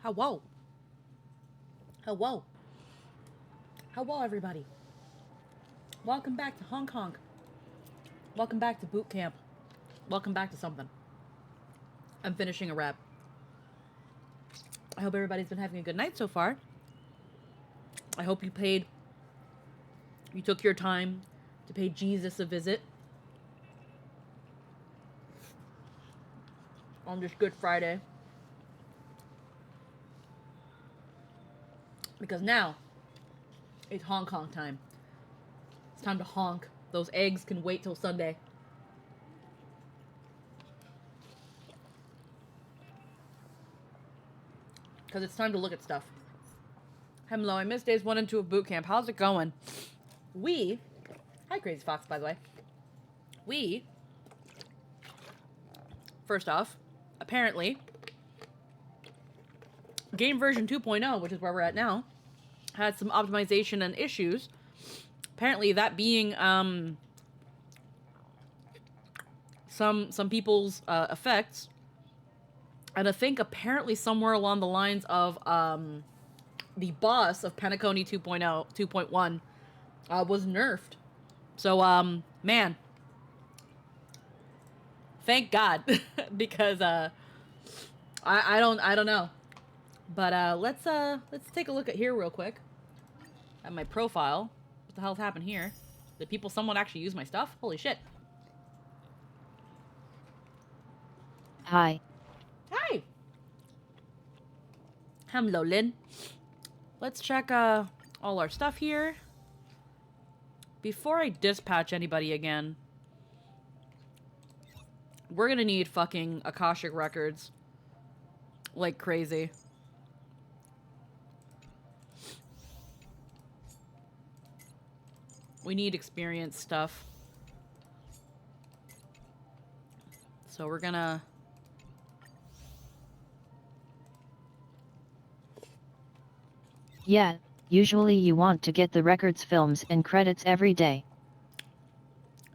Hello. Hello. Hello, everybody. Welcome back to Honk. Welcome back to BootCamp. Welcome back to something. I'm finishing a rap. I hope everybody's been having a good night so far. I hope you took your time to pay Jesus a visit on this Good Friday. Because now, it's Hong Kong time. It's time to honk. Those eggs can wait till Sunday. Because it's time to look at stuff. Hello, I missed days 1 and 2 of boot camp. How's it going? Hi Crazy Fox, by the way. First off, apparently, game version 2.0, which is where we're at now, had some optimization and issues. Apparently, that being some people's effects, and I think apparently somewhere along the lines of the boss of Penacony 2.1 was nerfed. So man, thank God, because I don't know, but let's take a look at here real quick at my profile. What the hell's happened here? Did someone actually use my stuff? Holy shit! Hi. Hi. Hello, Lynn. Let's check all our stuff here before I dispatch anybody again. We're gonna need fucking Akashic records like crazy. We need experience stuff. So we're gonna... Yeah, usually you want to get the records, films, and credits every day.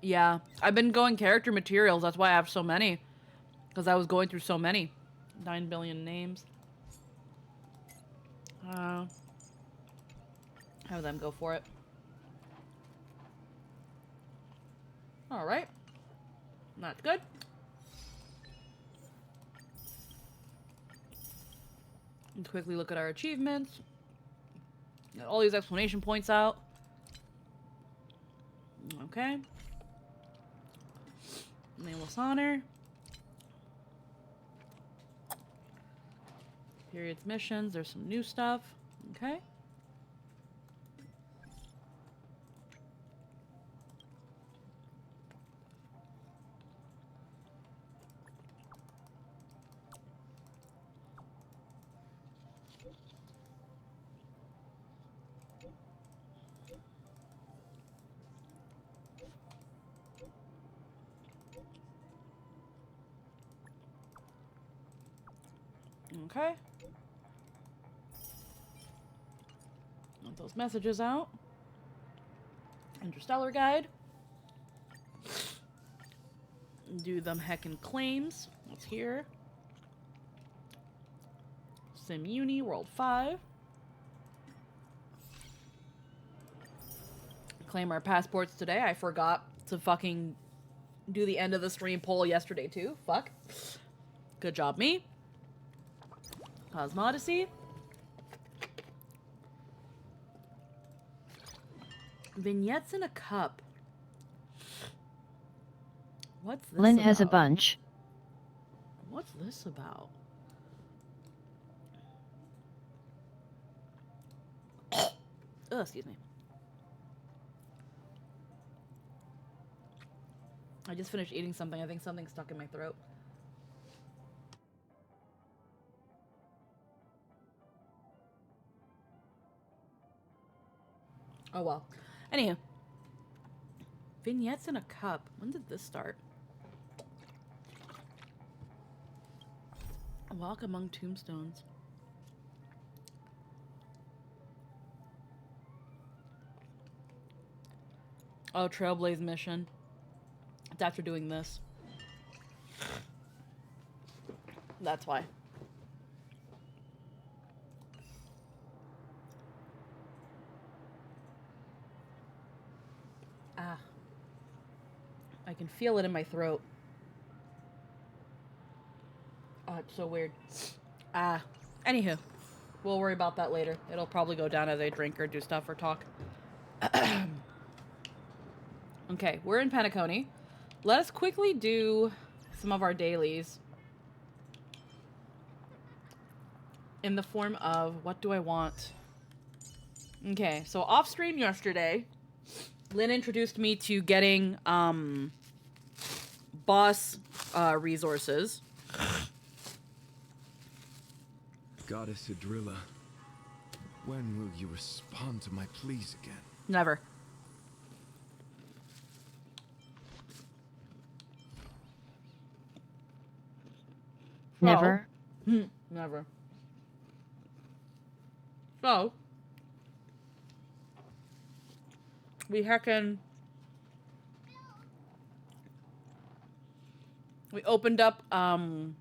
Yeah, I've been going character materials. That's why I have so many. Because I was going through so many. 9 billion names. Have them go for it. Alright. That's good. Let's quickly look at our achievements. Got all these explanation points out. Okay. Nameless honor. Periods missions. There's some new stuff. Okay. Okay. Get those messages out. Interstellar guide. Do them heckin' claims. What's here? Sim Uni, World 5. Claim our passports today. I forgot to fucking do the end of the stream poll yesterday too. Fuck. Good job, me. Cosmodyssey. Vignettes in a cup. What's this Lynn about? has a bunch. What's this about? Oh, excuse me. I just finished eating something. I think something's stuck in my throat. Oh well. Anywho. Vignettes in a cup. When did this start? A walk among tombstones. Oh, Trailblaze mission. It's after doing this. That's why. Ah. I can feel it in my throat. Oh, it's so weird. Ah. Anywho. We'll worry about that later. It'll probably go down as I drink or do stuff or talk. Okay, we're in Penacony. Let us quickly do some of our dailies. In the form of, what do I want? Okay, so off stream yesterday, Lynn introduced me to getting boss resources. Goddess Adrilla, when will you respond to my pleas again? Never. Never? Never. So, we opened up some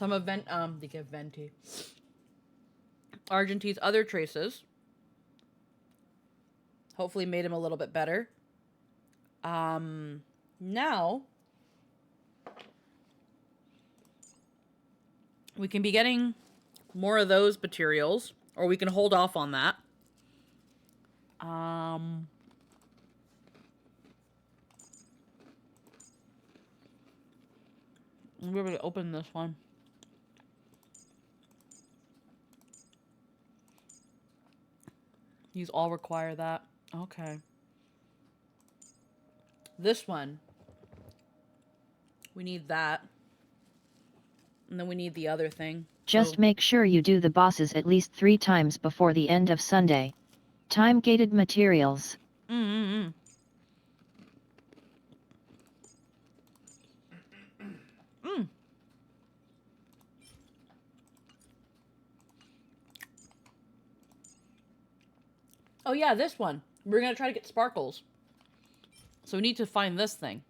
event Venti. Argentine's other traces. Hopefully made him a little bit better. Now we can be getting more of those materials, or we can hold off on that. We're going to open this one. These all require that. Okay. This one. We need that. And then we need the other thing. Just make sure you do the bosses at least 3 times before the end of Sunday. Time-gated materials. Oh yeah, this one. We're gonna try to get sparkles. So we need to find this thing.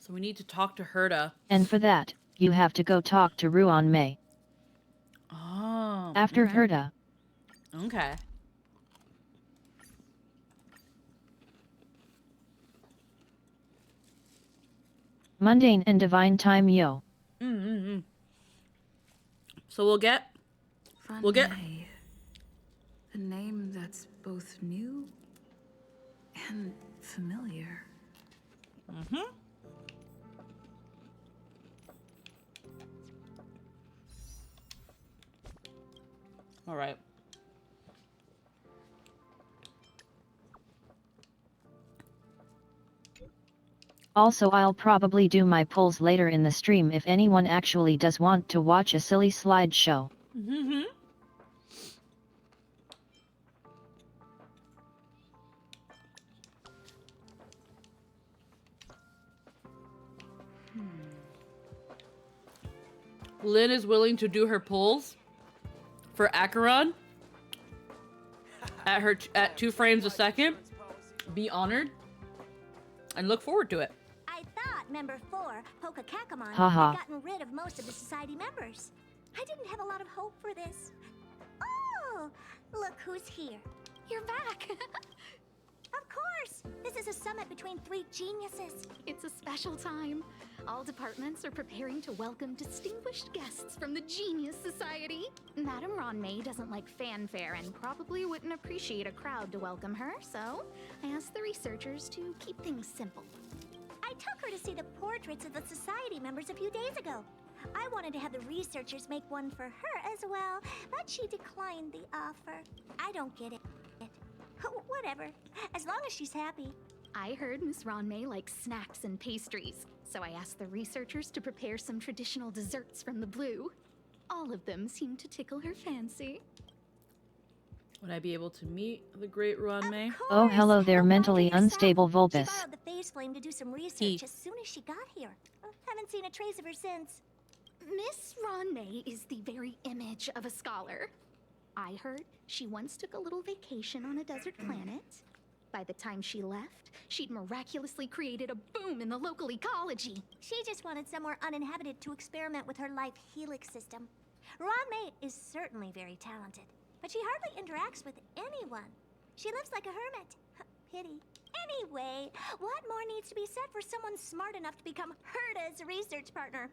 So we need to talk to Herta. And for that, you have to go talk to Ruan Mei. Oh. After okay. Herta. Okay. Mundane and divine time, yo. So we'll get May. A name that's both new and familiar. All right. Also, I'll probably do my polls later in the stream if anyone actually does want to watch a silly slideshow. Lynn is willing to do her pulls for Acheron at 2 frames a second. Be honored and look forward to it. I thought member 4, Pokakakamon, Haha. had gotten rid of most of the society members. I didn't have a lot of hope for this. Oh, look who's here. You're back! Of course! This is a summit between 3 geniuses. It's a special time. All departments are preparing to welcome distinguished guests from the Genius Society. Madame Ron May doesn't like fanfare and probably wouldn't appreciate a crowd to welcome her, so I asked the researchers to keep things simple. I took her to see the portraits of the society members a few days ago. I wanted to have the researchers make one for her as well, but she declined the offer. I don't get it. Whatever, as long as she's happy. I heard Miss Ron May likes snacks and pastries, so I asked the researchers to prepare some traditional desserts from the blue. All of them seemed to tickle her fancy. Would I be able to meet the great Ruan May? Oh, hello there, Help mentally yourself. unstable She Vulpes. borrowed the phase flame to do some research as soon as she got here. Haven't seen a trace of her since. Miss Ron May is the very image of a scholar. I heard she once took a little vacation on a desert planet, By the time she left, she'd miraculously created a boom in the local ecology. She just wanted somewhere uninhabited to experiment with her life helix system. Ron is certainly very talented, but she hardly interacts with anyone. She lives like a hermit. Pity. Anyway, what more needs to be said for someone smart enough to become Herta's research partner,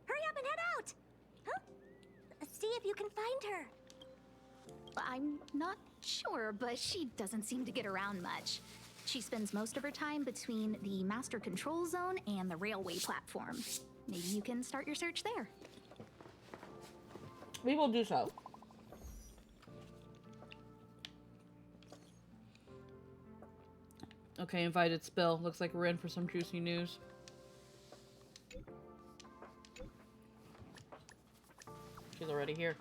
Hurry up and head out! Huh? See if you can find her. I'm not sure, but she doesn't seem to get around much. She spends most of her time between the master control zone and the railway platform. Maybe you can start your search there. We will do so. Okay, invited spill. Looks like we're in for some juicy news. She's already here.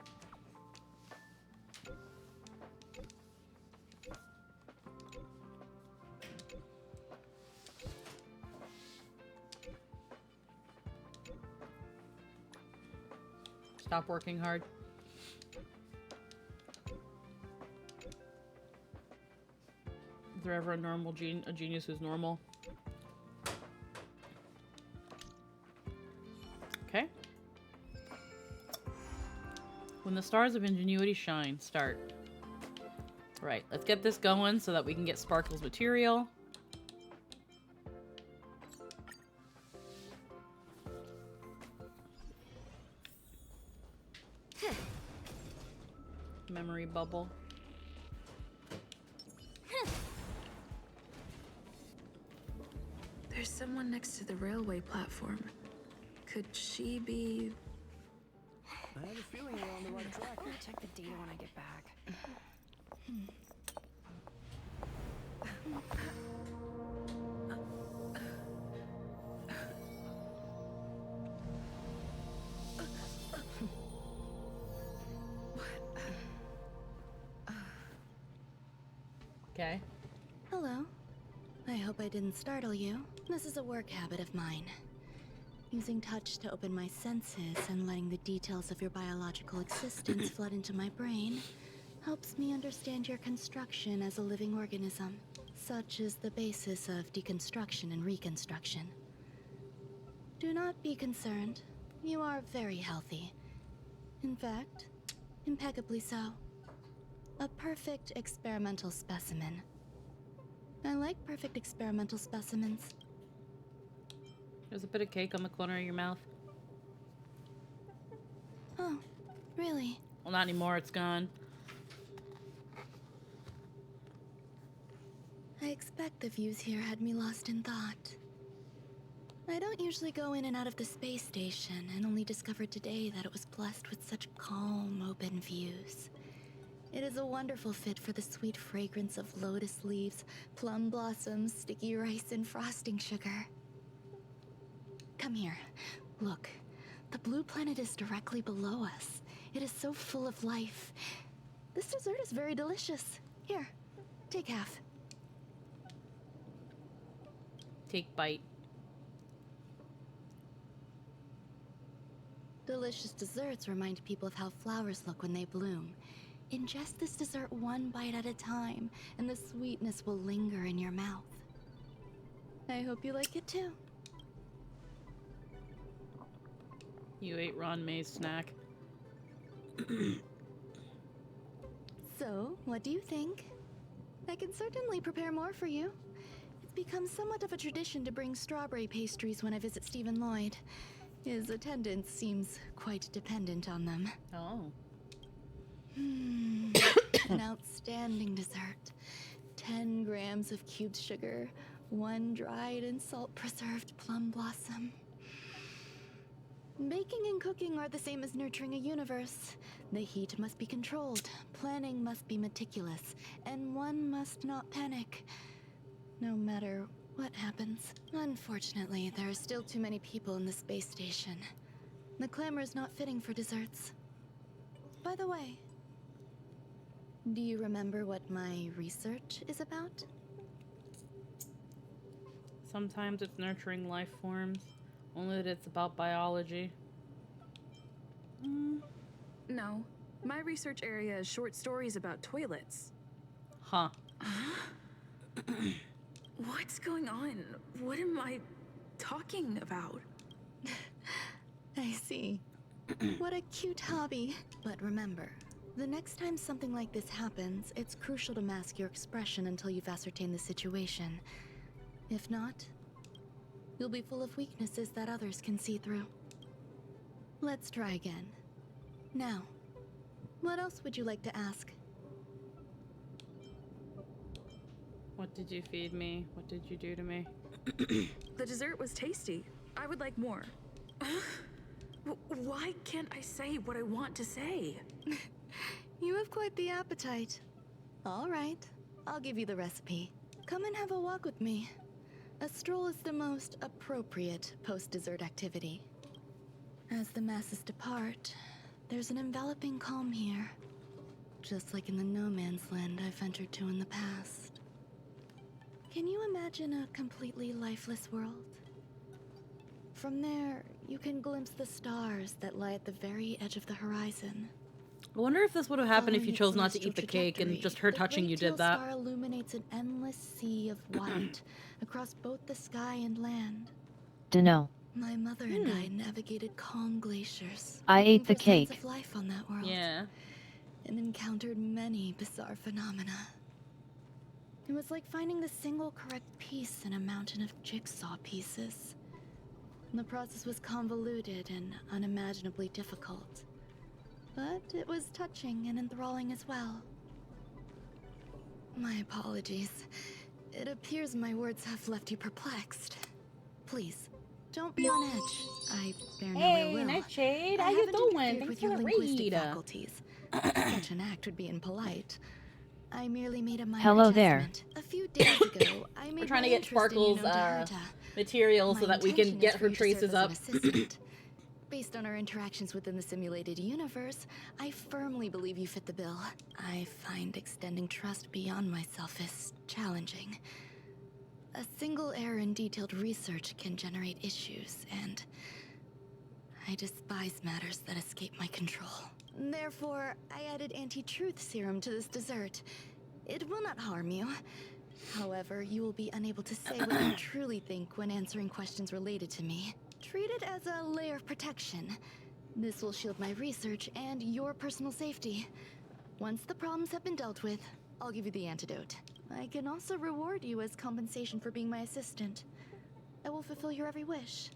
Stop working hard. Is there ever a normal a genius who's normal? Okay. When the stars of ingenuity shine, start. Right, let's get this going so that we can get Sparkle's material. Memory bubble. There's someone next to the railway platform. Could she be... I have a feeling we're on the right track. I'll check the data when I get back. Okay. Hello. I hope I didn't startle you. This is a work habit of mine. Using touch to open my senses and letting the details of your biological existence flood into my brain helps me understand your construction as a living organism. Such is the basis of deconstruction and reconstruction. Do not be concerned. You are very healthy. In fact, impeccably so. A perfect experimental specimen. I like perfect experimental specimens. There's a bit of cake on the corner of your mouth. Oh, really? Well, not anymore. It's gone. I expect the views here had me lost in thought. I don't usually go in and out of the space station, and only discovered today that it was blessed with such calm, open views. It is a wonderful fit for the sweet fragrance of lotus leaves, plum blossoms, sticky rice, and frosting sugar. Come here. Look. The blue planet is directly below us. It is so full of life. This dessert is very delicious. Here, take half. Take bite. Delicious desserts remind people of how flowers look when they bloom. Ingest this dessert one bite at a time, and the sweetness will linger in your mouth. I hope you like it too. You ate Ron May's snack. So, what do you think? I can certainly prepare more for you. It's become somewhat of a tradition to bring strawberry pastries when I visit Stephen Lloyd. His attendance seems quite dependent on them. Oh. An outstanding dessert. 10 grams of cubed sugar, 1 dried and salt-preserved plum blossom. Baking and cooking are the same as nurturing a universe. The heat must be controlled, planning must be meticulous, and one must not panic, no matter what happens. Unfortunately, there are still too many people in the space station. The clamor is not fitting for desserts. By the way, do you remember what my research is about? Sometimes it's nurturing life forms. Only that it's about biology. No. My research area is short stories about toilets. Huh. What's going on? What am I talking about? I see. What a cute hobby. But remember, the next time something like this happens, it's crucial to mask your expression until you've ascertained the situation. If not, you'll be full of weaknesses that others can see through. Let's try again. Now, what else would you like to ask? What did you feed me? What did you do to me? The dessert was tasty. I would like more. Why can't I say what I want to say? You have quite the appetite. All right, I'll give you the recipe. Come and have a walk with me. A stroll is the most appropriate post-dessert activity. As the masses depart, there's an enveloping calm here. Just like in the no man's land I've ventured to in the past. Can you imagine a completely lifeless world? From there, you can glimpse the stars that lie at the very edge of the horizon. I wonder if this would have happened if you Following chose its not to celestial eat the cake and trajectory, just her the touching great you teal did that. star illuminates an endless sea of white across both the sky and land. Dunno. My mother and I navigated calm glaciers. I looking ate the for signs cake. of life on that world. Yeah. And encountered many bizarre phenomena. It was like finding the single correct piece in a mountain of jigsaw pieces. The process was convoluted and unimaginably difficult. But it was touching and enthralling as well. My apologies. It appears my words have left you perplexed. Please, don't be on edge. I bear no ill will. Nightshade, I how you haven't doing? interfered Thanks with for your the linguistic read. faculties. Such an act would be impolite. I merely made a minor Hello there. adjustment. A few days ago, I made We're trying to my get interest in Sparkle's you known to Herta. material so My that we can intention get is for her you to serve traces as an up. assistant. Based on our interactions within the simulated universe, I firmly believe you fit the bill. I find extending trust beyond myself is challenging. A single error in detailed research can generate issues, and I despise matters that escape my control. Therefore, I added anti-truth serum to this dessert. It will not harm you. However, you will be unable to say what you truly think when answering questions related to me. Treat it as a layer of protection. This will shield my research and your personal safety. Once the problems have been dealt with, I'll give you the antidote. I can also reward you as compensation for being my assistant. I will fulfill your every wish.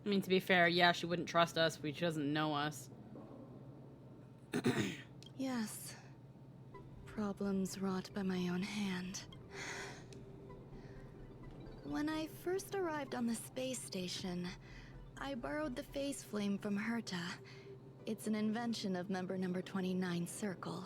I mean, to be fair, yeah, she wouldn't trust us. She doesn't know us. Yes. Problems wrought by my own hand. When I first arrived on the space station, I borrowed the phase flame from Herta. It's an invention of member number 29 Circle.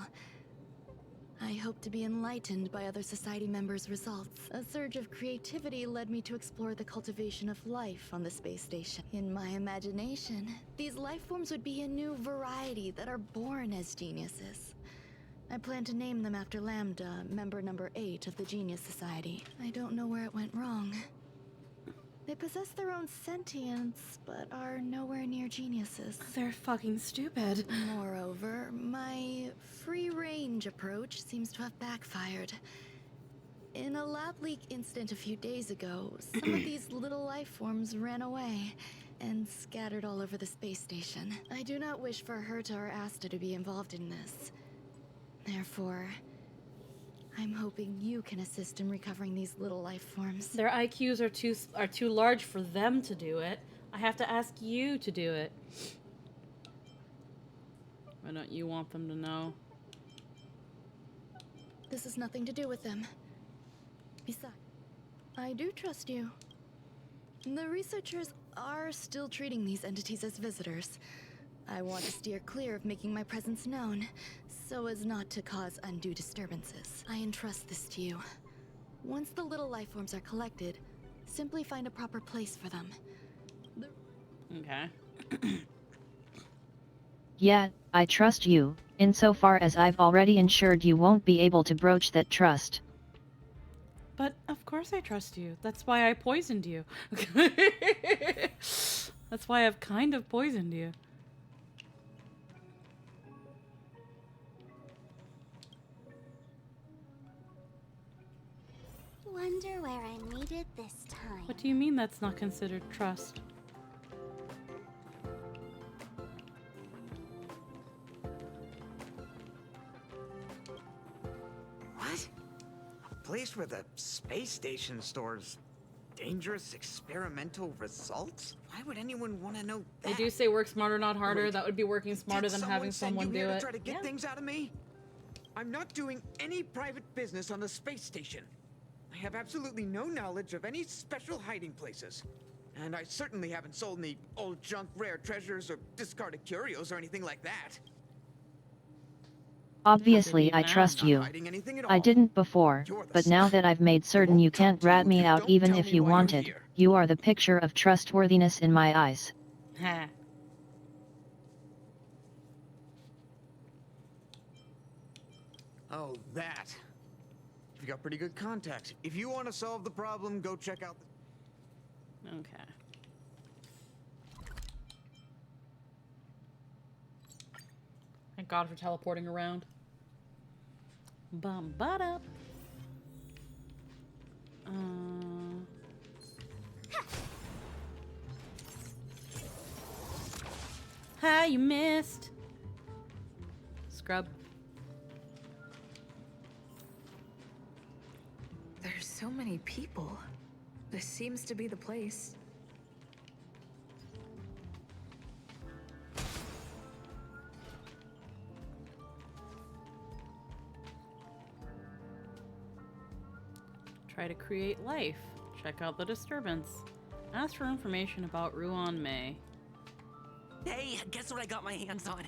I hope to be enlightened by other society members' results. A surge of creativity led me to explore the cultivation of life on the space station. In my imagination, these life forms would be a new variety that are born as geniuses. I plan to name them after Lambda, member number 8 of the Genius Society. I don't know where it went wrong. They possess their own sentience, but are nowhere near geniuses. They're fucking stupid. Moreover, my free-range approach seems to have backfired. In a lab leak incident a few days ago, some of these little life forms ran away and scattered all over the space station. I do not wish for Herta or Asta to be involved in this. Therefore, I'm hoping you can assist in recovering these little life forms. Their IQs are too large for them to do it. I have to ask you to do it. Why don't you want them to know? This has nothing to do with them. Besides, I do trust you. The researchers are still treating these entities as visitors. I want to steer clear of making my presence known, so as not to cause undue disturbances. I entrust this to you. Once the little life forms are collected, simply find a proper place for them. Okay. Yeah, I trust you, insofar as I've already ensured you won't be able to broach that trust. But of course I trust you. That's why I poisoned you. That's why I've kind of poisoned you. wonder where I made it this time. What do you mean that's not considered trust? What? A place where the space station stores dangerous experimental results? Why would anyone want to know that? They do say work smarter, not harder. Wait, That would be working smarter than having someone do Did someone it. send you here to try to get Yeah. things out of me? I'm not doing any private business on the space station. I have absolutely no knowledge of any special hiding places. And I certainly haven't sold any old junk rare treasures or discarded curios or anything like that. Obviously, I Nah, trust I'm you. not hiding anything at I all. didn't before, You're the but now that I've made certain won't you talk can't to rat you me if you out don't even tell if me you why you're wanted, here. you are the picture of trustworthiness in my eyes. Ha. Oh, that. You've got pretty good contacts. If you want to solve the problem, go check out the... Okay. Thank God for teleporting around. Bum bada. Hi, you missed. Scrub. There's so many people. This seems to be the place. Try to create life. Check out the disturbance. Ask for information about Ruan May. Hey, guess what I got my hands on?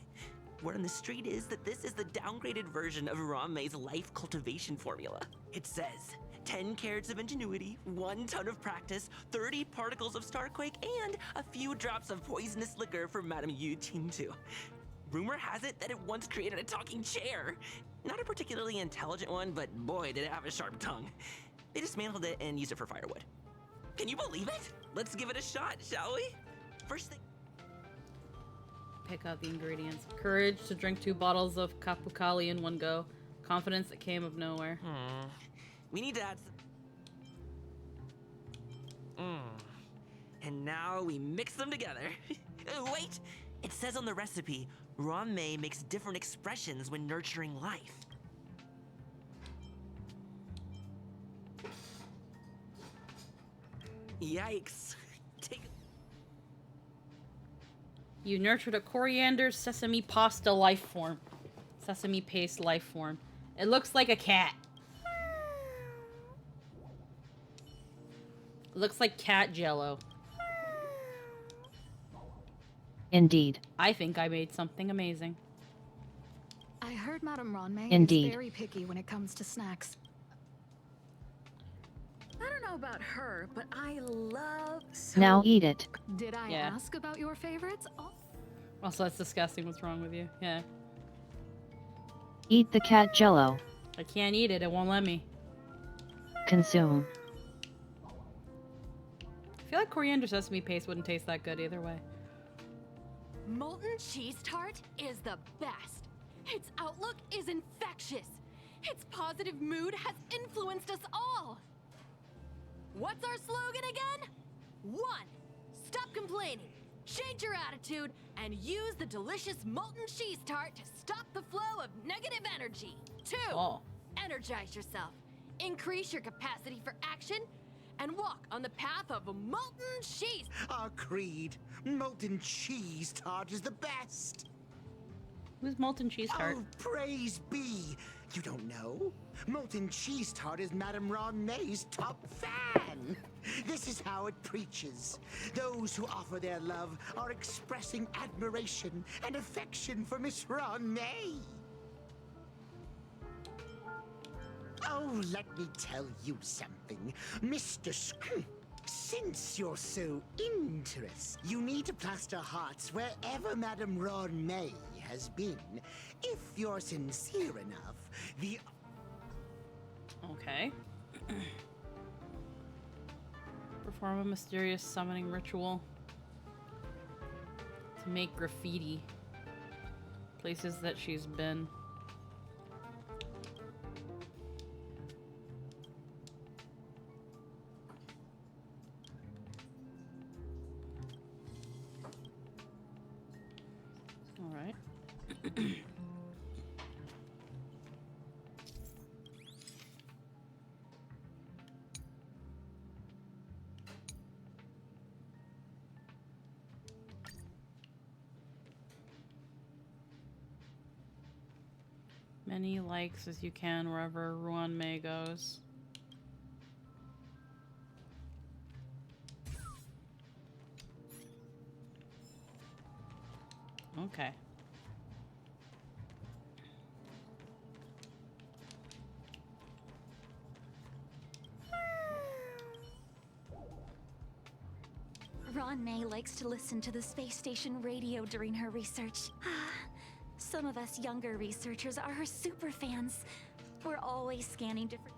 Word on the street is that this is the downgraded version of Ramei's life cultivation formula. It says 10 carats of ingenuity, 1 ton of practice, 30 particles of starquake, and a few drops of poisonous liquor for Madame Yu Ting Tu. Rumor has it that it once created a talking chair. Not a particularly intelligent one, but boy, did it have a sharp tongue. They dismantled it and used it for firewood. Can you believe it? Let's give it a shot, shall we? First thing. Pick out the ingredients. Courage to drink 2 bottles of Kapukali in one go. Confidence that came of nowhere. We need to add some... And now we mix them together. Oh, wait! It says on the recipe, Ramei makes different expressions when nurturing life. Yikes. Take... You nurtured a coriander sesame pasta life form. Sesame paste life form. It looks like a cat. It looks like cat jello. Indeed. I think I made something amazing. I heard Madame Ronmei Indeed. is very picky when it comes to snacks. I don't know about her, but I love... Now eat it. Did I Yeah. ask about your favorites? Oh, Also, that's disgusting. What's wrong with you? Yeah. Eat the cat jello. I can't eat it. It won't let me. Consume. I feel like coriander sesame paste wouldn't taste that good either way. Molten cheese tart is the best. Its outlook is infectious. Its positive mood has influenced us all. What's our slogan again? 1. Stop complaining. Change your attitude and use the delicious molten cheese tart to stop the flow of negative energy. 2. Oh. Energize yourself. Increase your capacity for action and walk on the path of a molten cheese. Our creed. Molten cheese tart is the best. Who's molten cheese tart? Oh, praise be. You don't know? Molten cheese tart is Madame Ron May's top fan. This is how it preaches. Those who offer their love are expressing admiration and affection for Miss Ron May. Oh, let me tell you something, Mr. Since you're so interested, you need to plaster hearts wherever Madame Ron May has been. If you're sincere enough, the... Okay. Perform a mysterious summoning ritual to make graffiti. Places that she's been. Many likes as you can wherever Ruan May goes. Okay. Ron May likes to listen to the space station radio during her research. Some of us younger researchers are her super fans. We're always scanning different...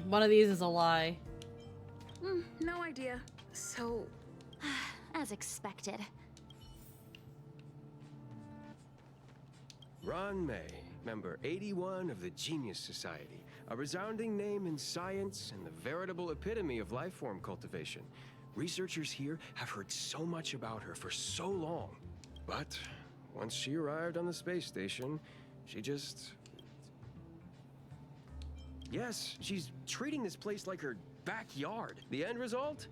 One of these is a lie. No idea. So... As expected. Ron May, member 81 of the Genius Society, a resounding name in science and the veritable epitome of life form cultivation. Researchers here have heard so much about her for so long. But once she arrived on the space station, she just... Yes, she's treating this place like her backyard. The end result?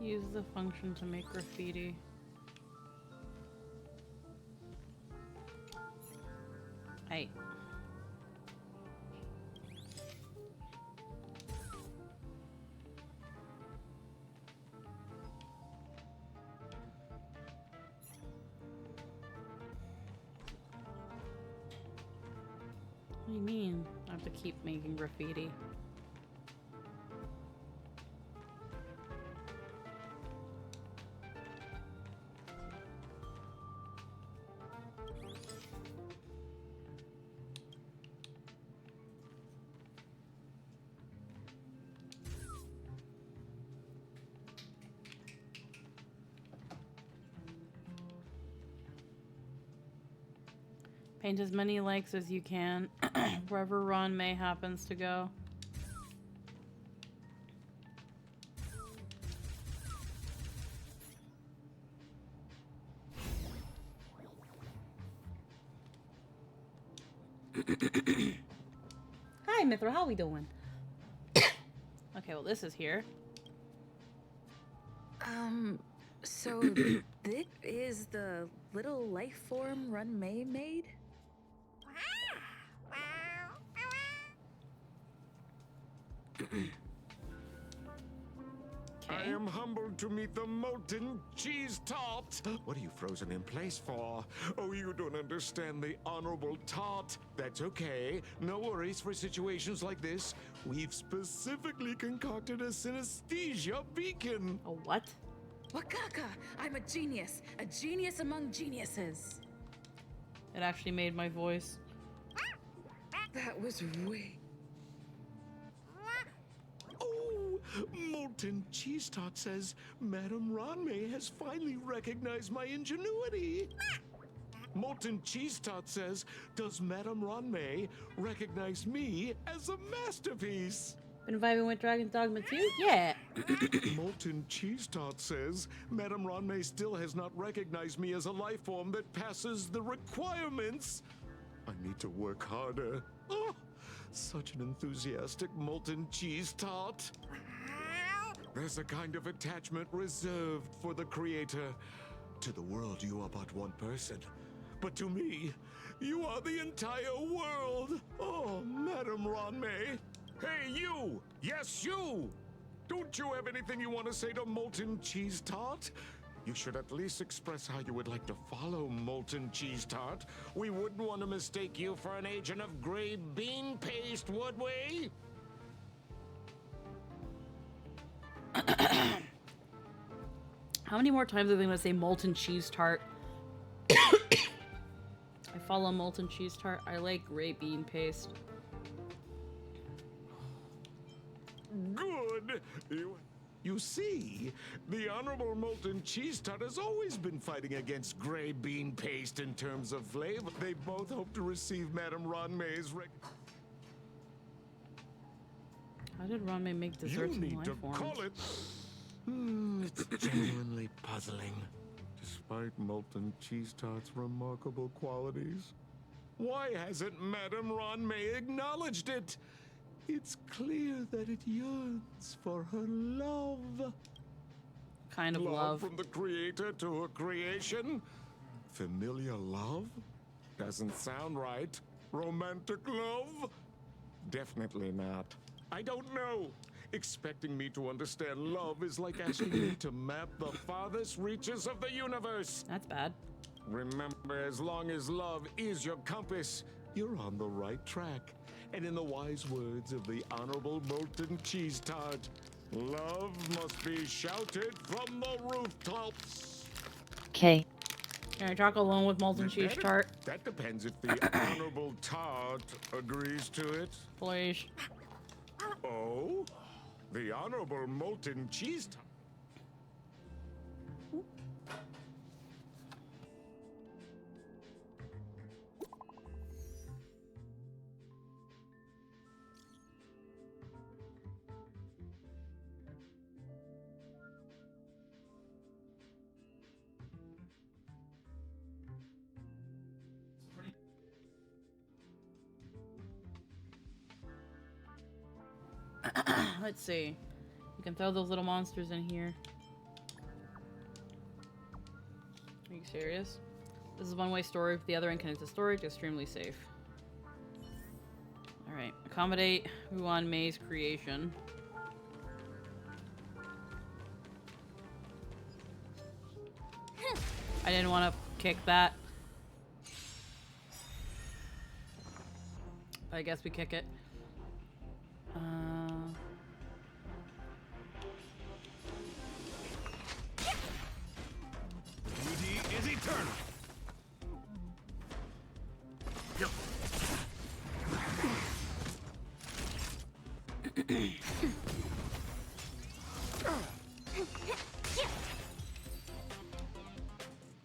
Use the function to make graffiti. Hey. What do you mean? I have to keep making graffiti. Paint as many likes as you can, wherever Ron May happens to go. Hi, Mithra, how we doing? Okay, well, this is here. So this is the little life form Run May made? I am humbled to meet the molten cheese tart. What are you frozen in place for? Oh, you don't understand the honorable tart. That's okay. No worries for situations like this. We've specifically concocted a synesthesia beacon. A what? Wakaka! I'm a genius among geniuses. It actually made my voice. That was way... Oh, molten cheese tart says Madame Ranmei has finally recognized my ingenuity. Molten cheese tart says, does Madame Ranmei recognize me as a masterpiece? Been vibing with Dragon's Dogma 2? Yeah. Molten cheese tart says Madame Ranmei still has not recognized me as a life form that passes the requirements. I need to work harder. Oh, such an enthusiastic molten cheese tart. There's a kind of attachment reserved for the creator. To the world, you are but one person. But to me, you are the entire world. Oh, Madame Ranmei. Hey, you! Yes, you! Don't you have anything you want to say to Molten Cheese Tart? You should at least express how you would like to follow Molten Cheese Tart. We wouldn't want to mistake you for an agent of gray bean paste, would we? How many more times are they going to say molten cheese tart? I follow molten cheese tart. I like gray bean paste. Good. You see, the Honorable Molten Cheese Tart has always been fighting against gray bean paste in terms of flavor. They both hope to receive Madame Ranmei's How did Ranmei make desserts You in need life to forms? call it It's genuinely puzzling. Despite Molten Cheese Tart's remarkable qualities, why hasn't Madame Ronmay acknowledged it? It's clear that it yearns for her love. Kind of love. From the creator to her creation? Familiar love? Doesn't sound right. Romantic love? Definitely not. I don't know. Expecting me to understand love is like asking me to map the farthest reaches of the universe. That's bad. Remember, as long as love is your compass, you're on the right track. And in the wise words of the Honorable Molten Cheese Tart, love must be shouted from the rooftops. K. Can I talk alone with Molten Cheese Tart? That depends if the Honorable Tart agrees to it. Please. Oh? The Honorable Molten Cheese Tart. Let's see. You can throw those little monsters in here. Are you serious? This is one-way storage. The other end connects to storage. Extremely safe. Alright. Accommodate Ruan May's creation. I didn't want to kick that. I guess we kick it. Beauty is eternal.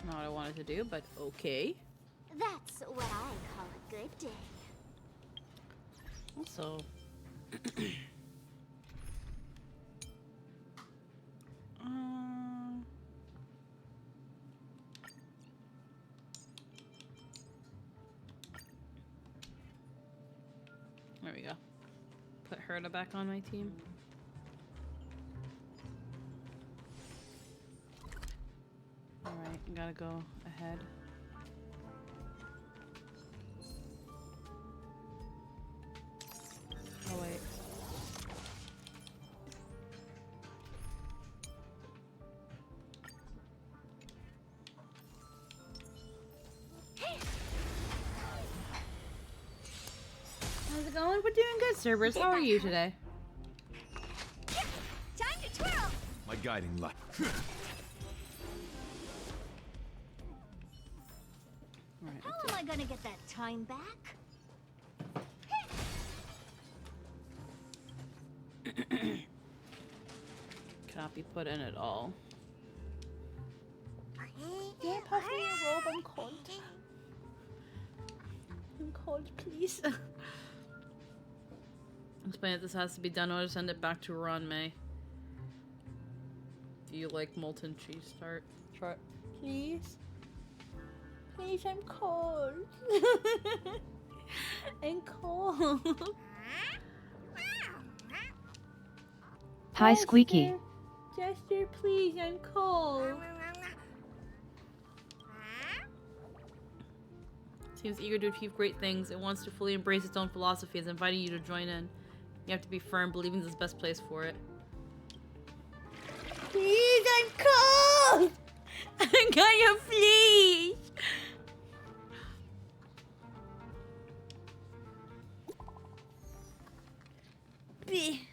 Not what I wanted to do, but okay. That's what I call a good day. Also, there we go. Put Herta back on my team. Alright, gotta go ahead. Oh wait. How's it going? We're doing good, Cerberus. How are you today? Time to twirl! My guiding light. Alright, How am I gonna get that time back? cannot be put in at all. Don't pass me a robe, I'm cold. I'm cold, please. Explain that this has to be done or send it back to Ron May. Do you like molten cheese tart? Try, please. Please, I'm cold. I'm cold. Hi, Squeaky. Jester, please, I'm cold. Seems eager to achieve great things. It wants to fully embrace its own philosophy. It's inviting you to join in. You have to be firm, believing this is the best place for it. Please, I'm cold! I'm gonna freeze!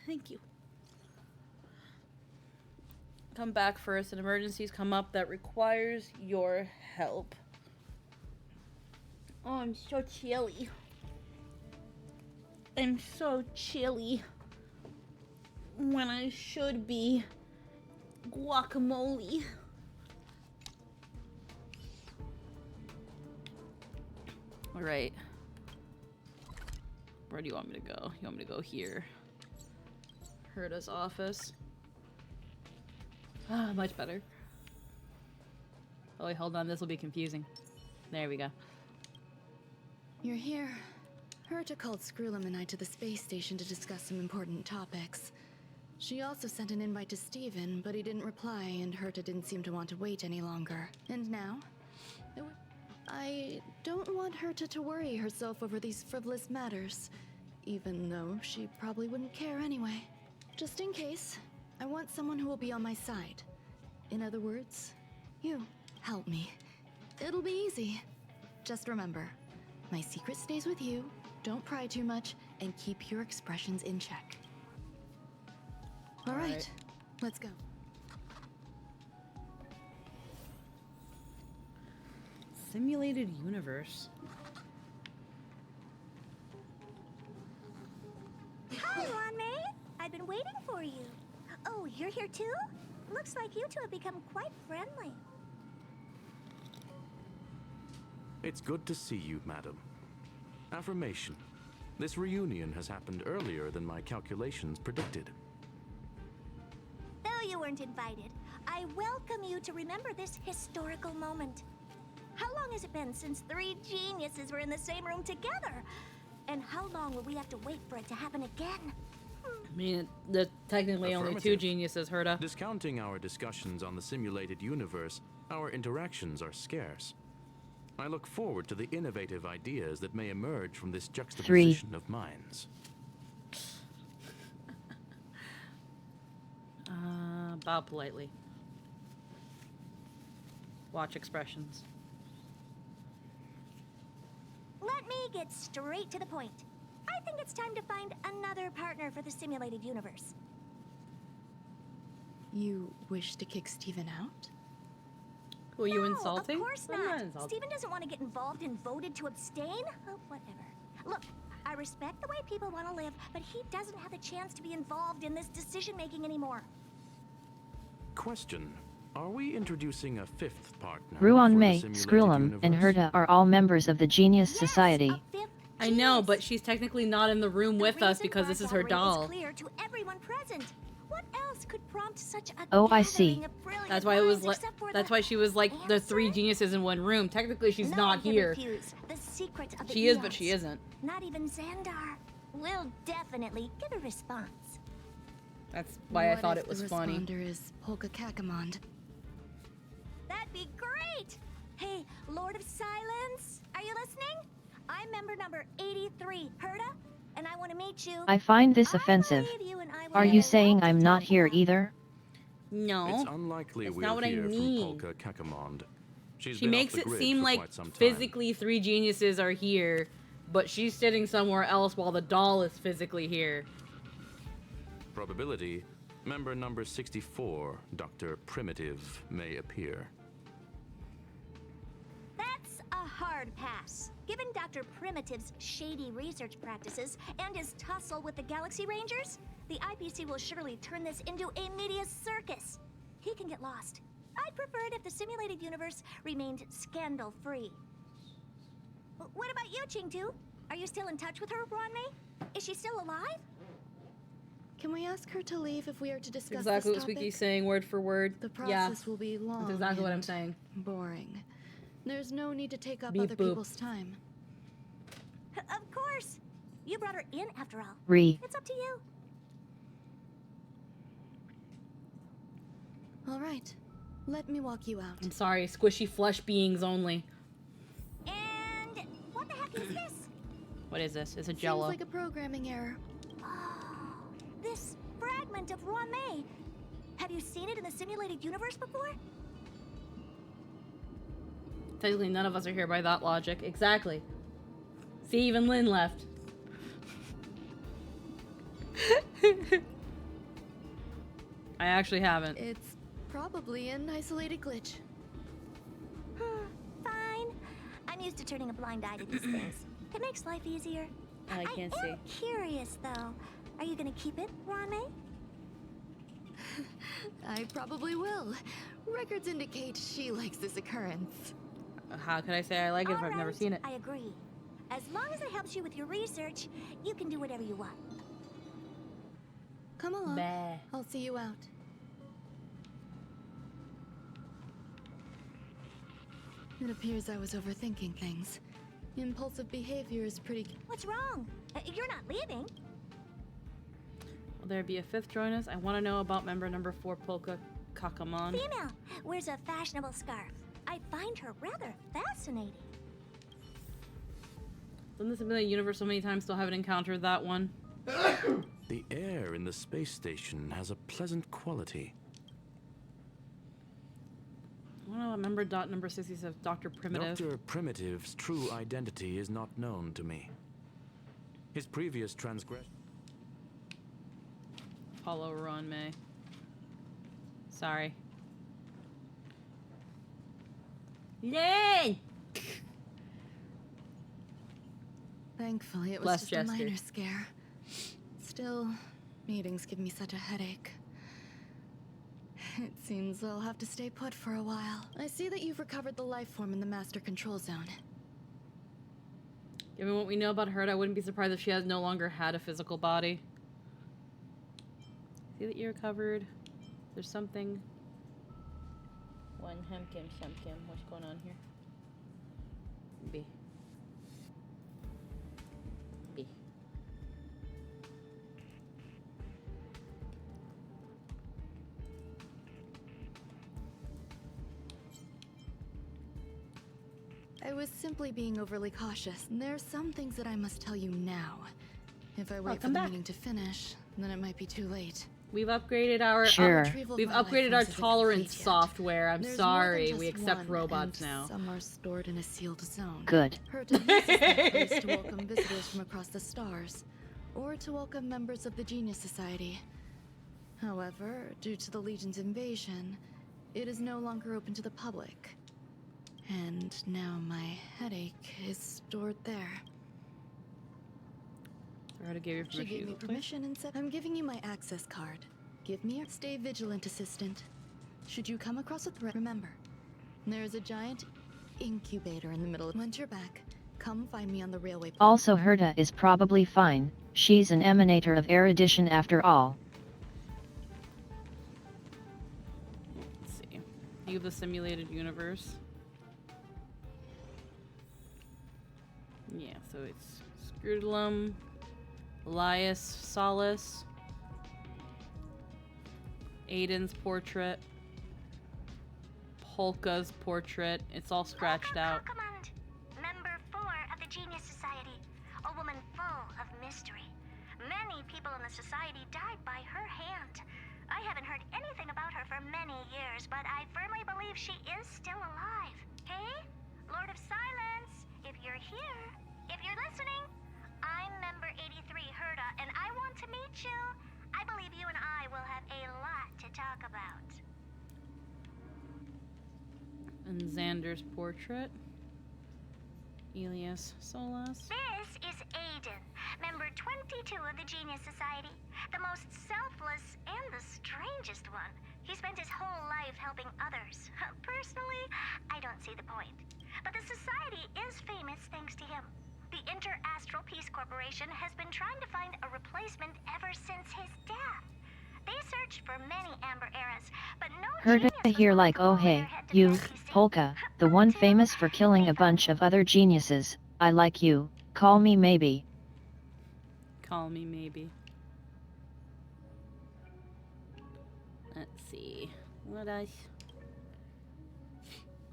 Thank you. Come back first. An emergency's come up that requires your help. Oh, I'm so chilly. I'm so chilly. When I should be guacamole. Alright. Where do you want me to go? You want me to go here? Herta's office. Ah, much better. Oh wait, hold on, this will be confusing. There we go. You're here. Herta called Screwlum and I to the space station to discuss some important topics. She also sent an invite to Steven, but he didn't reply, and Herta didn't seem to want to wait any longer. And now? I don't want Herta to worry herself over these frivolous matters, even though she probably wouldn't care anyway. Just in case, I want someone who will be on my side. In other words, you. Help me. It'll be easy. Just remember, my secret stays with you, don't pry too much, and keep your expressions in check. All right, let's go. Simulated universe. Hi, Ron May. I've been waiting for you. Oh, you're here too? Looks like you two have become quite friendly. It's good to see you, madam. Affirmation. This reunion has happened earlier than my calculations predicted. Though you weren't invited, I welcome you to remember this historical moment. How long has it been since 3 geniuses were in the same room together? And how long will we have to wait for it to happen again? I mean, there's technically only 2 geniuses, Herta. Discounting our discussions on the simulated universe, our interactions are scarce. I look forward to the innovative ideas that may emerge from this juxtaposition of minds. Bow politely. Watch expressions. Let me get straight to the point. I think it's time to find another partner for the simulated universe. You wish to kick Steven out? Who are you insulting? Of course I'm not. insulting. Steven doesn't want to get involved and voted to abstain. Oh, whatever. Look, I respect the way people want to live, but he doesn't have the chance to be involved in this decision-making anymore. Question. Are we introducing a 5th partner? Ruan for the May, simulated Screwlum, and universe? Herta are all members of the Genius Society. I know, but she's technically not in the room with us because this is her doll. It's clear to everyone present. What else could prompt such a Oh, I see. gathering of brilliant That's why it was minds like. except for That's the why she was like the 3 geniuses in one room. Technically, she's No not one can here. refuse the secret of the She is, but eons. she isn't. Not even Xandar. We'll definitely give a response. That's why I What thought if it was the funny. responder is Polka Kakamond? That'd be great! Hey, Lord of Silence, are you listening? I'm member number 83, Herta, and I want to meet you. I find this offensive. Are you saying I'm not here either? No. It's unlikely That's we'll not what I hear mean. from Polka Kakamond. She's She been makes off the it grid seem for like quite some time. physically 3 geniuses are here, but she's sitting somewhere else while the doll is physically here. Probability. Member number 64, Dr. Primitive, may appear. That's a hard pass. Given Dr. Primitive's shady research practices and his tussle with the Galaxy Rangers, the IPC will surely turn this into a media circus. He can get lost. I'd prefer it if the simulated universe remained scandal-free. What about you, Chingtu? Are you still in touch with her, Ronmei? Is she still alive? Can we ask her to leave if we are to discuss Exactly this what topic? Squeaky's saying, word for word. The Yeah. process will be long. That's exactly what I'm and saying. Boring. There's no need to take up Beep other boop. people's time. Of course. You brought her in after all. It's up to you. All right. Let me walk you out. I'm sorry, squishy flesh beings only. And what the heck is this? What is this? It's a jello. Seems like a programming error. Oh, this fragment of Ronmei. Have you seen it in the simulated universe before? Technically, none of us are here by that logic. Exactly. See, even Lynn left. I actually haven't. It's probably an isolated glitch. Fine. I'm used to turning a blind eye to these things. It makes life easier. I can't I see. am curious, though. Are you gonna keep it, Ronmei? I probably will. Records indicate she likes this occurrence. How could I say I like it if I've never seen it? I agree. As long as it helps you with your research, you can do whatever you want. Come along. Bah. I'll see you out. It appears I was overthinking things. Impulsive behavior is pretty... What's wrong? You're not leaving. Will there be a fifth join us? I want to know about member number 4, Polka Kakamon. Female. Wears a fashionable scarf. I find her rather fascinating. Done this in the universe so many times, still haven't encountered that one. The air in the space station has a pleasant quality. I don't know, member number 67, Dr. Primitive. Dr. Primitive's true identity is not known to me. His previous transgression... Follow Ron May. Sorry. Yay! Thankfully, it was Less just gesture. a minor scare. Still, meetings give me such a headache. It seems I'll have to stay put for a while. I see that you've recovered the life form in the master control zone. Given what we know about her, I wouldn't be surprised if she has no longer had a physical body. See that you recovered. There's something. One hemkim shemkim. What's going on here? B. B. I was simply being overly cautious. There's some things that I must tell you now. If I wait for the meeting to finish, then it might be too late. We've upgraded our we've upgraded our tolerance software. I'm sorry, we accept robots now. Some are stored in a sealed zone. Good. Herta uses that place to welcome visitors from across the stars, or to welcome members of the Genius Society. However, due to the Legion's invasion, it is no longer open to the public. And now my headache is stored there. Herta gave you permission. She gave me permission and said, I'm giving you my access card. Give me your stay vigilant, assistant. Should you come across a threat, remember, there is a giant incubator in the middle. Once you're back, come find me on the railway. Also, Herta is probably fine. She's an emanator of erudition after all. Let's see. Leave the simulated universe. Yeah, so it's Scrutulum, Elias Solace, Aiden's portrait, Polka's portrait. It's all scratched out. Member 4 of the Genius Society. A woman full of mystery. Many people in the society died by her hand. I haven't heard anything about her for many years, but I firmly believe she is still alive. Hey, Lord of Silence, if you're here, if you're listening, I'm member 83, Herta, and I want to meet you. I believe you and I will have a lot to talk about. And Xander's portrait. Elias Solas. This is Aiden, member 22 of the Genius Society. The most selfless and the strangest one. He spent his whole life helping others. Personally, I don't see the point. But the society is famous thanks to him. The Inter-Astral Peace Corporation has been trying to find a replacement ever since his death. They searched for many Amber eras, but no Herta here like, oh hey, you, Polka, the one famous for killing a bunch of other geniuses. I like you, call me maybe. Call me maybe. Let's see. What else?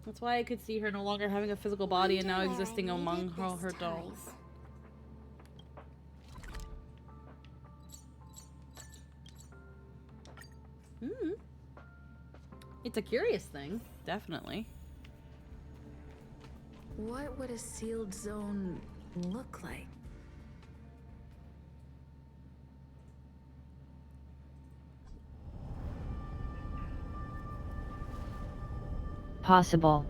That's why I could see her no longer having a physical body and now existing among her dolls. It's a curious thing, definitely. What would a sealed zone look like? Possible.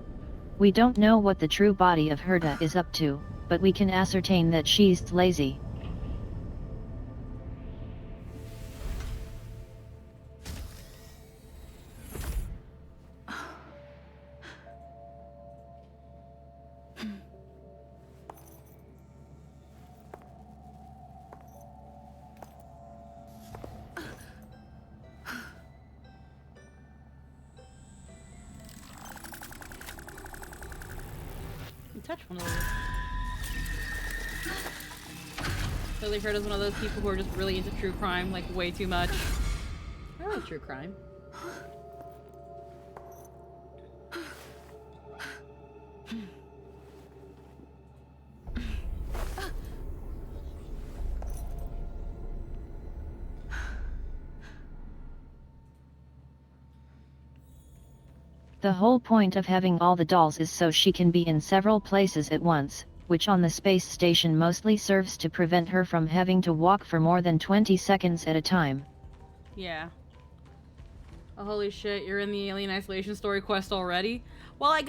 We don't know what the true body of Herta is up to, but we can ascertain that she's lazy. touch one of those. Clearly Fred is one of those people who are just really into true crime, like way too much. I like true crime. The whole point of having all the dolls is so she can be in several places at once, which on the space station mostly serves to prevent her from having to walk for more than 20 seconds at a time. Yeah. Oh, holy shit, you're in the Alien Isolation story quest already? Well, I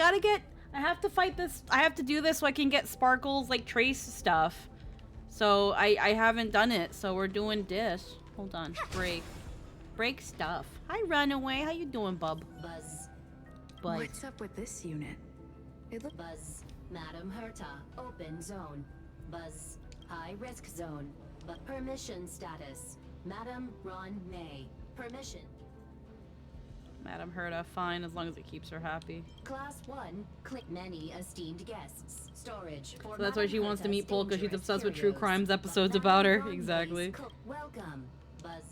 have to fight this, I have to do this so I can get Sparkle's, like, trace stuff. So, I haven't done it, so we're doing this. Hold on, break. Break stuff. Hi, Runaway, how you doing, bub? Buzz. Buzz. What's up with this unit? It looks Buzz. Madam Herta. Open zone. Buzz. High risk zone. But permission status. Madam Ron May. Permission. Madam Herta, fine, as long as it keeps her happy. Class 1. Click many esteemed guests. Storage. So that's why she wants to meet Polka, she's obsessed with true crimes episodes about her. Exactly. Welcome. Buzz.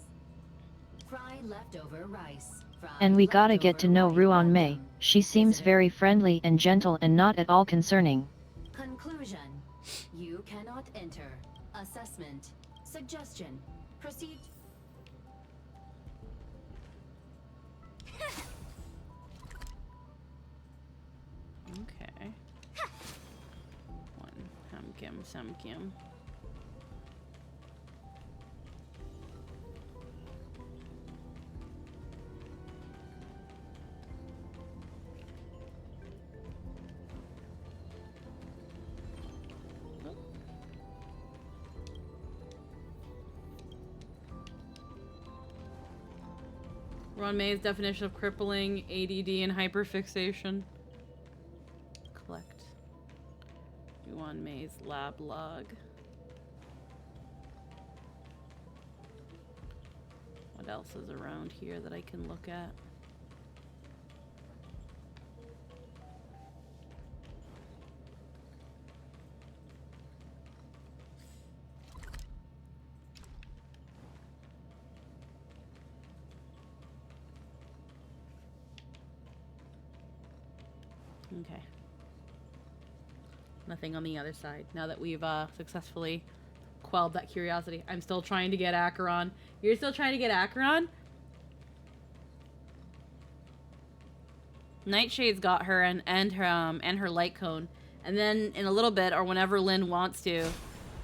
Fry leftover rice. And we gotta get to know Ruan Mei. She seems very friendly and gentle and not at all concerning. Conclusion. You cannot enter. Assessment. Suggestion. Proceed. Okay. One. Hamkim, Samkim. Ron May's definition of crippling, ADD, and hyperfixation. Collect. Ron May's lab log. What else is around here that I can look at? Okay. Nothing on the other side. Now that we've successfully quelled that curiosity. I'm still trying to get Acheron. You're still trying to get Acheron? Nightshade's got her and her light cone. And then in a little bit, or whenever Lynn wants to,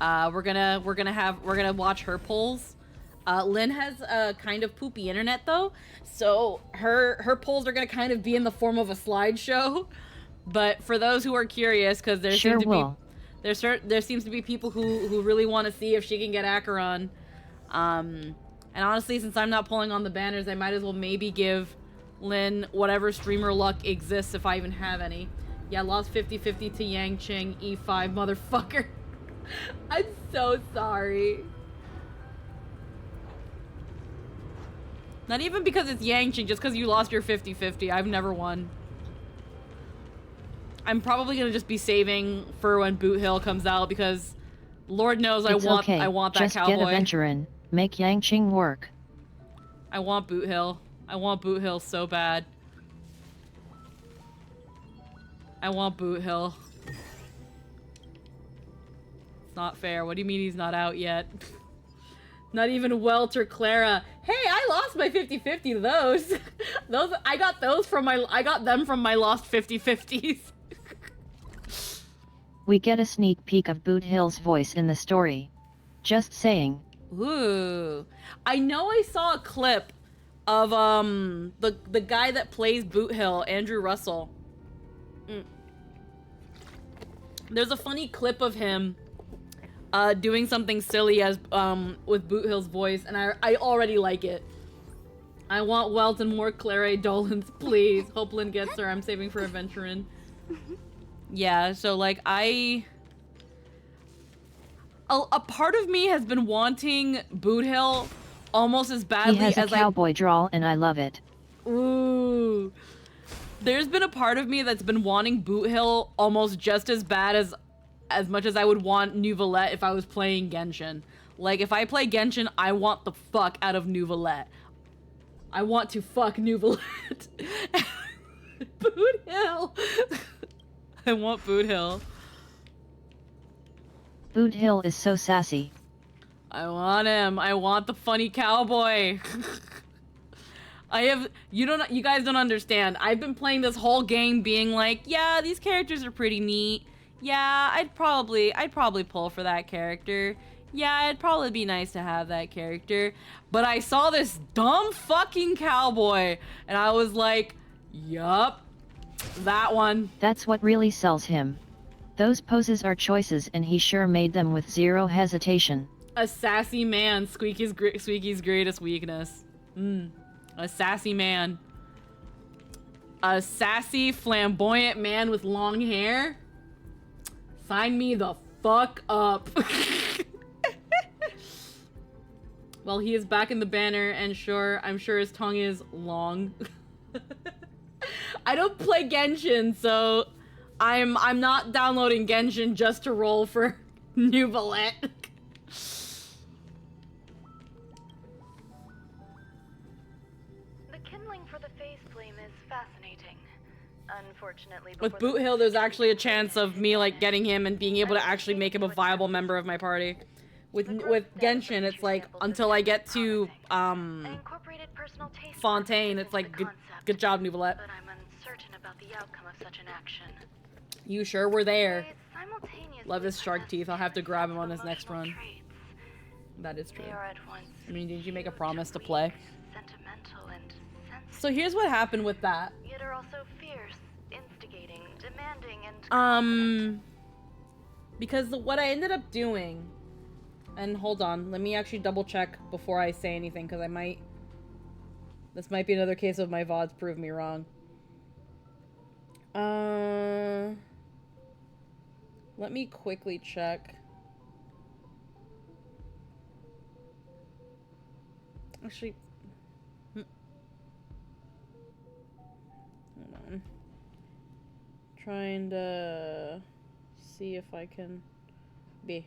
we're gonna watch her polls. Lynn has a kind of poopy internet though, so her polls are gonna kind of be in the form of a slideshow. But for those who are curious, because there seems to be people who really want to see if she can get Acheron. And honestly, since I'm not pulling on the banners, I might as well maybe give Lynn whatever streamer luck exists if I even have any. Yeah, lost 50-50 to Yang Ching, E5, motherfucker. I'm so sorry. Not even because it's Yang Ching, just because you lost your 50-50. I've never won. I'm probably gonna just be saving for when Boot Hill comes out because Lord knows I want that just cowboy. Just get a Venturin. Make Yang Ching work. I want Boot Hill. I want Boot Hill so bad. I want Boot Hill. It's not fair. What do you mean he's not out yet? Not even Welt or Clara. Hey, I lost my 50-50 to those. I got them from my lost 50-50s. We get a sneak peek of Boot Hill's voice in the story. Just saying. Ooh. I know I saw a clip of the guy that plays Boot Hill, Andrew Russell. There's a funny clip of him doing something silly as with Boot Hill's voice, and I already like it. I want Welt and more Claire Dolans, please. Hope Lynn gets her. I'm saving for Adventurin. Yeah, so like a part of me has been wanting Boot Hill almost as badly as he has a cowboy drawl and I love it. Ooh. There's been a part of me that's been wanting Boot Hill almost just as bad as much as I would want Nouvellette if I was playing Genshin. Like, if I play Genshin, I want the fuck out of Nouvellette. I want to fuck Nouvellette. Boot Hill. I want Boot Hill. Boot Hill is so sassy. I want him. I want the funny cowboy. You guys don't understand. I've been playing this whole game being like, yeah, these characters are pretty neat. Yeah, I'd probably pull for that character. Yeah, it'd probably be nice to have that character. But I saw this dumb fucking cowboy and I was like, yup, that one. That's what really sells him. Those poses are choices and he sure made them with zero hesitation. A sassy man, Squeaky's greatest weakness. A sassy man. A sassy, flamboyant man with long hair? Sign me the fuck up. Well, he is back in the banner, and I'm sure his tongue is long. I don't play Genshin, so I'm not downloading Genshin just to roll for Nouvellette. Unfortunately, with Boot Hill, there's actually a chance of me like getting him and being able to actually make him a viable member of my party. With Genshin, it's like until I get to Fontaine, it's like good job, Nouvellette. But I'm uncertain about the outcome of such an action. You sure were there. Love his shark teeth. I'll have to grab him on his next run. That is true. I mean, did you make a promise to play? So here's what happened with that. Yet are also fierce, instigating, demanding, and because what I ended up doing, and hold on, let me actually double check before I say anything, because this might be another case of my VODs prove me wrong. Let me quickly check. Actually, hold on. Trying to see if I can be.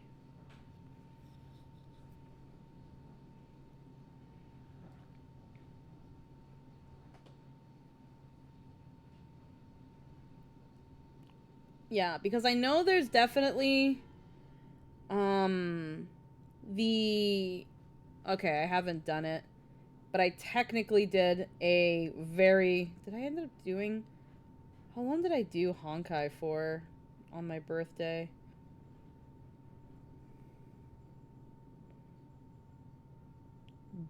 Yeah, because I know there's definitely okay, I haven't done it, but I technically did a very... Did I end up doing... How long did I do Honkai for on my birthday?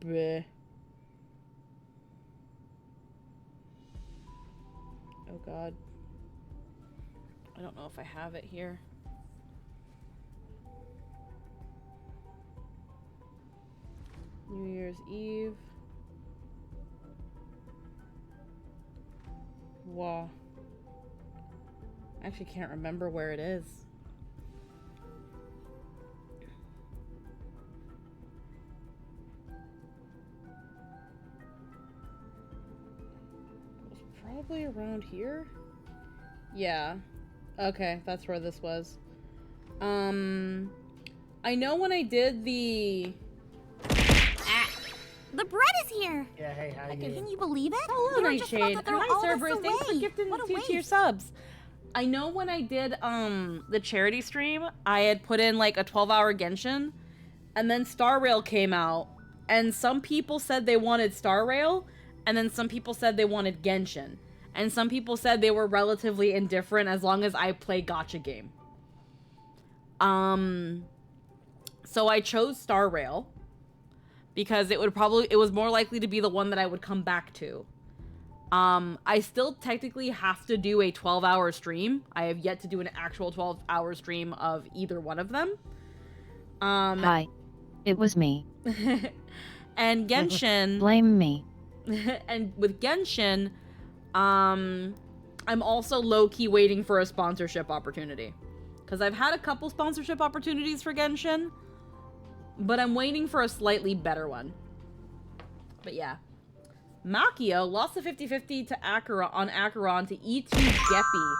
Bleh. Oh god. I don't know if I have it here. New Year's Eve. Wow. I actually can't remember where it is. It was probably around here? Yeah. Okay, that's where this was. I know when I did the... The bread is here! Yeah, hey, how you? Can you believe it? Hello, We were Nightshade. just about to throw Hi, all this Cerberus. Thanks for away. gifting What a the 2 tier waste. subs. I know when I did the charity stream, I had put in like a 12-hour Genshin, and then Star Rail came out, and some people said they wanted Star Rail, and then some people said they wanted Genshin, and some people said they were relatively indifferent as long as I play gacha game. So I chose Star Rail because it was more likely to be the one that I would come back to. I still technically have to do a 12-hour stream. I have yet to do an actual 12-hour stream of either one of them. Hi. It was me. And Genshin... Blame me. And with Genshin, I'm also low-key waiting for a sponsorship opportunity. Because I've had a couple sponsorship opportunities for Genshin, but I'm waiting for a slightly better one. But yeah. Makio lost the 50-50 to Acheron to E2 Geppy.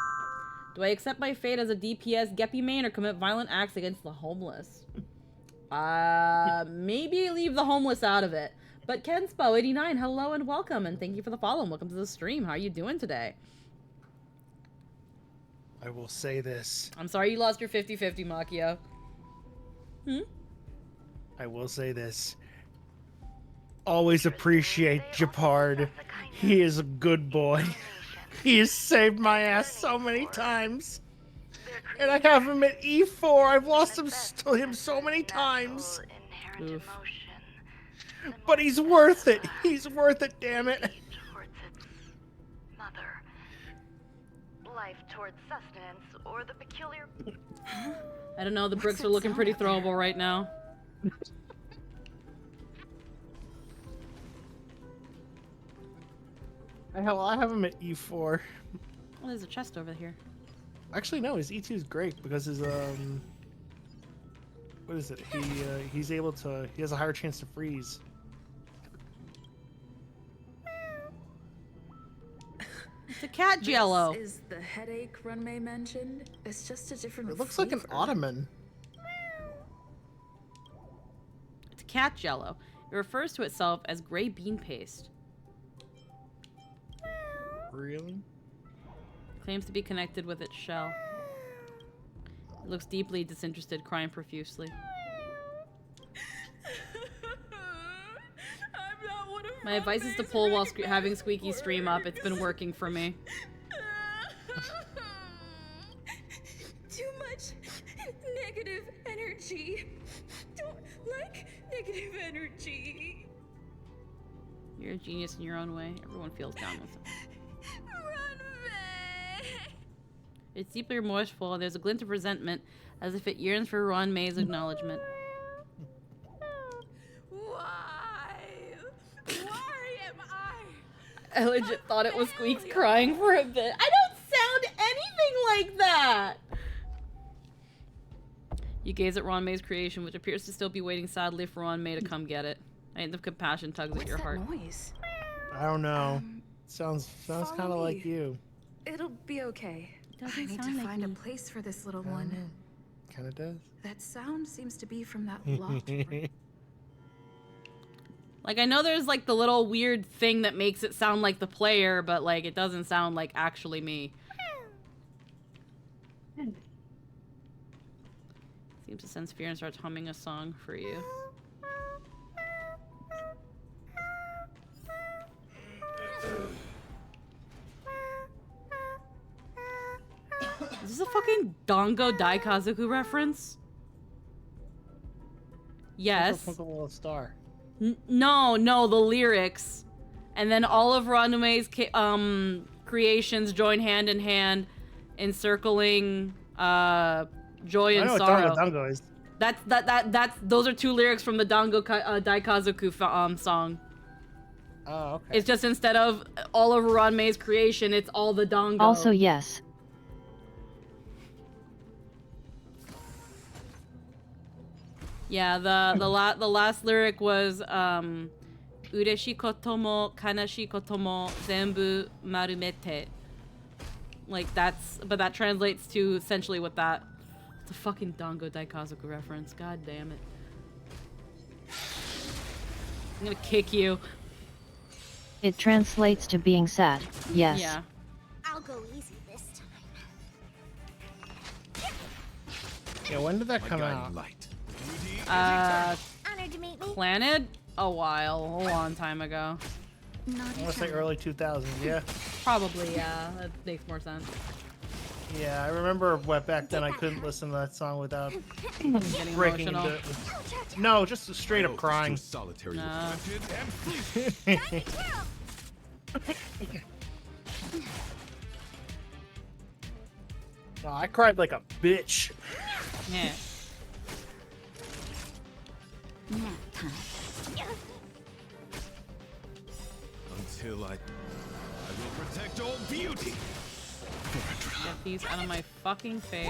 Do I accept my fate as a DPS Geppy main or commit violent acts against the homeless? Maybe leave the homeless out of it. But Kenspo89, hello and welcome, and thank you for the follow, and welcome to the stream. How are you doing today? I will say this. I'm sorry you lost your 50-50, Makio. I will say this. Always appreciate Japard. He is a good boy. He has saved my ass so many times. And I have him at E4. I've lost him so many times. Oof. But he's worth it. He's worth it, damn it. Mother. Life towards sustenance or the peculiar... I don't know, the bricks are looking pretty throwable right now. I have him at E4. Oh, there's a chest over here. Actually, no, his E2 is great because his what is it? He's able to. He has a higher chance to freeze. It's a cat jello. This is the headache Runmei mentioned. It's just a different. It looks like an ottoman. It's cat jello. It refers to itself as gray bean paste. Really? Claims to be connected with its shell. It looks deeply disinterested, crying profusely. My advice is to pull while having Squeaky stream up. It's been working for me. Too much negative energy. Don't like negative energy. You're a genius in your own way. Everyone feels down with it. It's deeply remorseful, and there's a glint of resentment, as if it yearns for Runmei's acknowledgement. Why? Why am I? I legit thought it was Squeaks crying for a bit. I don't sound anything like that! You gaze at Runmei's creation, which appears to still be waiting sadly for Runmei to come get it. A hint of compassion tugs at your heart. Noise? I don't know. Sounds kind of like you. It'll be okay. I need to find a place for this little one. Kind of does. That sound seems to be from that locked room. Like, I know there's, like, the little weird thing that makes it sound like the player, but, like, it doesn't sound like actually me. Seems to sense fear and starts humming a song for you. Is this a fucking Dango Daikazoku reference? Yes. Star. No, the lyrics. And then all of Runmei's creations join hand in hand, encircling joy and sorrow. I know what Dango is. That's those are two lyrics from the Dango Daikazoku song. Oh, okay. It's just instead of all of Runmei's creation, it's all the Dango. Also, yes. Yeah, the last lyric was ureshi koto mo kanashi koto mo zenbu marumete. Like but that translates to essentially what that. It's a fucking Dango Daikazoku reference. God damn it. I'm gonna kick you. It translates to being sad. Yes. Yeah. I'll go easy this time. Yeah, when did that come out? Honored to meet me. Planet? A long time ago. I want to say early 2000s, yeah? Probably, yeah. That makes more sense. Yeah, I remember back then I couldn't listen to that song without Getting breaking emotional. into No, just straight up crying. Solitary No. No, I cried like a bitch. Yeah. Until I will protect all beauty. Get these out of my fucking face.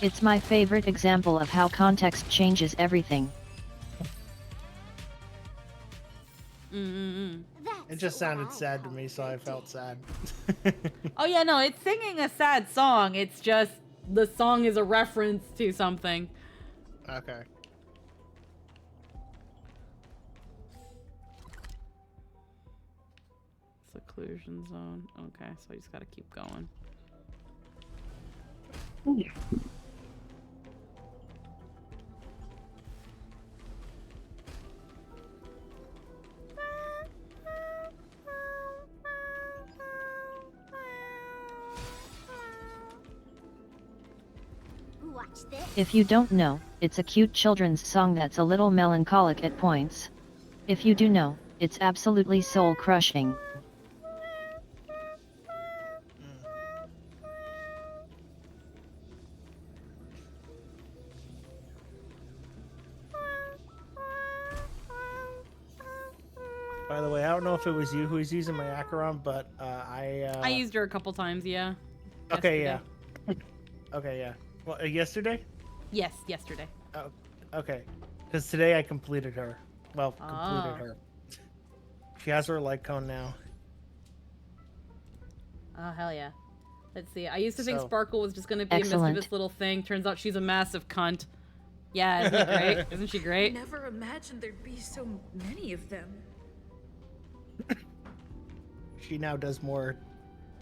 It's my favorite example of how context changes everything. It just sounded sad to me, so I felt sad. Oh yeah, no, it's singing a sad song. It's just the song is a reference to something. Okay. Seclusion zone. Okay, so I just gotta keep going. Watch this. If you don't know, it's a cute children's song that's a little melancholic at points. If you do know, it's absolutely soul-crushing. By the way, I don't know if it was you who was using my Acheron, but I used her a couple times, yeah. Okay, Yesterday. yeah. Okay, yeah. Well, yesterday? Yes, yesterday. Oh, okay. Because today I completed her. Well, completed her. She has her like cone now. Oh, hell yeah. Let's see. I used to think So- Sparkle was just going to be a Excellent. mischievous little thing. Turns out she's a massive cunt. Yeah, isn't it great? Isn't she great? Never imagined there'd be so many of them. She now does more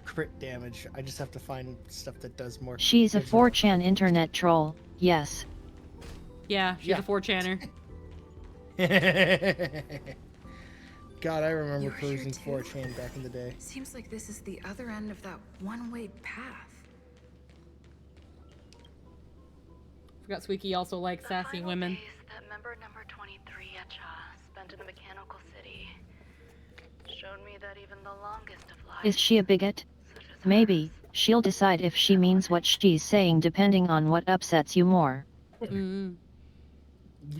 crit damage. I just have to find stuff that does more. She's a gives her- 4chan internet troll, yes. Yeah, she's Yeah. a 4channer. God, I remember You're here cruising too? 4chan back in the day. Seems like this is the other end of that one-way path. Forgot Squeaky also likes sassy women. Days that member number 23 spent in the mechanical city showed me that even the longest of lives. Is she a bigot? Maybe, she'll decide if she means what she's saying depending on what upsets you more.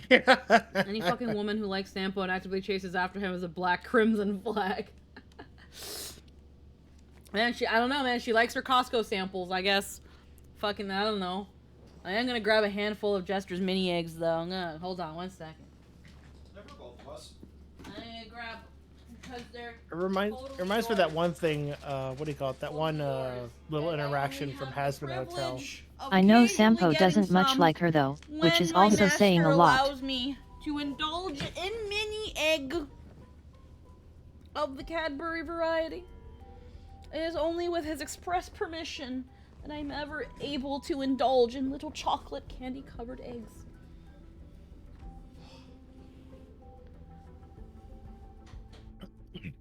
Any fucking woman who likes Sampo and actively chases after him is a black crimson flag. Man, I don't know, man. She likes her Costco samples, I guess. Fucking, I don't know. I am gonna grab a handful of Jester's mini eggs, though. Hold on 1 second. I'm gonna grab, because they're... It reminds me of that one thing, what do you call it? That one little interaction from Hazbin Hotel. I know Sampo doesn't much like her though, which is also saying a lot. Allows me to indulge in mini egg of the Cadbury variety. It is only with his express permission that I'm ever able to indulge in little chocolate candy covered eggs. It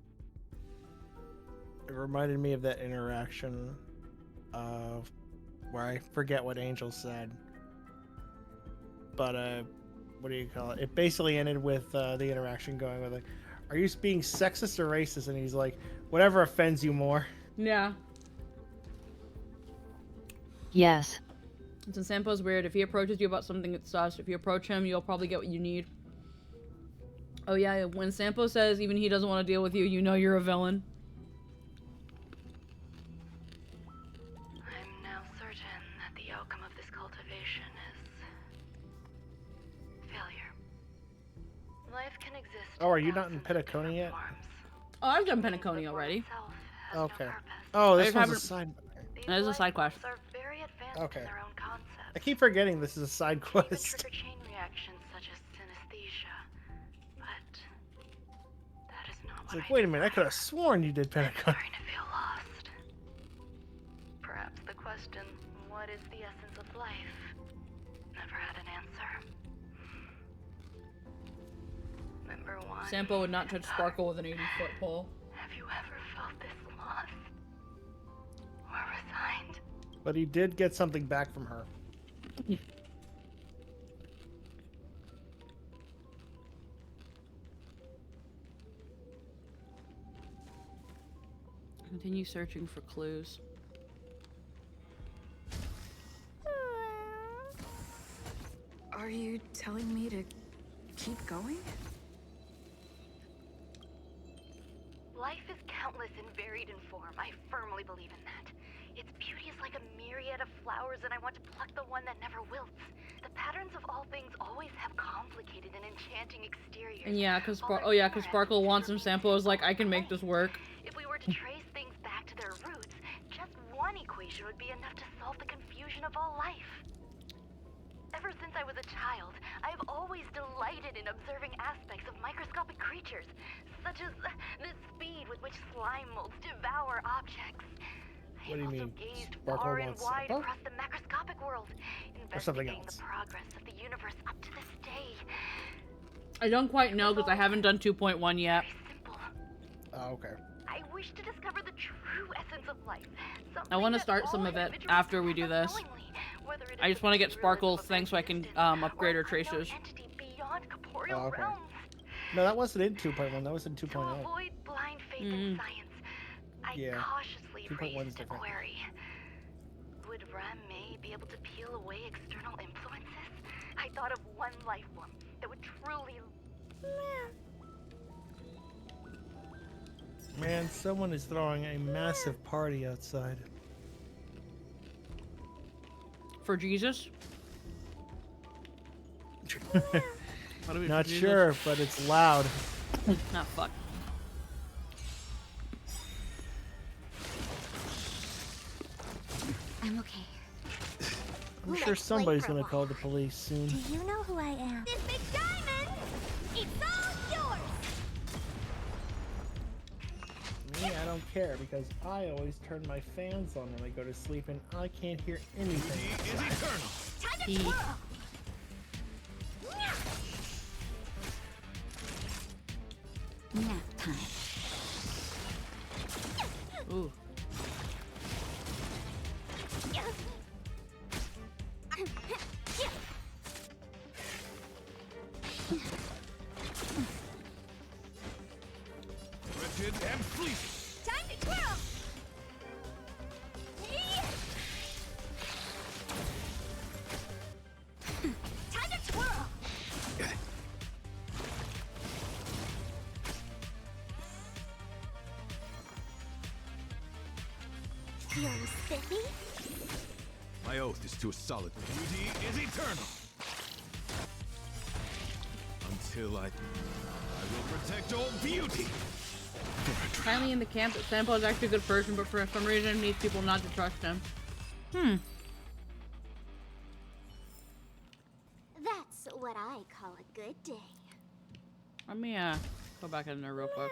reminded me of that interaction of where I forget what Angel said. But what do you call it? It basically ended with the interaction going with like, "Are you being sexist or racist?" And he's like, "Whatever offends you more." Yeah. Yes. Since Sampo's weird, if he approaches you about something, it's sus. If you approach him, you'll probably get what you need. Oh yeah, when Sampo says even he doesn't want to deal with you, you know you're a villain. I'm now certain that the outcome of this cultivation is failure. Life can exist. Oh, are you not in Penacony yet? Oh, I've done Penacony already. Okay. Oh, this I one's a haven't- side. That is a side quest. Are very advanced Okay. in their own concepts. I keep forgetting this is a side Even quest. trigger chain reactions such as synesthesia. But that is not It's what like, wait a minute, I could have sworn you did Penacony. starting to feel lost. Perhaps the question, what is the essence of life, never had an answer. Member one. Sampo would not touch Sparkle with an 80-foot pole. Have you ever felt this lost? Or resigned? But he did get something back from her. Continue searching for clues. Are you telling me to keep going? Life is countless and varied in form. I firmly believe in that. Its beauty is like a myriad of flowers, and I want to pluck the one that never wilts. The patterns of all things always have complicated and enchanting presenting exteriors. And yeah, cause Sparkle wants him. Sampo is like, I can make this work. If we were to trace things back to their roots, just one equation would be enough to solve the confusion of all life. Ever since I was a child, I have always delighted in observing aspects of microscopic creatures, such as the speed with which slime molds devour objects. What do you mean? Gazed Sparkle far and wants wide Sampo? across the macroscopic world, Or something investigating else? the progress of the universe up to this day. I don't quite know because I haven't done 2.1 yet. Oh, okay. I wish to discover the true essence of life. I want to start some of it after we do this. I just want to get Sparkle's thing so I can upgrade her tracers. Oh, okay. No, that wasn't in 2.1. That was in 2.0. Avoid blind faith in science. I Yeah. cautiously 2.1 is raised a different. query. Would Ram-May be able to peel away external influences? I thought of one life form that would truly... Man, someone is throwing a massive party outside. For Jesus? Not sure, but it's loud. Nah, fuck. I'm okay. I'm Let's sure wait somebody's for a gonna while. call the police soon. Do you know who I am? This big diamond! It's all yours! Me, I don't care because I always turn my fans on when I go to sleep and I can't hear anything. Time to He- twirl! Nap time. Ooh. Wretched and fleeting. Time to twirl! Time to twirl! Feeling spiffy? My oath is to a solid. Beauty is eternal. Until I will protect all beauty. Finally in the camp that Sampo is actually a good person, but for some reason needs people not to trust him. That's what I call a good day. Let me go back in there real quick.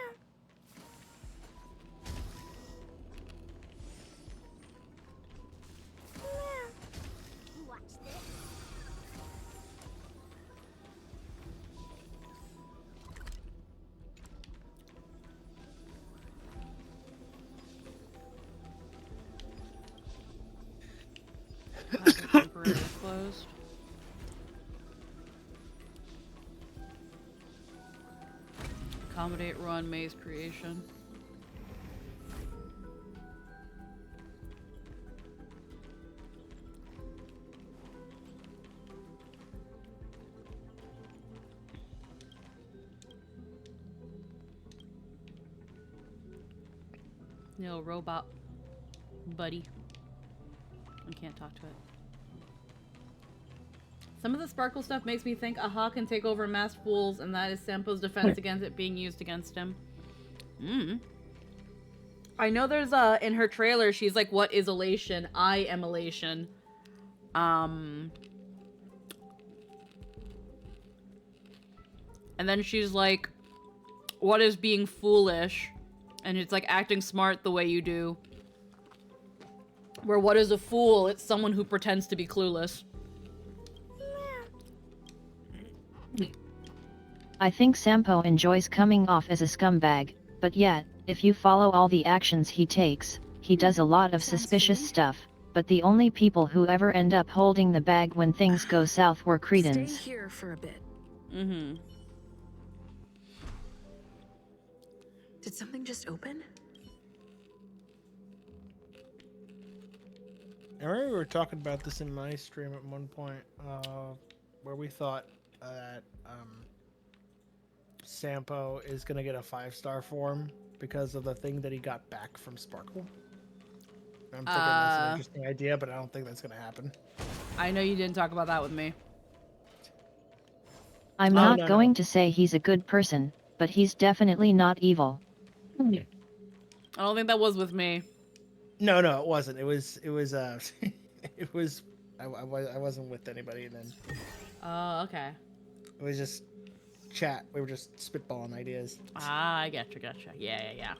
Watch this. Temporarily closed. Accommodate Ron May's creation. No robot buddy. I can't talk to it. Some of the Sparkle stuff makes me think Aha can take over masked fools, and that is Sampo's defense against it being used against him. I know there's in her trailer she's like, what is elation? I am elation. And then she's like, what is being foolish? And it's like acting smart the way you do. Where what is a fool? It's someone who pretends to be clueless. I think Sampo enjoys coming off as a scumbag, but yet, if you follow all the actions he takes, he does a lot of suspicious stuff, but the only people who ever end up holding the bag when things go south were Cretans. Stay here for a bit. Did something just open? I remember we were talking about this in my stream at one point, where we thought that Sampo is gonna get a 5-star form because of the thing that he got back from Sparkle. I'm thinking that's an interesting idea, but I don't think that's gonna happen. I know you didn't talk about that with me. I'm not going to say he's a good person, but he's definitely not evil. I don't think that was with me. No, it wasn't. It was it was I wasn't with anybody then. Oh, okay. It was just chat. We were just spitballing ideas. Ah, I gotcha. Yeah.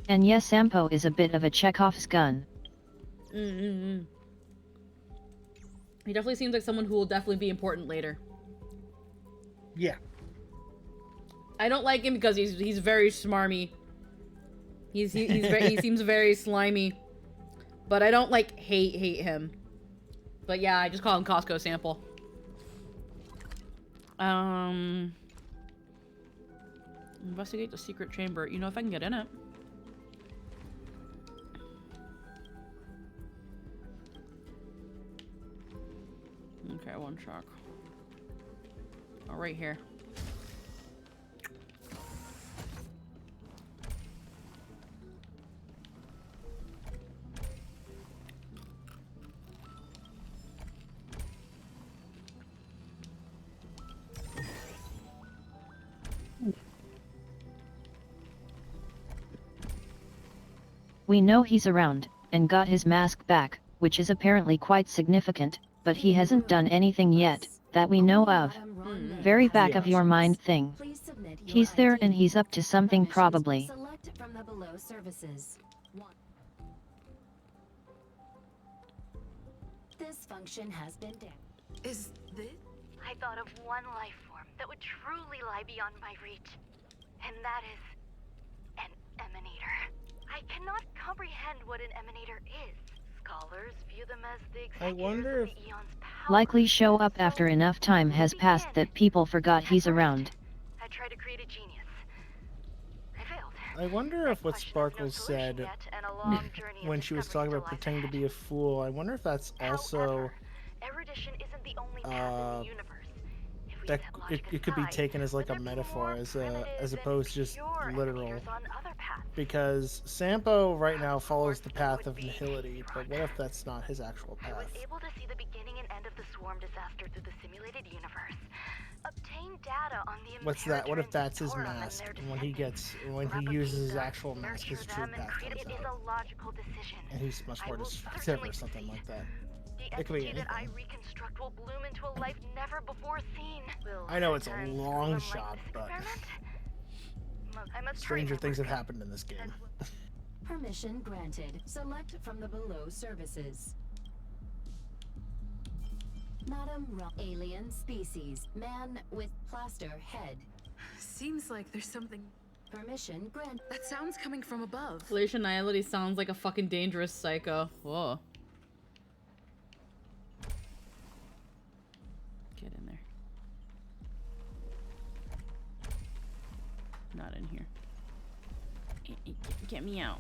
And yes, Sampo is a bit of a Chekhov's gun. He definitely seems like someone who will definitely be important later. Yeah. I don't like him because he's very smarmy. He seems very slimy. But I don't like hate him. But yeah, I just call him Costco Sample. Investigate the secret chamber. You know, if I can get in it. Okay, one shock. Oh, right here. We know he's around, and got his mask back, which is apparently quite significant, but he hasn't done anything yet, that we know of. Very back of your mind thing. He's there and he's up to something probably. Select from the below services. This function has been down. Is this? I thought of one life form that would truly lie beyond my reach, and that is an emanator. I cannot comprehend what an emanator is. Scholars view them as the executors of the eon's power. Likely show up after enough time has passed that people forgot he's around. I tried to create a genius. I failed. I wonder if what Sparkles said when she was talking about pretending to be a fool, I wonder if that's also Erudition isn't the only path in the universe. that it could be taken as like a metaphor as opposed to just literal. Because Sampo right now follows the path of nihility, but what if that's not his actual path? I was able to see the beginning and end of the swarm disaster through the simulated universe. Obtain data on the What's that? What if that's his mask? And when he uses his actual mask, his true path comes out. And he's much more destructive or something like that. It could be anything. I reconstruct will bloom into a life never before seen. I know it's a long shot, but stranger things have happened in this game. Permission granted. Select from the below services. Madam alien species. Man with plaster head. Seems like there's something. Permission granted. That sounds coming from above. Glacial Nihility sounds like a fucking dangerous psycho. Whoa. Get in there. Not in here. Get me out.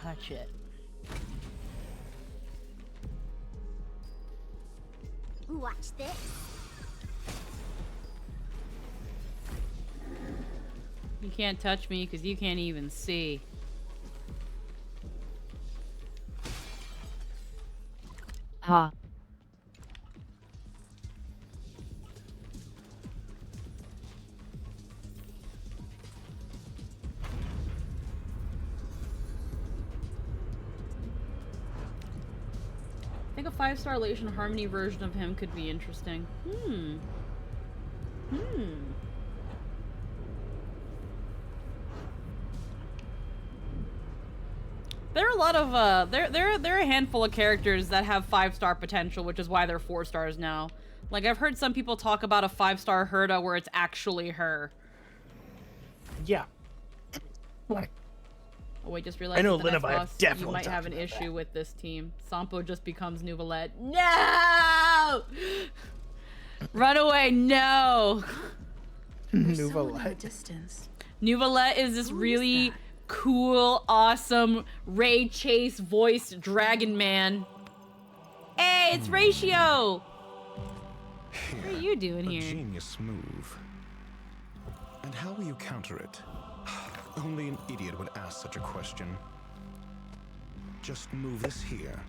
Touch it. Watch this. You can't touch me because you can't even see. Ha. I think a 5-star Lation Harmony version of him could be interesting. There are a lot of there are a handful of characters that have 5-star potential, which is why they're 4 stars now. Like I've heard some people talk about a 5-star Herda where it's actually her. Yeah. Oh, I just realized I know the next Linova boss, definitely you might have an talked about issue that. with this team. Sampo just becomes Nouvelette. No! Run away, no! Nouvelette. Distance. Nouvelette is this really cool, awesome, Ray Chase voiced dragon man. Hey, it's Ratio! What are you doing a here? Genius move. And how will you counter it? Only an idiot would ask such a question. Just move this here.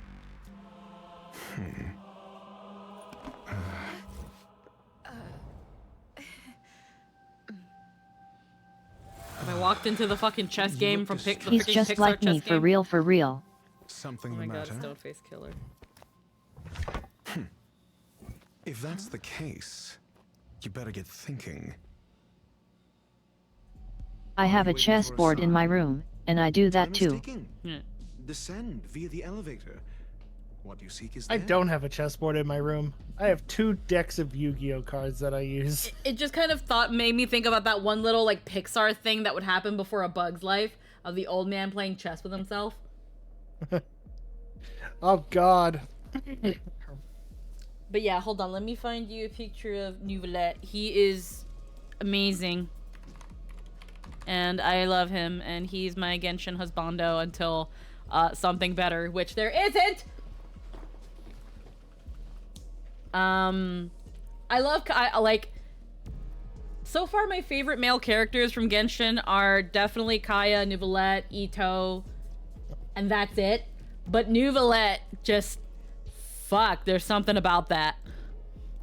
If I walked into the fucking chess game from the He's freaking just Pixar like me, chess for game. real, for real. Something Oh my the god, matter? Stoneface Killer. If that's the case, you better get thinking. I have a chessboard in my room, and I do that too. Yeah. Descend via the elevator. What you seek is I there. don't have a chessboard in my room. I have 2 decks of Yu-Gi-Oh cards that I use. It just kind of made me think about that one little like Pixar thing that would happen before A Bug's Life of the old man playing chess with himself. Oh god. But yeah, hold on. Let me find you a picture of Nouvellette. He is amazing. And I love him. And he's my Genshin husbando until something better, which there isn't! I like... So far, my favorite male characters from Genshin are definitely Kaya, Nouvellette, Ito, and that's it. But Nouvellette just... Fuck, there's something about that.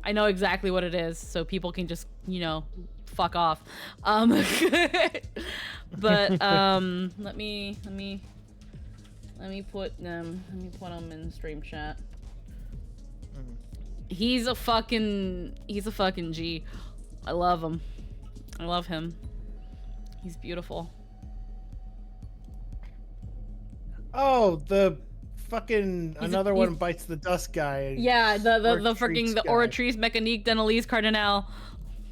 I know exactly what it is, so people can just, you know, fuck off. But let me put them in stream chat. He's a fucking G. I love him. I love him. He's beautiful. Oh, the fucking another one bites the dust guy. Yeah, the freaking the guy. Oratrice Mécanique d'Annelise Cardinal.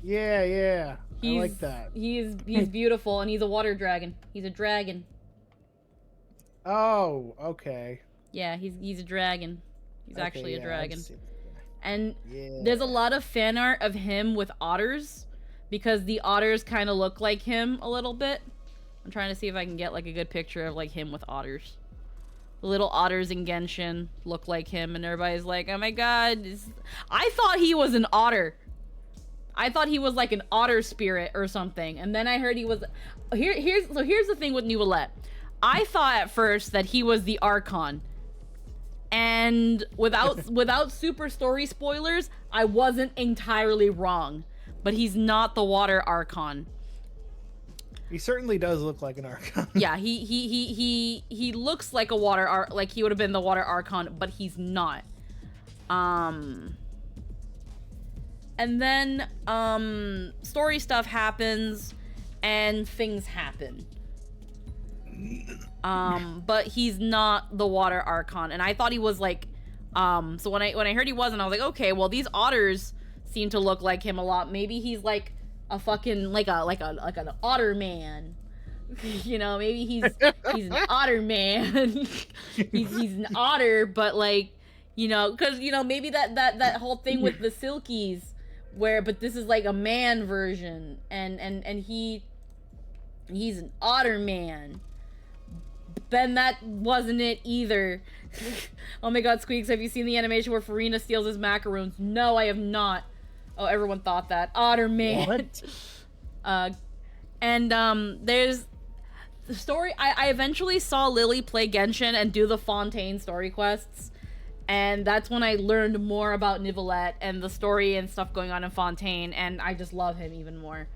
Yeah. I like that. He's beautiful, and he's a water dragon. He's a dragon. Oh, okay. Yeah, he's a dragon. He's Okay, actually a yeah, dragon. I've seen that. And Yeah. there's a lot of fan art of him with otters, because the otters kind of look like him a little bit. I'm trying to see if I can get like a good picture of like him with otters. The little otters in Genshin look like him, and everybody's like, oh my god. I thought he was an otter. I thought he was like an otter spirit or something. And then I heard he was... Here's the thing with Nouvellette. I thought at first that he was the Archon. And without super story spoilers, I wasn't entirely wrong. But he's not the Water Archon. He certainly does look like an Archon. Yeah, he looks like a like he would have been the Water Archon, but he's not. And then story stuff happens and things happen. But he's not the Water Archon, and I thought he was like so when I heard he wasn't, I was like, okay, well these otters seem to look like him a lot. Maybe he's like a fucking like an otter man. You know, maybe he's an otter man. he's an otter, but like, you know, because you know, maybe that whole thing with the Silkies but this is like a man version, and he's an otter man. Then that wasn't it either. Oh my god, Squeaks, have you seen the animation where Farina steals his macaroons? No, I have not. Oh, everyone thought that. Otter man. What? There's the story. I eventually saw Lily play Genshin and do the Fontaine story quests. And that's when I learned more about Nouvellette and the story and stuff going on in Fontaine. And I just love him even more.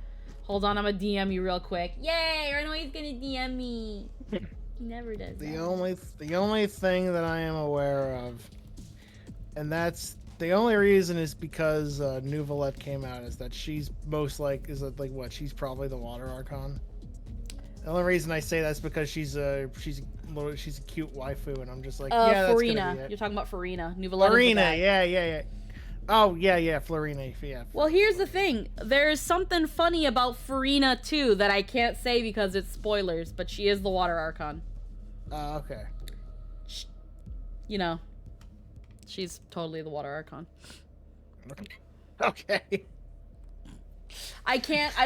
Hold on, I'm gonna DM you real quick. Yay! I know he's gonna DM me. He never does The that. only thing that I am aware of, and that's the only reason is because Nouvellette came out, is that she's she's probably the Water Archon. The only reason I say that's because she's a cute waifu, and I'm just like, yeah, that's Farina. gonna be it. You're talking about Farina. Nouvellette Farina, is the guy. yeah. Oh, yeah, Farina, yeah. Well, here's the thing. There's something funny about Farina, too, that I can't say because it's spoilers, but she is the Water Archon. Okay. You know, she's totally the Water Archon. Okay. I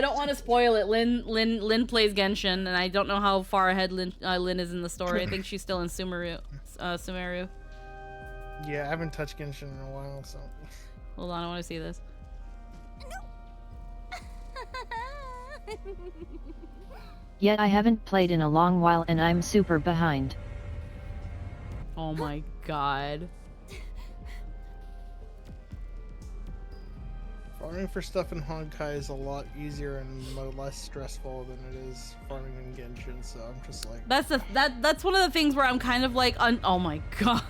don't want to spoil it. Lynn plays Genshin, and I don't know how far ahead Lynn is in the story. I think she's still in Sumeru. Yeah, I haven't touched Genshin in a while, so... Hold on, I want to see this. Yet I haven't played in a long while and I'm super behind. Oh my god. Farming for stuff in Honkai is a lot easier and less stressful than it is farming in Genshin, so I'm just like... That's one of the things where I'm kind of like, oh my god.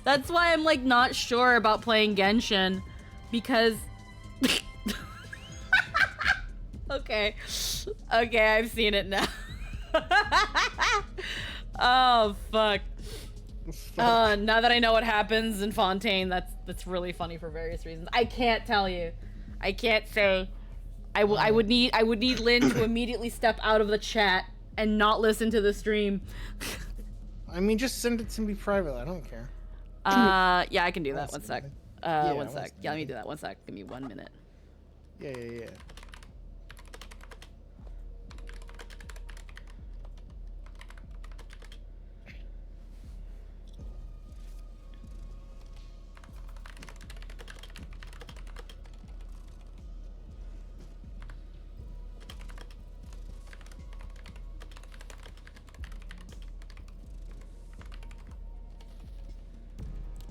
That's why I'm like not sure about playing Genshin, because... Okay, I've seen it now. Oh, fuck. Now that I know what happens in Fontaine, that's really funny for various reasons. I can't tell you. I can't say. I would need Lynn to immediately step out of the chat and not listen to the stream. I mean, just send it to me privately. I don't care. Yeah, I can do that. One sec. Yeah, one sec. Yeah, let me do that. One sec. Give me 1 minute. Yeah.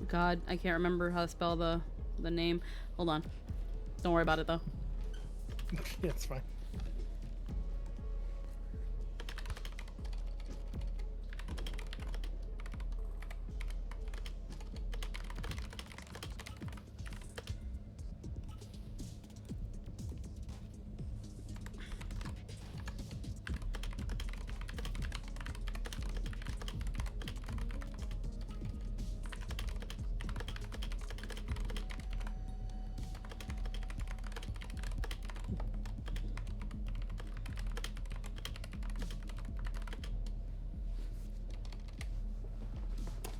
God, I can't remember how to spell the name. Hold on. Don't worry about it though. Yeah, it's fine.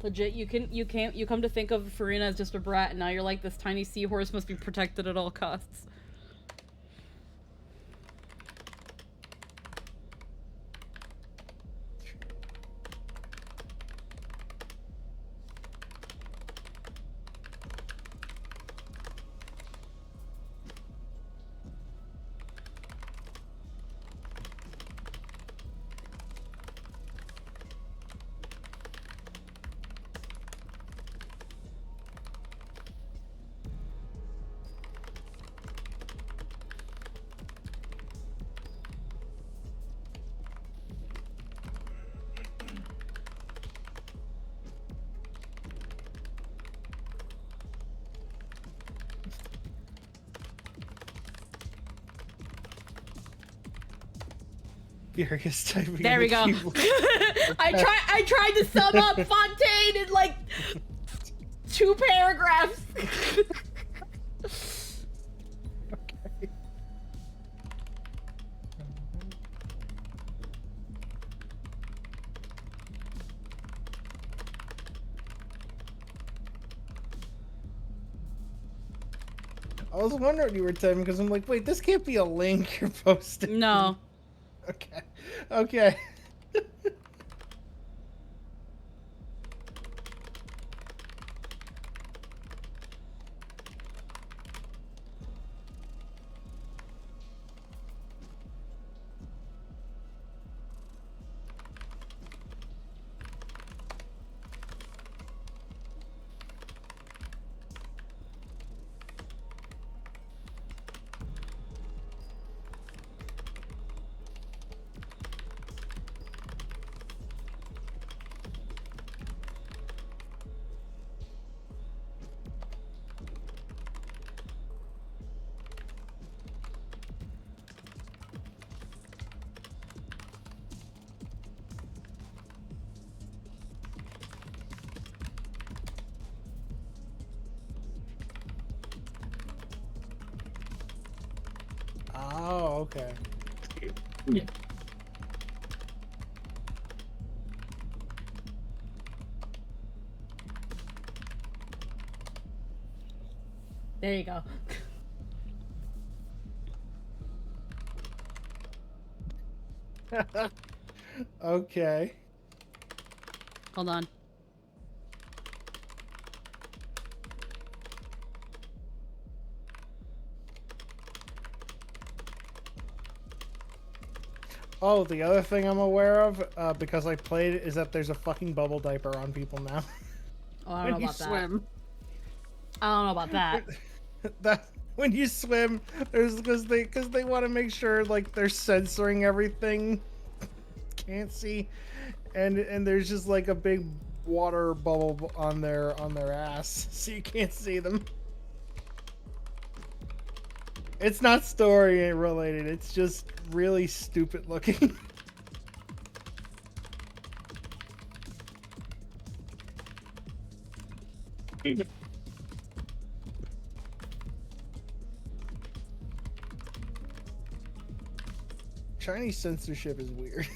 Legit, you come to think of Farina as just a brat, and now you're like, this tiny seahorse must be protected at all costs. Furious typing. There we go. I tried to sum up Fontaine in like 2 paragraphs. Okay. I was wondering what you were typing because I'm like, wait, this can't be a link you're posting. No. Okay. Oh, okay. There you go. Okay. Hold on. Oh, the other thing I'm aware of, because I played, is that there's a fucking bubble diaper on people now. Oh, I don't know when you about that. swim. I don't know about that. That when you swim, there's because they want to make sure like they're censoring everything. Can't see, and there's just like a big water bubble on their ass, so you can't see them. It's not story related. It's just really stupid looking. Chinese censorship is weird.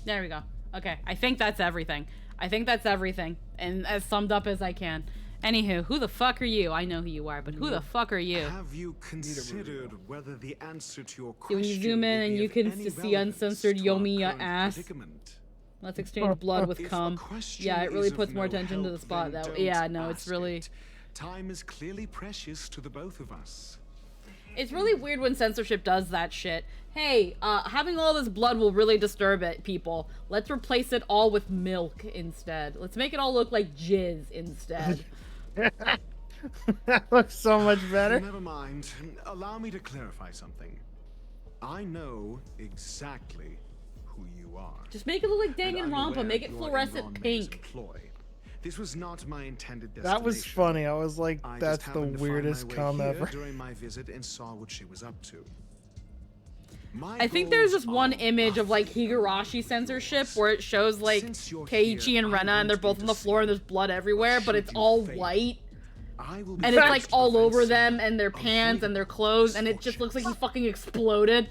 There we go. Okay, I think that's everything. I think that's everything, and as summed up as I can. Anywho, who the fuck are you? I know who you are, but who the fuck are you? Have you considered whether the answer to your See, question when you zoom in and you can see uncensored Yomi ass. Let's exchange blood with cum. Yeah, it really puts more attention to the spot that way. Yeah, no, it's really... Time is clearly precious to the both of us. It's really weird when censorship does that shit. Hey, having all this blood will really disturb it, people. Let's replace it all with milk instead. Let's make it all look like jizz instead. That looks so much better. Never mind. Allow me to clarify something. I know exactly who you are. Just make it look like Danganronpa. Make it fluorescent pink. This was not my intended destination. That was funny. I was like, that's the weirdest cum ever. During my visit and saw what she was up to. I think there's just one image of like Higurashi censorship where it shows like Keiichi and Rena and they're both on the floor and there's blood everywhere, but it's all white. And it's like all over them and their pants and their clothes and it just looks like he fucking exploded.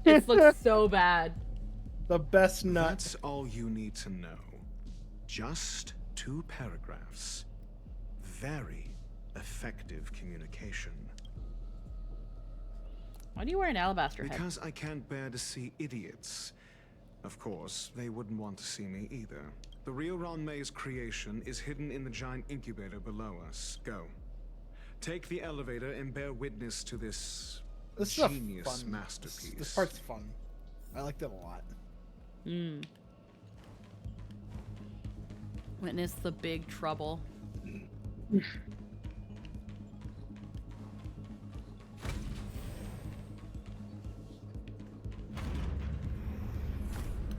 It looks so bad. The best nut. That's all you need to know. Just 2 paragraphs. Very effective communication. Why do you wear an alabaster head? Because I can't bear to see idiots. Of course, they wouldn't want to see me either. The real Ron May's creation is hidden in the giant incubator below us. Go. Take the elevator and bear witness to this genius masterpiece. This part's fun. I liked it a lot. Witness the big trouble.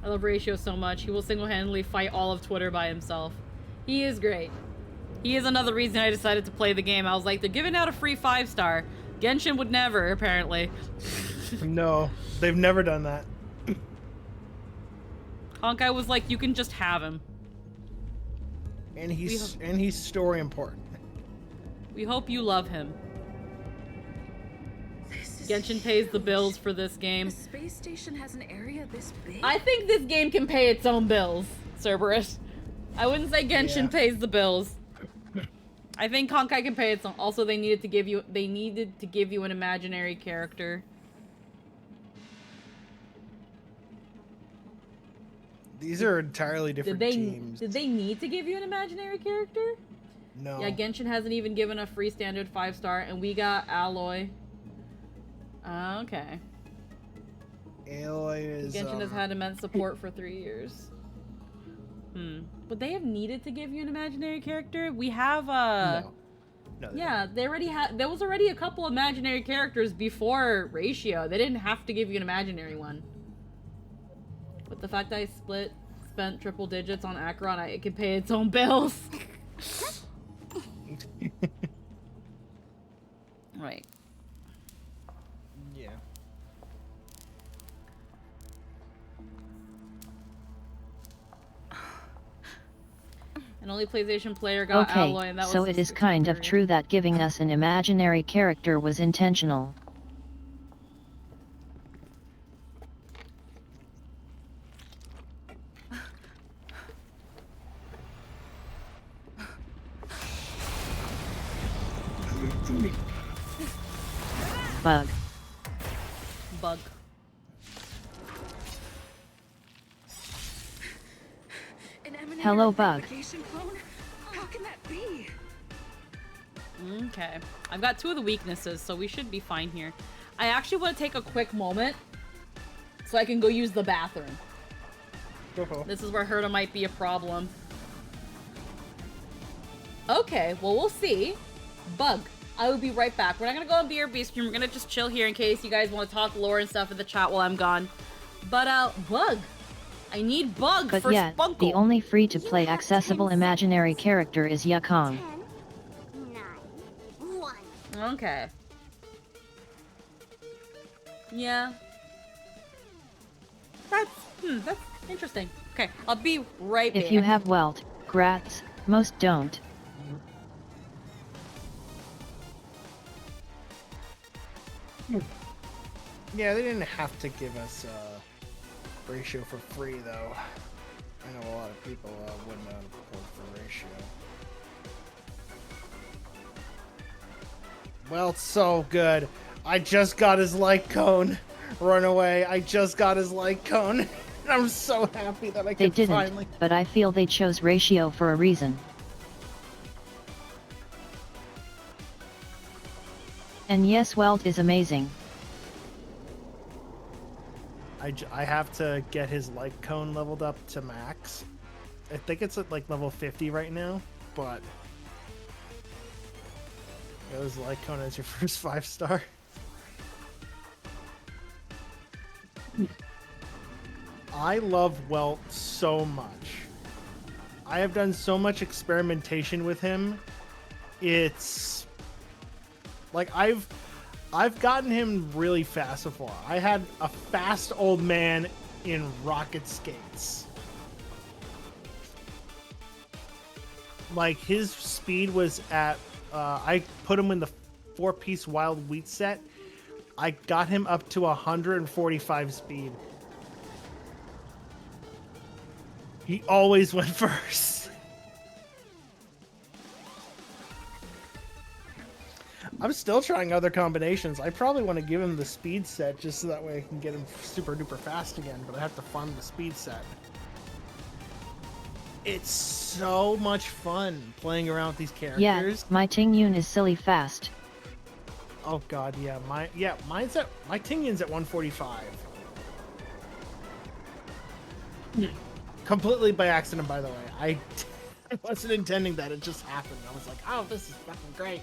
I love Ratio so much. He will single-handedly fight all of Twitter by himself. He is great. He is another reason I decided to play the game. I was like, they're giving out a free 5-star. Genshin would never, apparently. No, they've never done that. Honkai was like, you can just have him. And he's story important. We hope you love him. Genshin pays the bills for this game. The space station has an area this big? I think this game can pay its own bills, Cerberus. I wouldn't say Genshin pays the bills. I think Honkai can pay its own. Also, they needed to give you an imaginary character. These are entirely different teams. Did they need to give you an imaginary character? No. Yeah, Genshin hasn't even given a free standard 5-star, and we got Alloy. Okay. Aloy is... Genshin has had immense support for 3 years. Would they have needed to give you an imaginary character? We have, No, yeah, they already had... There was already a couple imaginary characters before Ratio. They didn't have to give you an imaginary one. But the fact I spent triple digits on Acheron, it can pay its own bills. Right. Yeah. An only PlayStation player got Alloy, and that was so it is kind of true that giving us an imaginary character was intentional. Bug. Bug. An Eminem Hello, Bug. replication clone? How can that be? Okay. I've got 2 of the weaknesses, so we should be fine here. I actually want to take a quick moment so I can go use the bathroom. This is where Herta might be a problem. Okay, well, we'll see. Bug, I will be right back. We're not gonna go on BRB stream. We're gonna just chill here in case you guys want to talk lore and stuff in the chat while I'm gone. But, Bug. I need Bug But for yet, Spunkle. the only free-to-play accessible imaginary character is Honk. Okay. Yeah. That's interesting. Okay, I'll be right back. If you have Welt, grats, most don't. Yeah, they didn't have to give us a ratio for free, though. I know a lot of people wouldn't have pulled for ratio. Well, it's so good. I just got his light cone. Run away. I just got his light cone. I'm so happy that I They can didn't, finally... but I feel they chose ratio for a reason. And yes, Welt is amazing. I have to get his light cone leveled up to max. I think it's at like level 50 right now, but... Yeah, this light cone as your first 5-star. I love Welt so much. I have done so much experimentation with him. It's like I've gotten him really fast before. I had a fast old man in rocket skates. Like his speed was at I put him in the 4-piece wild wheat set. I got him up to 145 speed. He always went first. I'm still trying other combinations. I probably want to give him the speed set just so that way I can get him super duper fast again, but I have to farm the speed set. It's so much fun playing around with these characters. Yeah, my Ting Yun is silly fast. Oh god, yeah, my Ting Yun's at 145. Completely by accident, by the way. I wasn't intending that, it just happened. I was like, oh, this is fucking great.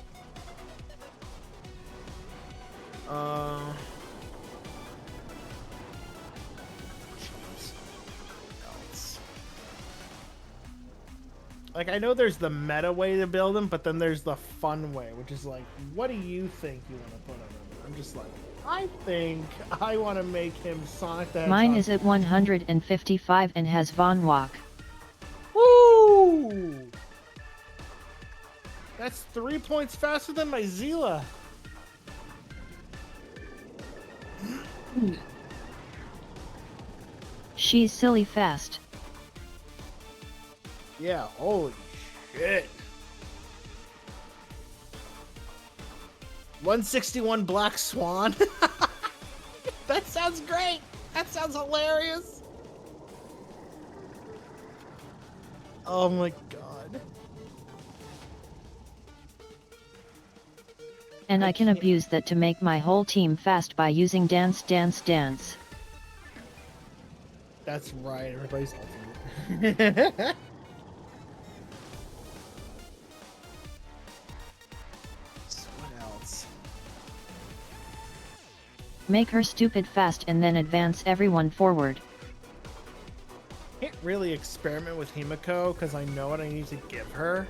Like, I know there's the meta way to build him, but then there's the fun way, which is like, what do you think you want to put on him? I'm just like, I think I want to make him Sonic the Hedgehog. Mine is at 155 and has Von Walk. Woo! That's 3 points faster than my Zila. She's silly fast. Yeah, holy shit. 161 Black Swan. That sounds great. That sounds hilarious. Oh my god. And I can abuse that to make my whole team fast by using dance, dance, dance. That's right, everybody's ultimate. Make her stupid fast and then advance everyone forward. Can't really experiment with Himiko because I know what I need to give her.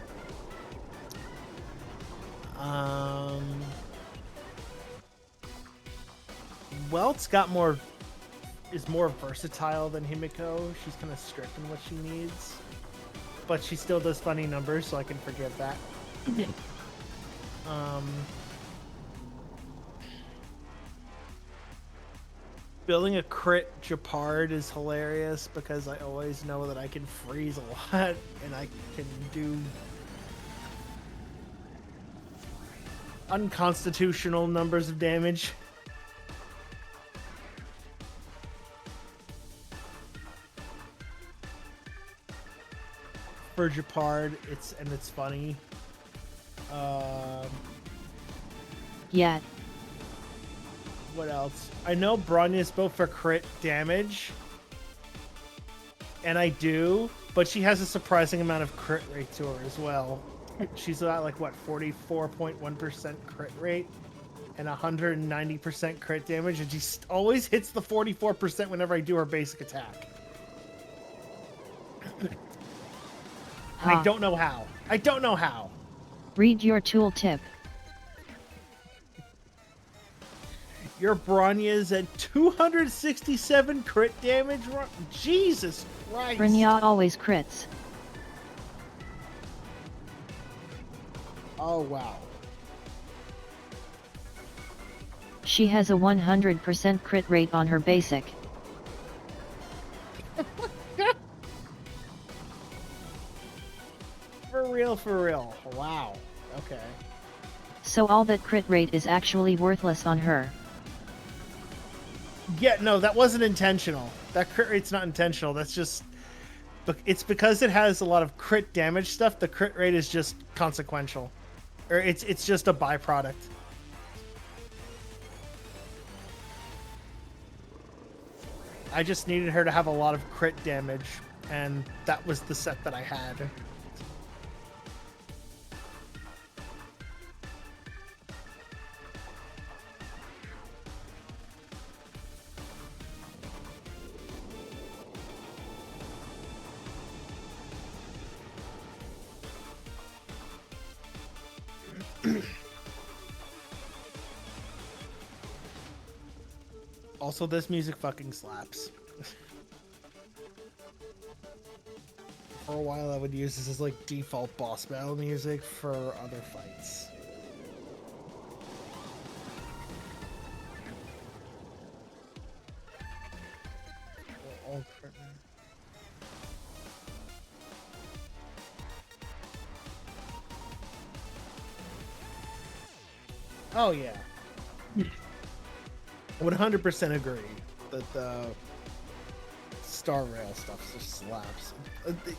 Welt's got is more versatile than Himiko. She's kind of strict in what she needs, but she still does funny numbers, so I can forgive that. Building a crit Japard is hilarious because I always know that I can freeze a lot and I can do unconstitutional numbers of damage. For Japard, it's funny. Yeah. What else? I know Bronya's built for crit damage. And I do, but she has a surprising amount of crit rate to her as well. She's at like, what, 44.1% crit rate and 190% crit damage, and she always hits the 44% whenever I do her basic attack. I don't know how. I don't know how. Read your tooltip. Your Bronya's at 267 crit damage. Jesus Christ. Brynja always crits. Oh, wow. She has a 100% crit rate on her basic. For real, for real. Wow. Okay. So all that crit rate is actually worthless on her. Yeah, no, that wasn't intentional. That crit rate's not intentional. That's just... It's because it has a lot of crit damage stuff, the crit rate is just consequential. Or it's just a byproduct. I just needed her to have a lot of crit damage, and that was the set that I had. Also, this music fucking slaps. For a while, I would use this as like default boss battle music for other fights. Oh yeah. 100% agree that the Star Rail stuff just slaps.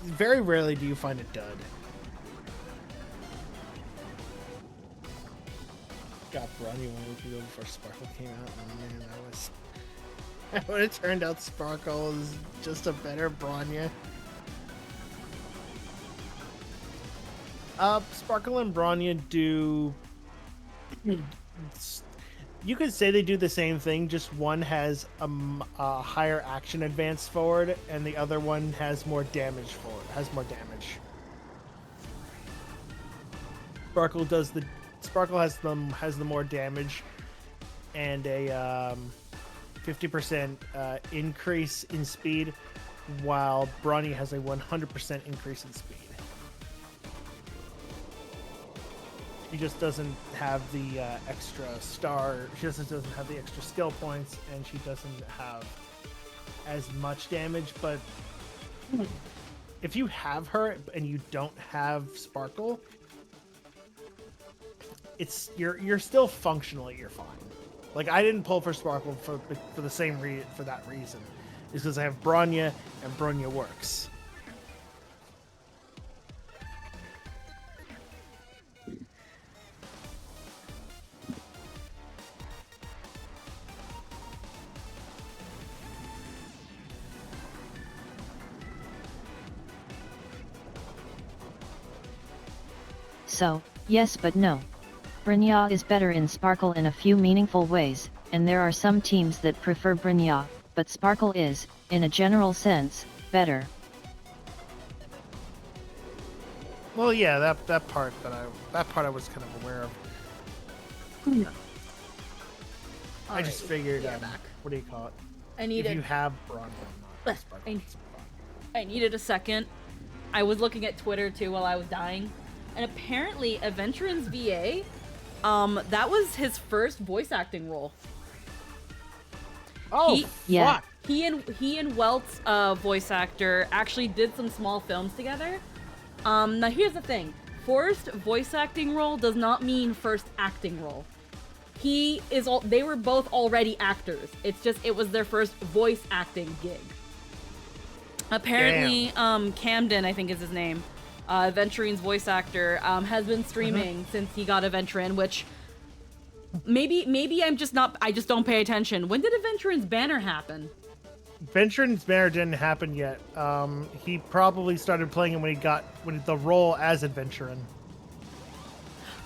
Very rarely do you find it dud. Got Brony 1 week ago before Sparkle came out, and man, that would have turned out Sparkle is just a better Bronya. Sparkle and Bronya do... You could say they do the same thing, just one has a higher action advance forward, and the other one has more damage forward. Sparkle has the more damage, and a 50% increase in speed, while Bronny has a 100% increase in speed. She just doesn't have the extra star. She just doesn't have the extra skill points, and she doesn't have as much damage. But if you have her and you don't have Sparkle, you're still functionally you're fine. Like, I didn't pull for Sparkle for the same for that reason. It's because I have Bronya and Bronya works. So, yes but no. Brynja is better in Sparkle in a few meaningful ways, and there are some teams that prefer Brynja, but Sparkle is, in a general sense, better. Well, yeah, that part I was kind of aware of. I just figured, what do you call it? If you have Bronya, I needed a second. I was looking at Twitter too while I was dying, and apparently Aventurin's VA, that was his first voice acting role. Oh, yeah. He and Welt's voice actor actually did some small films together. Now here's the thing. First voice acting role does not mean first acting role. They were both already actors. It's just, it was their first voice acting gig. Apparently, Camden, I think is his name, Adventurine's voice actor, has been streaming since he got Adventurine, which maybe I just don't pay attention. When did Adventurine's banner happen? Adventurine's banner didn't happen yet. He probably started playing it when the role as Adventurine.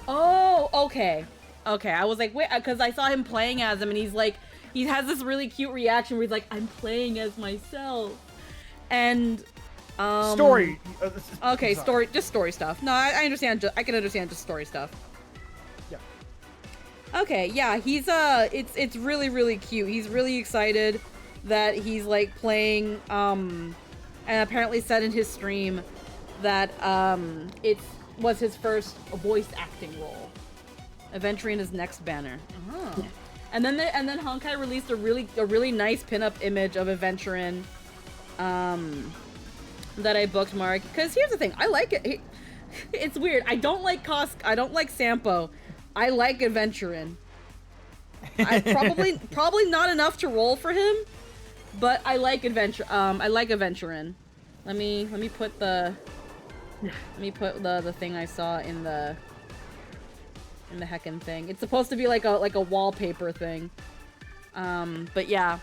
Oh, okay. Okay, I was like, wait, because I saw him playing as him, and he's like, he has this really cute reaction where he's like, I'm playing as myself. And, Story. Okay, just story stuff. No, I understand, I can understand just story stuff. Yeah. Okay, yeah, he's, it's really, really cute. He's really excited that he's, like, playing, and apparently said in his stream that, it was his first voice acting role. Adventurine's next banner. Oh. And then Honkai released a really nice pinup image of Adventurine, that I bookmarked. Because here's the thing, I like it. It's weird. I don't like Sampo. I like Adventurine. I probably not enough to roll for him, but I like Adventurine. Let me put the thing I saw in the heckin' thing. It's supposed to be like a wallpaper thing. But yeah,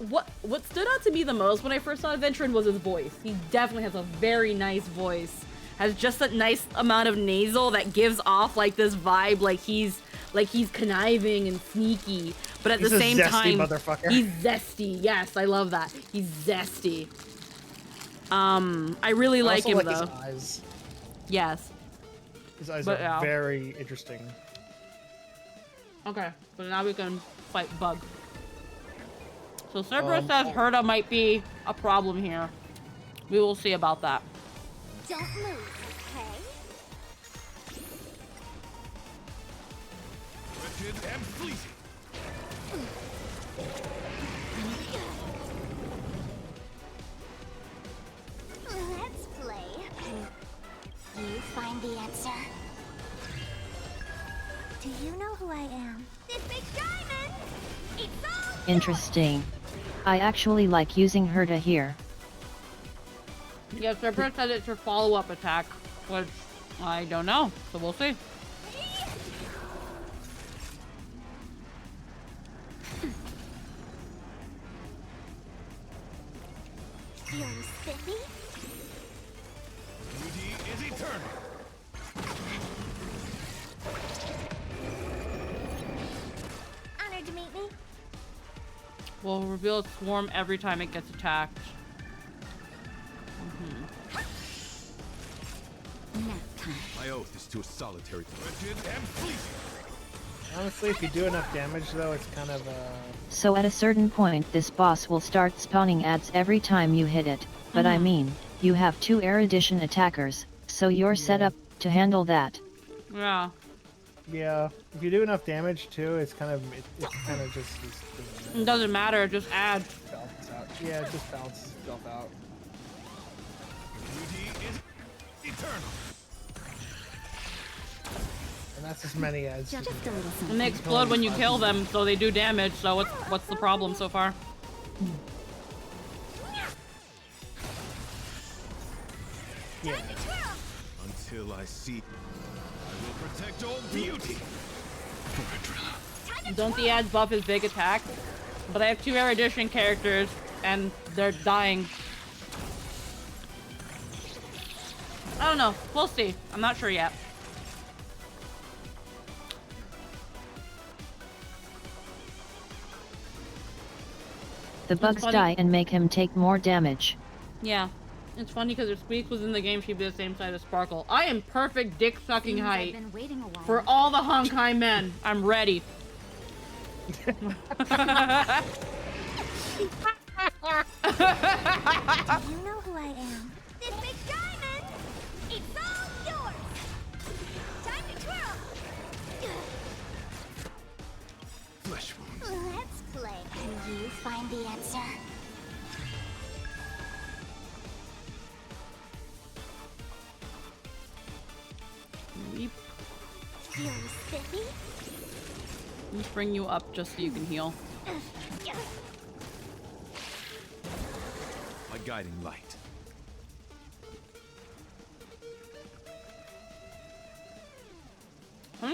what stood out to me the most when I first saw Adventurine was his voice. He definitely has a very nice voice. Has just a nice amount of nasal that gives off like this vibe, like he's conniving and sneaky, but at the same time, he's zesty. Yes, I love that. He's zesty. I really like him though. His eyes. Yes. His eyes are very interesting. Okay, but now we can fight Bug. So Cerberus says Herta might be a problem here. We will see about that. Don't move, okay? Wretched and fleecy. Let's play. You find the answer. Do you know who I am? This big diamond! It's all Interesting. I actually like using Herta here. Yeah, Cerberus said it's her follow-up attack, which I don't know, so we'll see. Feeling spiffy? Beauty is eternal. Honored to meet me. We'll reveal its swarm every time it gets attacked. My oath is to a solitary wretched and fleecy. Honestly, if you do enough damage, though, it's kind of So at a certain point this boss will start spawning ads every time you hit it, but I mean, you have 2 erudition attackers, so you're set up to handle that. Yeah. Yeah, if you do enough damage too, it's kind of just it doesn't matter, just add. Balances out. Yeah, it just balances itself out. Beauty is eternal. And that's as many as. And they explode when you kill them, so they do damage. So what's the problem so far? Yeah. Until I see, I will protect all beauty. Don't the ads buff his big attack? But I have 2 erudition characters, and they're dying. I don't know. We'll see. I'm not sure yet. The bugs die and make him take more damage. Yeah. It's funny because if Squeak was in the game, she'd be the same size as Sparkle. I am perfect dick-sucking height for all the Honkai men. I'm ready. Do you know who I am? This big diamond! It's all yours! Time to twirl! Flesh wounds. Let's play. Can you find the answer? Weep. Feeling spiffy? Let me bring you up just so you can heal. My guiding light.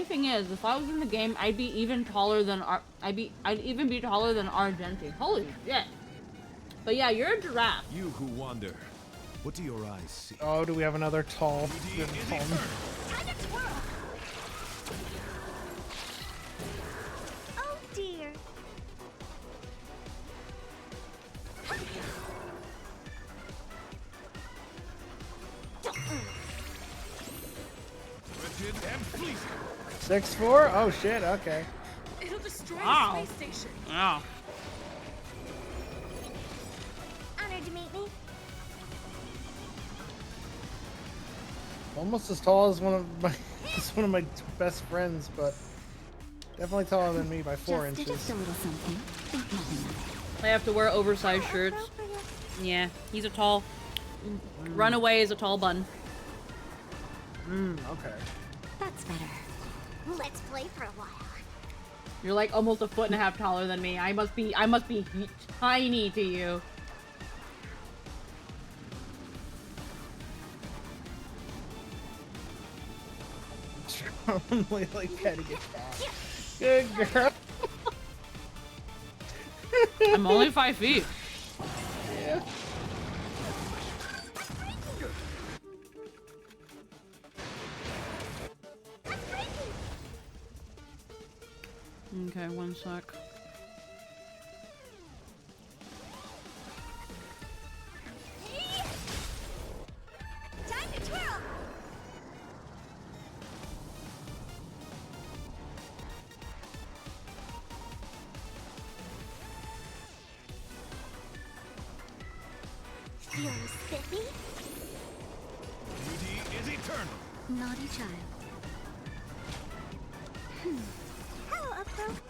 funny thing is, if I was in the game, I'd be even taller than I'd even be taller than Argenti. Holy shit! But yeah, you're a giraffe. You who wander, what do your eyes see? Oh, do we have another tall? Oh dear. 6-4? Oh shit, okay. It'll destroy Wow. the space station. Wow. Honored to meet me. Almost as tall as one of my best friends, but definitely taller than me by 4 inches. Just a little something. Think nothing of it. I have to wear oversized shirts. Yeah, he's a tall. Runaway is a tall bun. Okay. That's better. Let's play for a while. You're like almost a foot and a half taller than me. I must be tiny to you. Only like petting a cat. Good girl. I'm only 5 feet. Yeah. Okay, one sec. Time to twirl. You're spiffy. Beauty is eternal. Naughty child. How appropriate.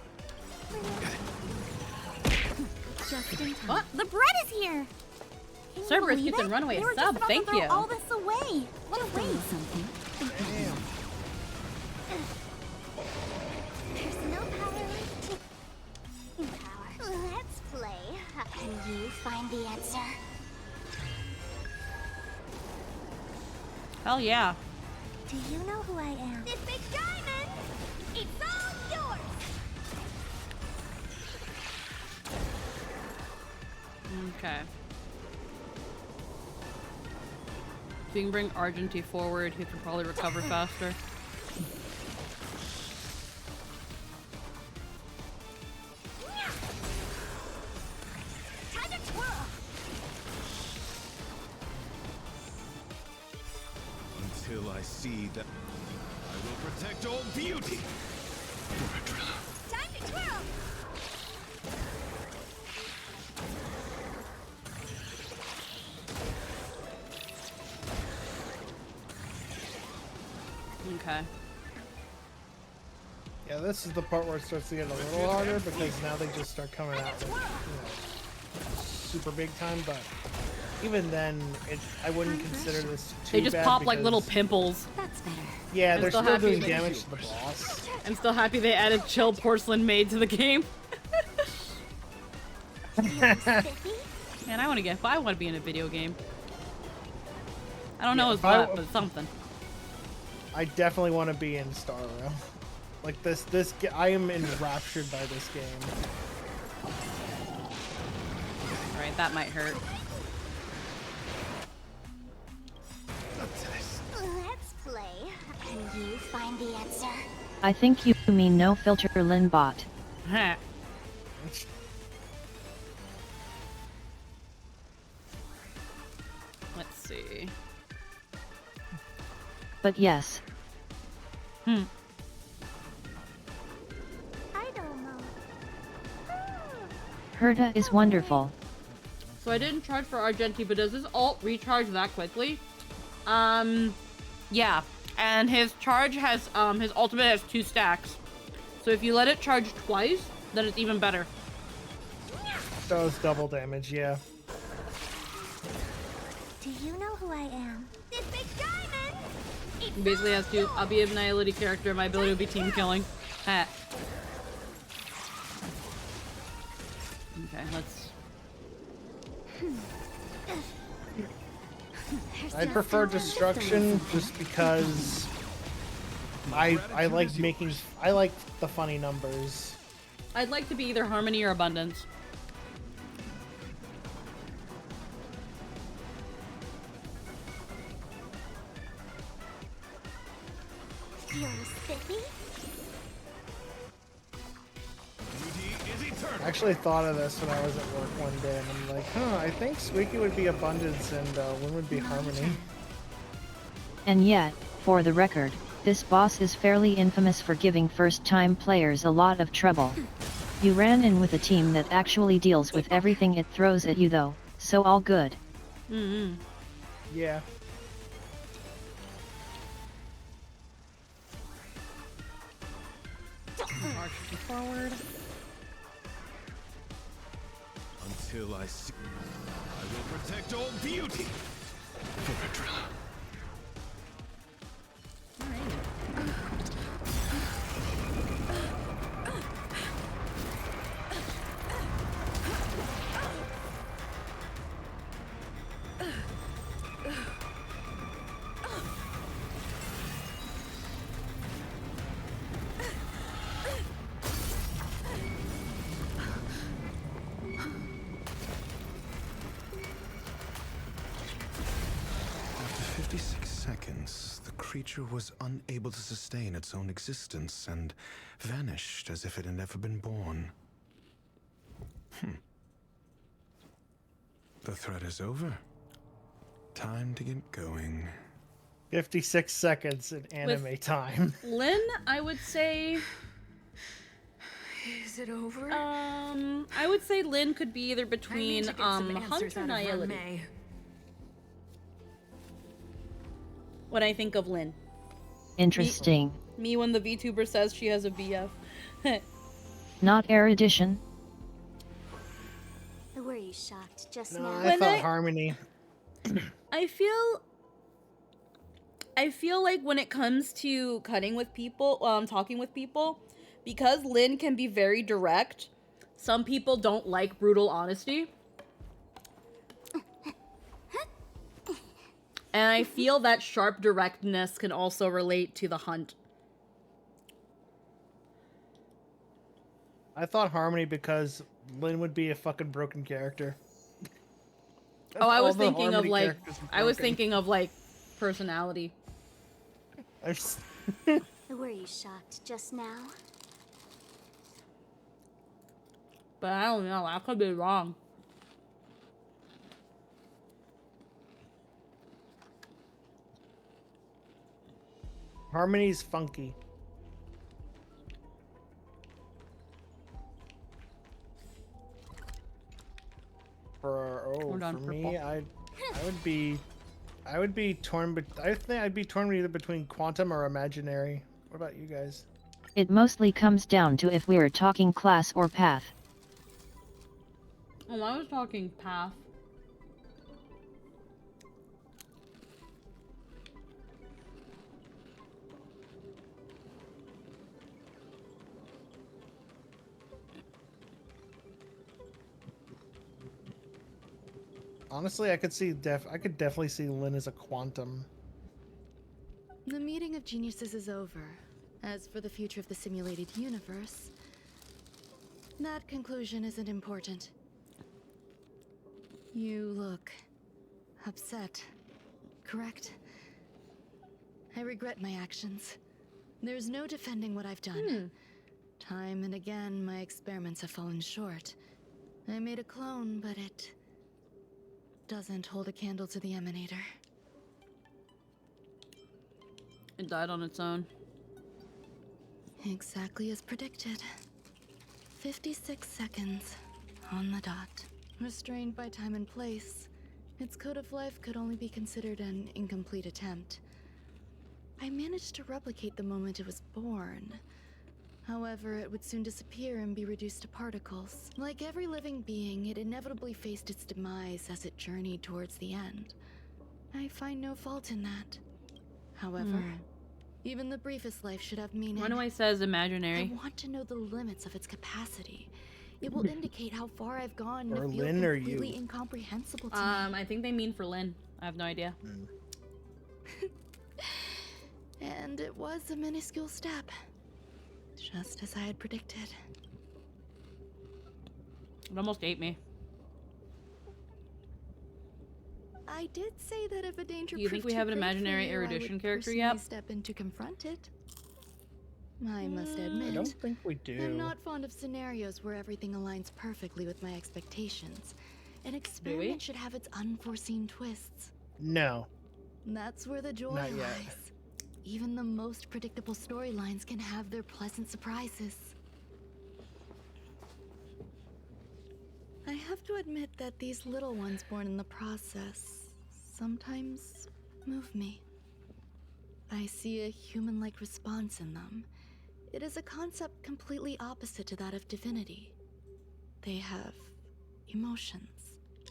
Just in time. What? The bread is here. Can you Cerberus believe gets it? in Runaway They were sub, just about thank to throw you. all this away. What a Just a little waste. something. Think nothing of it. There's no power like taking power. Let's play. Can you find the answer? Hell yeah. Do you know who I am? This big diamond! It's all yours! Okay. If you can bring Argenti forward, he can probably recover faster. Time to twirl! Until I see that I will protect all beauty. Time to twirl! Okay. Yeah, this is the part where it starts to get a little harder because now they just start coming out with, super big time, but even then, I wouldn't consider this too They just bad pop like little because- pimples. That's better. Yeah, I'm they're still still happy doing they- damage to the boss. I'm still happy they added Chill Porcelain Maid to the game. Man, I want to be in a video game. I don't know Yeah, as if I- what, but something. I definitely want to be in Star Rail. Like I am enraptured by this game. Alright, that might hurt. Let's play. Can you find the answer? I think you mean no filter Linbot. Heh. Let's see. But yes, I don't know. Herta is wonderful. So I didn't charge for Argenti, but does his ult recharge that quickly? Yeah. And his charge has, his ultimate has 2 stacks. So if you let it charge twice, then it's even better. Does double damage, yeah. Do you know who I am? This big diamond! It's Basically all has to, yours. I'll be a Nihility character, and my ability will be team killing. Heh. Okay, let's... I prefer destruction just because I like making. I like the funny numbers. I'd like to be either Harmony or Abundance. You're spiffy? I actually thought of this when I was at work one day, and I'm like, huh, I think Squeaky would be Abundance and Lynn would be Harmony. And yet, for the record, this boss is fairly infamous for giving first-time players a lot of trouble. You ran in with a team that actually deals with everything it throws at you though, so all good. Mm-hmm. Yeah. March forward. Until I see, I will protect all beauty. After 56 seconds, the creature was unable to sustain its own existence and vanished as if it had never been born. The threat is over. Time to get going. 56 seconds in anime time. Lynn, I would say. Is it over? I would say Lynn could be either between Honk or Nihility. When I think of Lynn. Interesting. Me when the VTuber says she has a VF. Not erudition. Were you shocked just No, now? I thought Harmony. I feel like when it comes to cutting with people, talking with people, because Lynn can be very direct, some people don't like brutal honesty. And I feel that sharp directness can also relate to the hunt. I thought Harmony because Lynn would be a fucking broken character. Oh, I was All the thinking of Harmony like, characters are I was broken. thinking of like personality. Were you shocked just now? But I don't know, I could be wrong. Harmony's funky. For me, I would be torn, but I think I'd be torn either between quantum or imaginary. What about you guys? It mostly comes down to if we're talking class or path. Oh, I was talking path. Honestly, I could definitely see Lynn as a quantum. The meeting of geniuses is over. As for the future of the simulated universe, that conclusion isn't important. You look upset, correct? I regret my actions. There's no defending what I've done. Time and again, my experiments have fallen short. I made a clone, but it doesn't hold a candle to the emanator. It died on its own. Exactly as predicted. 56 seconds on the dot. Restrained by time and place, its code of life could only be considered an incomplete attempt. I managed to replicate the moment it was born. However, it would soon disappear and be reduced to particles. Like every living being, it inevitably faced its demise as it journeyed towards the end. I find no fault in that. However, even the briefest life should have meaning. Why do I says imaginary? I want to know the limits of its capacity. It will indicate how far I've gone in Or a field Lynn or completely you? incomprehensible to me. I think they mean for Lynn. I have no idea. And it was a minuscule step. Just as I had predicted. It almost ate me. I did say that if a danger Do you think we have an imaginary erudition character yet? Step in to confront it. I must admit, I don't think we do. I'm not fond of scenarios where everything aligns perfectly with my expectations. An experiment should have its unforeseen twists. No. That's where the joy Not yet. lies. Even the most predictable storylines can have their pleasant surprises. I have to admit that these little ones born in the process sometimes move me. I see a human-like response in them. It is a concept completely opposite to that of divinity. They have emotions.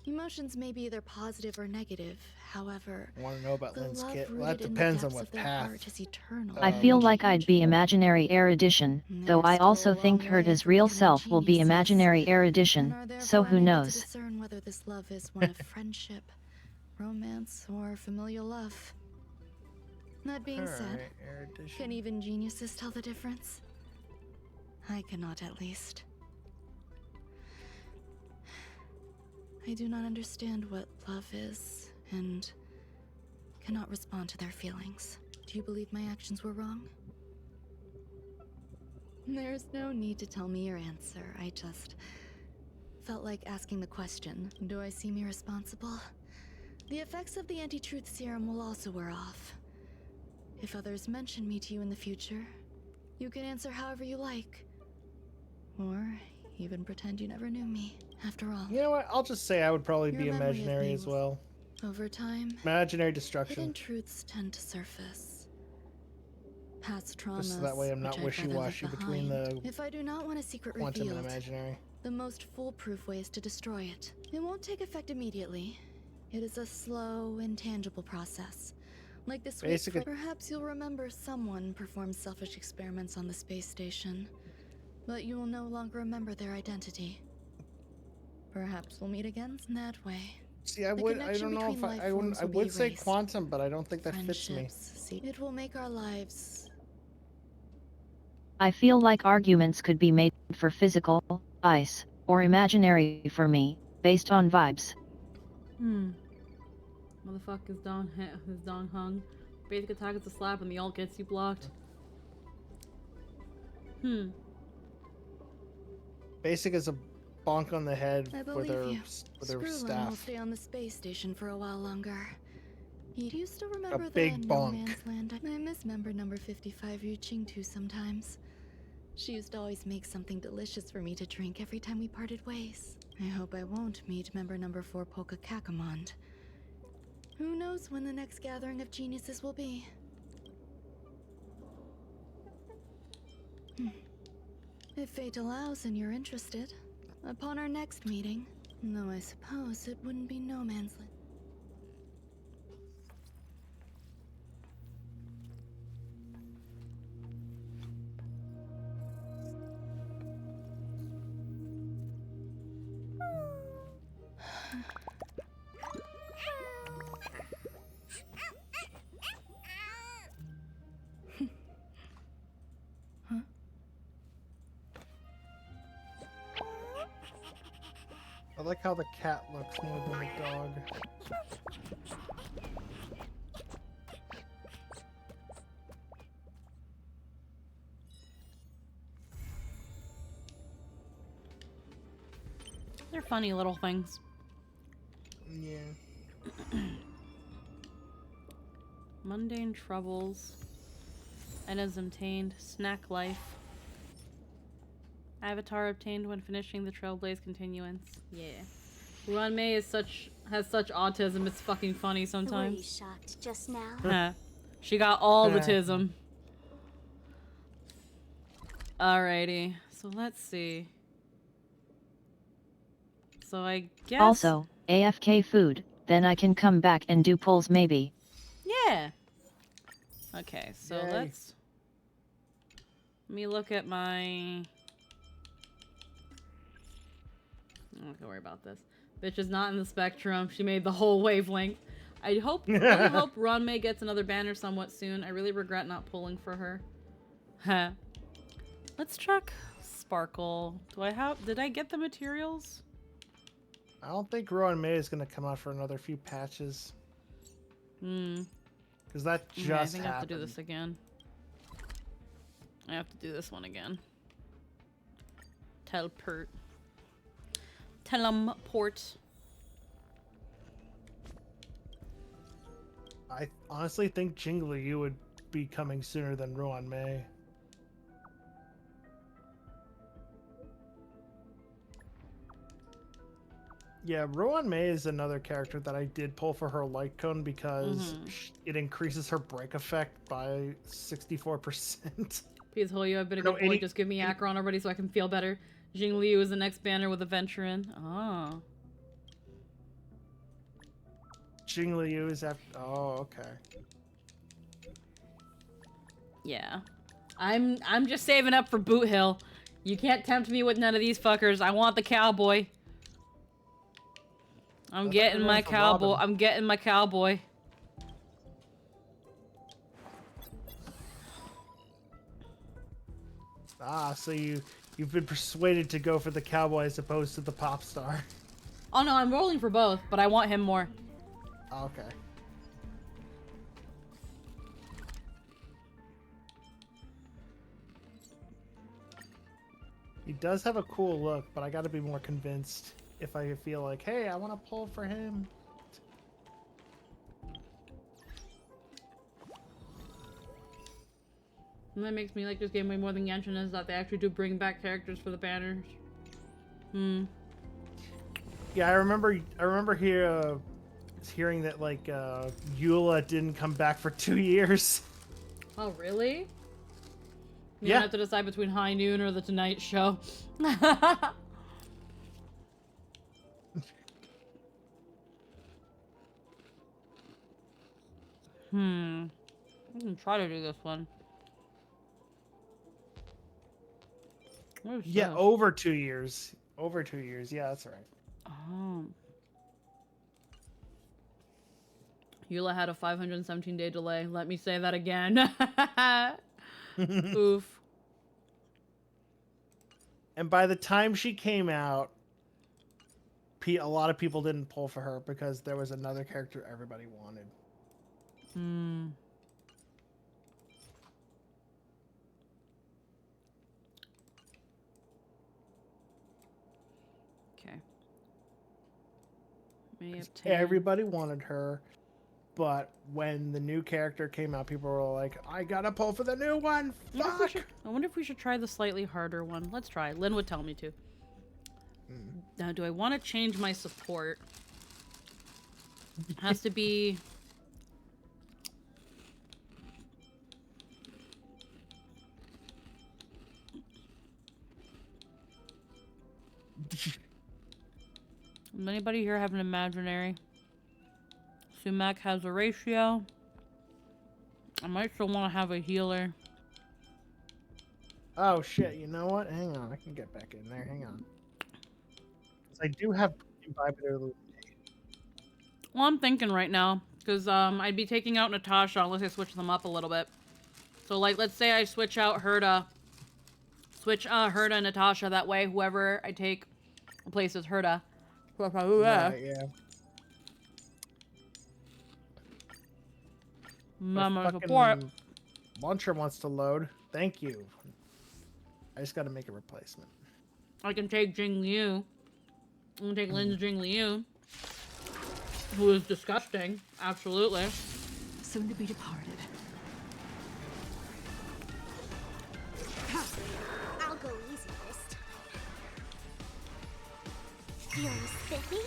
Emotions may be either positive or negative. However, I want to know about the Lynn's love kit. Well, rooted that in the depends on depths what of their path. heart is eternal. I feel like I'd be imaginary erudition, though I also think Herta's real self will be imaginary erudition, so who knows? To discern whether this love is one of friendship, romance, or familial love. That being said, can even geniuses tell the difference? I cannot, at least. I do not understand what love is, and cannot respond to their feelings. Do you believe my actions were wrong? There's no need to tell me your answer. I just felt like asking the question. Do I seem irresponsible? The effects of the anti-truth serum will also wear off. If others mention me to you in the future, you can answer however you like. Or even pretend you never knew me. After all, You know what? I'll just say I would probably be Your memory of imaginary me as well. over time, Imaginary destruction. hidden truths tend to surface. Past traumas, Just so that way I'm not which I'd rather wishy-washy leave between behind. the If I do not want a secret quantum revealed, and imaginary. the most foolproof way is to destroy it. It won't take effect immediately. It is a slow, intangible process. Like this week, perhaps you'll remember someone performed selfish experiments on the space station, but you will no longer remember their identity. Perhaps we'll meet again that way. See, I don't know if I would say quantum, but I don't think that fits me. It will make our lives. I feel like arguments could be made for physical, ice, or imaginary for me, based on vibes. Motherfucker is Don hung. Basic attack is a slap and the ult gets you blocked. Basic is a bonk on the head I with her believe you. with her Screwlin will staff. stay on the space station for a while longer. Do you still remember big the bonk. No Man's Land? I miss member number 55 reaching to sometimes. She used to always make something delicious for me to drink every time we parted ways. I hope I won't meet member number 4 Polka Kakamond. Who knows when the next gathering of geniuses will be? If fate allows and you're interested, upon our next meeting, though I suppose it wouldn't be No Man's Land. I like how the cat looks more than the dog. They're funny little things. Yeah. Mundane troubles. Items obtained. Snack life. Avatar obtained when finishing the Trailblaze continuance. Yeah. Ron May has such autism, it's fucking funny sometimes. Were you shocked just now? She got all the tism. Alrighty. So let's see. So I guess... Also, AFK food, then I can come back and do polls maybe. Yeah. Okay, so let me look at my... I'm not gonna worry about this. Bitch is not in the spectrum. She made the whole wavelength. I really hope Ron-Mei gets another banner somewhat soon. I really regret not pulling for her. Huh. Let's check Sparkle. Did I get the materials? I don't think Ron-Mei is going to come out for another few patches. Because that just I think happened. I have to do this again. I have to do this one again. Teleport. I honestly think Jingliu would be coming sooner than Ron-Mei. Yeah, Ron-Mei is another character that I did pull for her light cone because it increases her break effect by 64%. Please, Hoyo, I've been a good boy. Just give me Acheron already so I can feel better. Jingliu is the next banner with a Venturin. Oh. Jingliu is after. Oh, okay. Yeah. I'm just saving up for Boot Hill. You can't tempt me with none of these fuckers. I want the cowboy. I'm getting my cowboy. I'm getting my cowboy. Ah, so you've been persuaded to go for the cowboy as opposed to the pop star. Oh no, I'm rolling for both, but I want him more. Okay. He does have a cool look, but I gotta be more convinced if I feel like, hey, I want to pull for him. And that makes me like this game way more than Genshin is that they actually do bring back characters for the banners. Yeah, I remember hearing that like Eula didn't come back for 2 years. Oh really? You Yeah. don't have to decide between High Noon or the Tonight Show. I can try to do this one. Yeah, this? over 2 years. Over 2 years. Yeah, that's right. Oh. Eula had a 517-day delay. Let me say that again. Oof. And by the time she came out, a lot of people didn't pull for her because there was another character everybody wanted. Okay. May obtain. Everybody wanted her, but when the new character came out, people were like, I gotta pull for the new one! Fuck! I wonder if we should try the slightly harder one. Let's try. Lynn would tell me to. Now, do I want to change my support? It has to be... Does anybody here have an imaginary? Sumac has a ratio. I might still want to have a healer. Oh shit, you know what? Hang on, I can get back in there. Hang on. I do have inhibitor. Well, I'm thinking right now, because I'd be taking out Natasha unless I switch them up a little bit. So, like, let's say I switch out Herta. Switch Herta and Natasha, that way whoever I take replaces Herta. Right, yeah. Mama fucking support. Launcher wants to load. Thank you. I just gotta make a replacement. I can take Jingliu. I'm gonna take Lynn's Jingliu. Who is disgusting. Absolutely. Soon to be departed. I'll go easy this time. Feeling spiffy?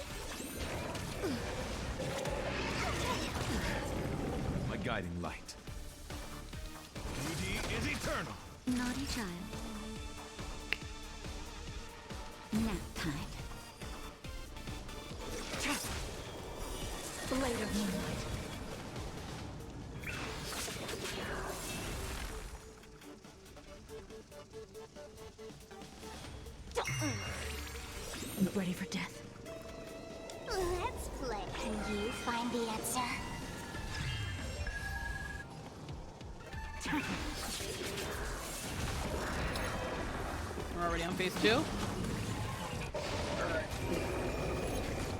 My guiding light. Beauty is eternal. Naughty child. Nap time. Blade of moonlight. I'm ready for death. Let's play. Can you find the answer? We're already on phase 2.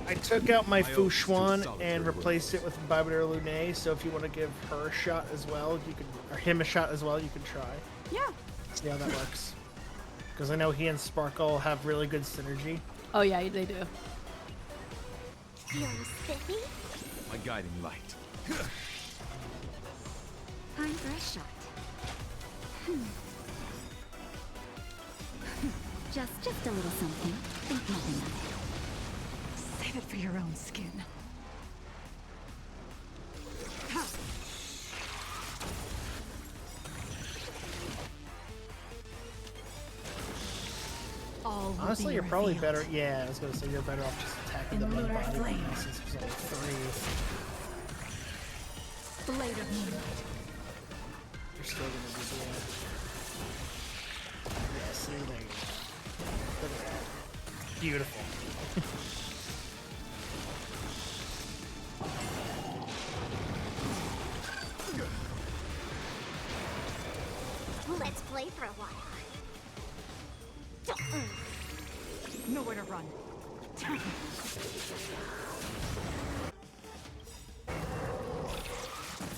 I took out my Fushuan and replaced it with Babidor Lune, so if you want to give her a shot as well, you could, or him a shot as well, you can try. Yeah. See how that works. Because I know he and Sparkle have really good synergy. Oh yeah, they do. Feeling spiffy? My guiding light. Time for a shot. Just a little something. Think nothing of it. Save it for your own skin. Honestly, you're probably better. Yeah, I was gonna say you're better off just attacking the main body right now since there's only 3. Blade of moonlight. You're still gonna be doing. Yeah, see, there you go. Look at that. Beautiful. Let's play for a while. Nowhere to run.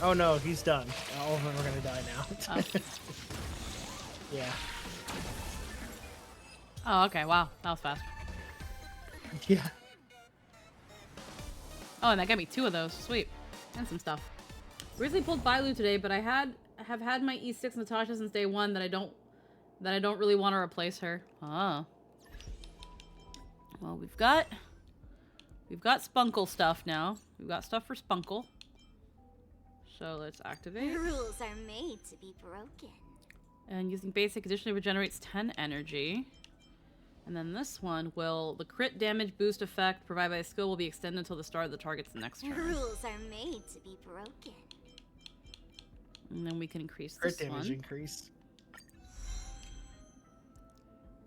Oh no, he's done. All of them are gonna die now. Oh. Yeah. Oh, okay. Wow, that was fast. Yeah. Oh, and that got me 2 of those. Sweet. And some stuff. Originally pulled Bailu today, but I have had my E6 Natasha since day 1 that I don't really want to replace her. Ah. Well, we've got Spunkle stuff now. We've got stuff for Spunkle. So let's activate. Rules are made to be broken. And using basic additionally regenerates 10 energy. And then this one will, the crit damage boost effect provided by a skill will be extended until the start of the target's next turn. Rules are made to be broken. And then we can increase Crit this damage one. increase.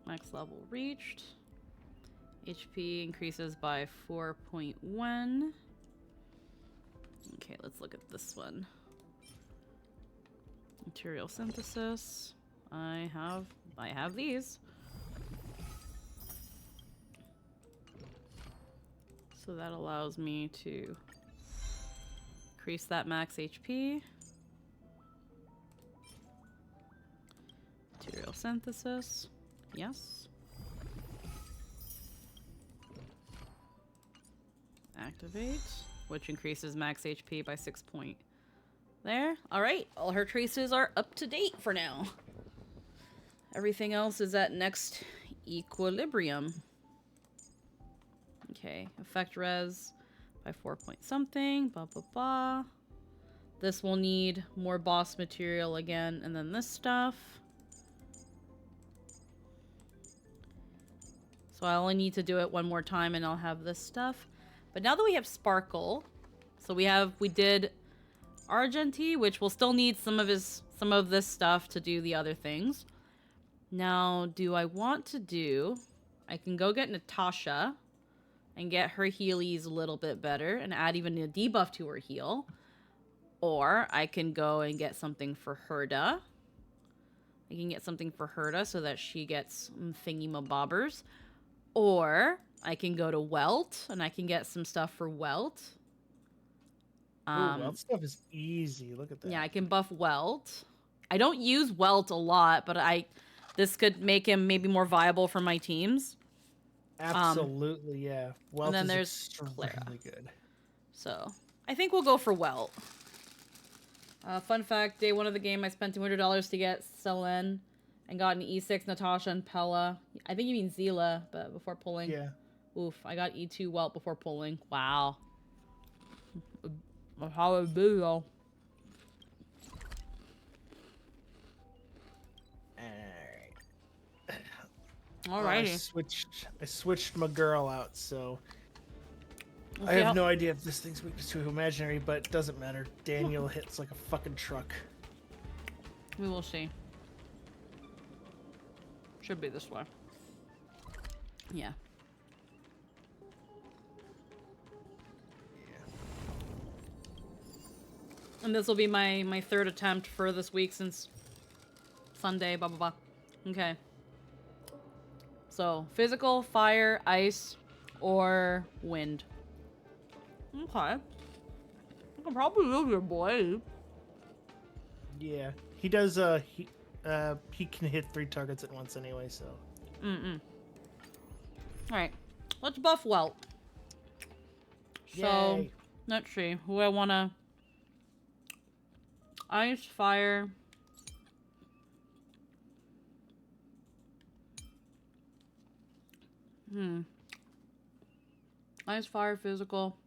Max level reached. HP increases by 4.1. Okay, let's look at this one. Material synthesis. I have these. So that allows me to increase that max HP. Material synthesis. Yes. Activate, which increases max HP by 6 point. There. Alright, all her traces are up to date for now. Everything else is at next equilibrium. Okay, effect res by 4 point something. Blah, blah, blah. This will need more boss material again, and then this stuff. So I only need to do it one more time and I'll have this stuff. But now that we have Sparkle, so we did Argenti, which will still need some of this stuff to do the other things. Now, do I want to do... I can go get Natasha and get her healies a little bit better and add even a debuff to her heal. Or I can go and get something for Herda. I can get something for Herda so that she gets thingy-mabobbers. Or I can go to Welt and I can get some stuff for Welt. Welt stuff is easy. Look at that. Yeah, I can buff Welt. I don't use Welt a lot, but this could make him maybe more viable for my teams. Absolutely, yeah. Welt and then is there's extremely Clara. good. So I think we'll go for Welt. Fun fact, day 1 of the game, I spent $200 to get Selen and got an E6 Natasha and Pella. I think you mean Zila, but before pulling. Yeah. Oof, I got E2 Welt before pulling. Wow. How it be though? Alrighty. I switched my girl out, so Okay, I have no idea if this thing's weak to imaginary, but it doesn't matter. Daniel hits like a fucking truck. We will see. Should be this way. Yeah. And this will be my third attempt for this week since Sunday, blah, blah, blah. Okay. So, physical, fire, ice, or wind. Okay. I can probably live your boy. Yeah. He does, he can hit 3 targets at once anyway, so. Alright. Let's buff Welt. So, Yay. let's see. Who I wanna... Ice, fire... Ice, fire, physical.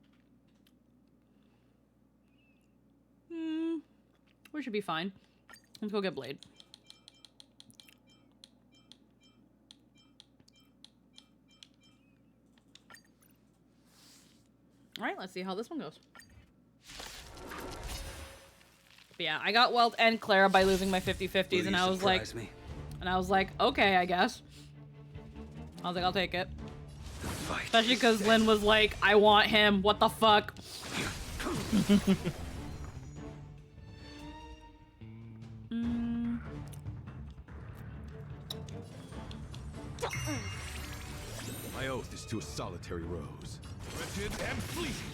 We should be fine. Let's go get Blade. Alright, let's see how this one goes. But yeah, I got Welt and Clara by losing my 50-50s, and I was like... okay, I guess. I was like, I'll take it. Especially because Lynn was like, I want him. What the fuck? My oath is to a solitary rose. Wretched and fleeting.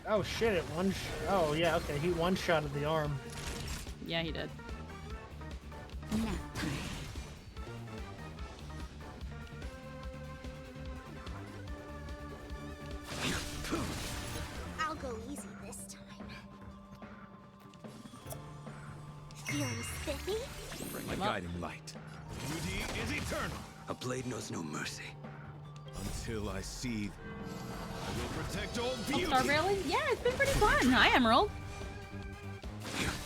Oh shit, it oh yeah, okay, he one-shotted the arm. Yeah, he did. I'll go easy this time. Feeling spiffy? Bring my guiding light. Duty is eternal. A blade knows no mercy. Until I see, I will protect all beauty. Star railing? Yeah, it's been pretty fun. Hi, Emerald.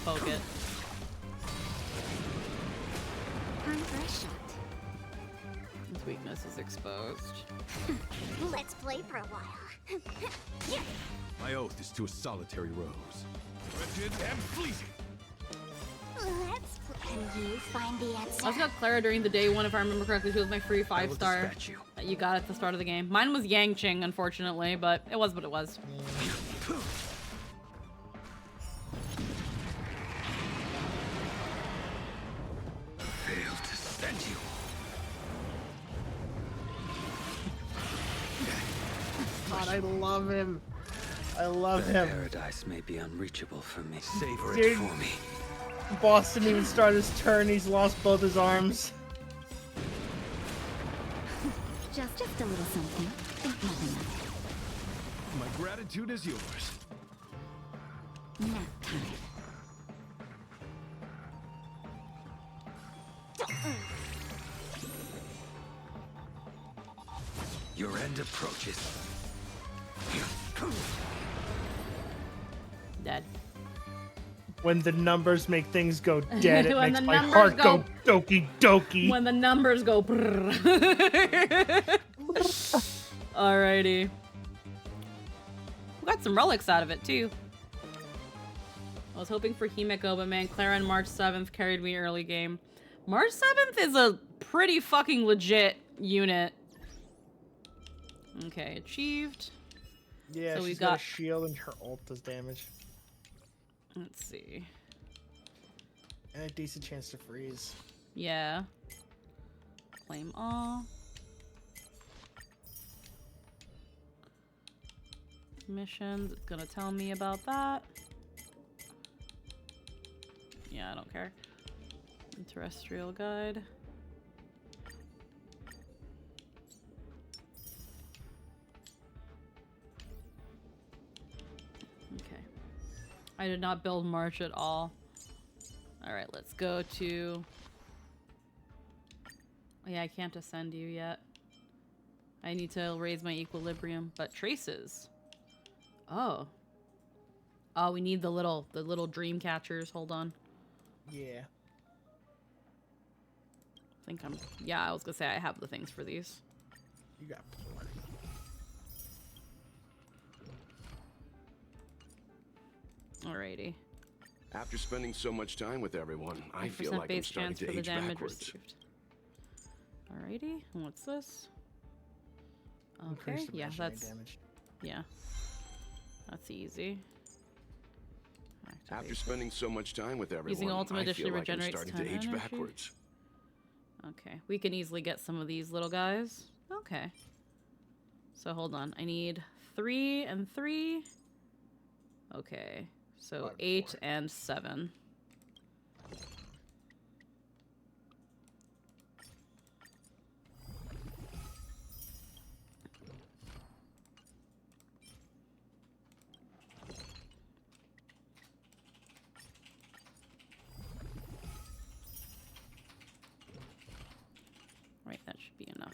Poke it. Time for a shot. Its weakness is exposed. Let's play for a while. Yeah. My oath is to a solitary rose. Wretched and fleeting. Let's play. Can you find the answer? I also got Clara during the day one, if I remember correctly. She was my free 5-star that you got at the start of the game. Mine was Yangqing, unfortunately, but it was what it was. Failed to send you. God, I love him. I love That him. paradise may be unreachable for me. Savor Dude. it for me. Boss didn't even start his turn, he's lost both his arms. Just a little something. Think nothing of it. My gratitude is yours. Nap time. Your end approaches. Dead. When the numbers make things go dead, it When makes the my numbers heart go- go doki doki. When the numbers go brrr. Alrighty. We got some relics out of it, too. I was hoping for Himiko, but man, Clara and March 7th carried me early game. March 7th is a pretty fucking legit unit. Okay, achieved. Yeah, so she's we've got a got... shield and her ult does damage. Let's see. And a decent chance to freeze. Yeah. Claim all. Missions, it's gonna tell me about that. Yeah, I don't care. Terrestrial guide. Okay. I did not build March at all. Alright, let's go to... Oh yeah, I can't ascend you yet. I need to raise my equilibrium. But traces. Oh. Oh, we need the little dream catchers. Hold on. Yeah. I think I'm... Yeah, I was gonna say I have the things for these. You got plenty. Alrighty. After spending so much time with everyone, I feel 5% like I'm base starting chance to for the age damage backwards. received. Alrighty, and what's this? Okay, Increase the yeah, measuring that's... damage. Yeah. That's easy. After spending so much time with everyone, Using ultimate I additionally feel like I'm regenerates starting to 10 age energy. backwards. Okay, we can easily get some of these little guys. Okay. So hold on, I need 3 and 3. Okay, so 8 and 7. Right, that should be enough.